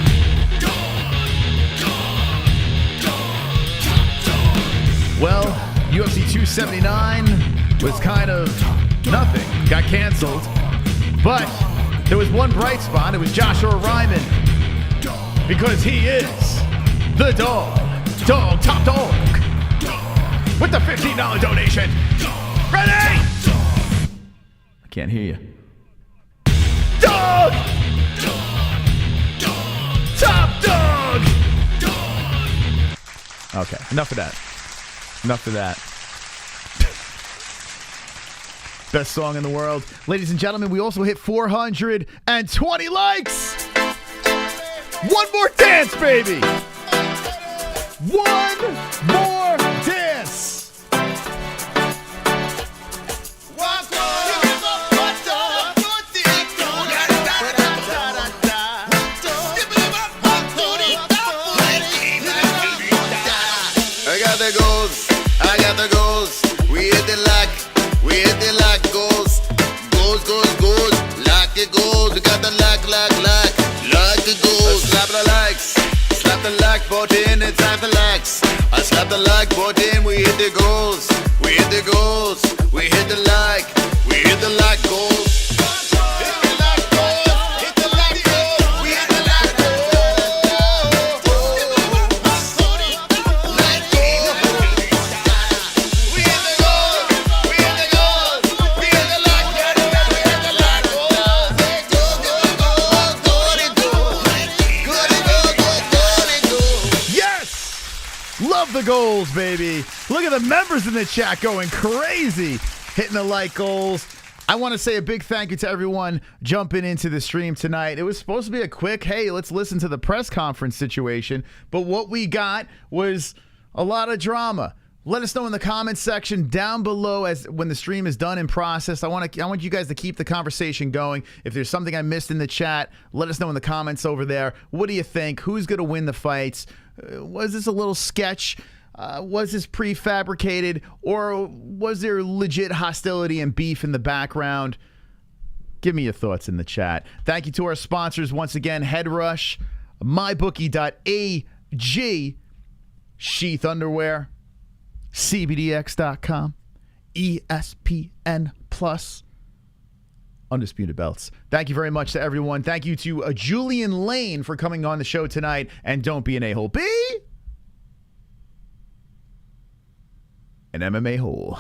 Well, UFC 279 was kind of nothing. Got canceled. But there was one bright spot. It was Joshua Ryman. Because he is the dog. Top dog. With the $15 donation. Ready? I can't hear you. Dog! Top dog! Okay, enough of that. Enough of that. Best song in the world. Ladies and gentlemen, we also hit 420 likes. One more dance, baby. One more dance. I got the goals. We hit the lock, goals. Lock it goals. We got the lock it goals. Slap the like button, it's time for likes. I slap the like button, we hit the goals. We hit the like goals. The goals, baby. Look at the members in the chat going crazy, hitting the like goals. I want to say a big thank you to everyone jumping into the stream tonight. It was supposed to be a quick, hey, let's listen to the press conference situation, but what we got was a lot of drama. Let us know in the comments section down below as when the stream is done and processed. I want you guys to keep the conversation going. If there's something I missed in the chat, let us know in the comments over there. What do you think? Who's going to win the fights? Was this a little sketch? Was this prefabricated? Or was there legit hostility and beef in the background? Give me your thoughts in the chat. Thank you to our sponsors once again, Headrush, MyBookie.ag, Sheath Underwear, CBDX.com, ESPN Plus, Undisputed Belts. Thank you very much to everyone. Thank you to Julian Lane for coming on the show tonight. And don't be an a-hole. Be an MMA hole.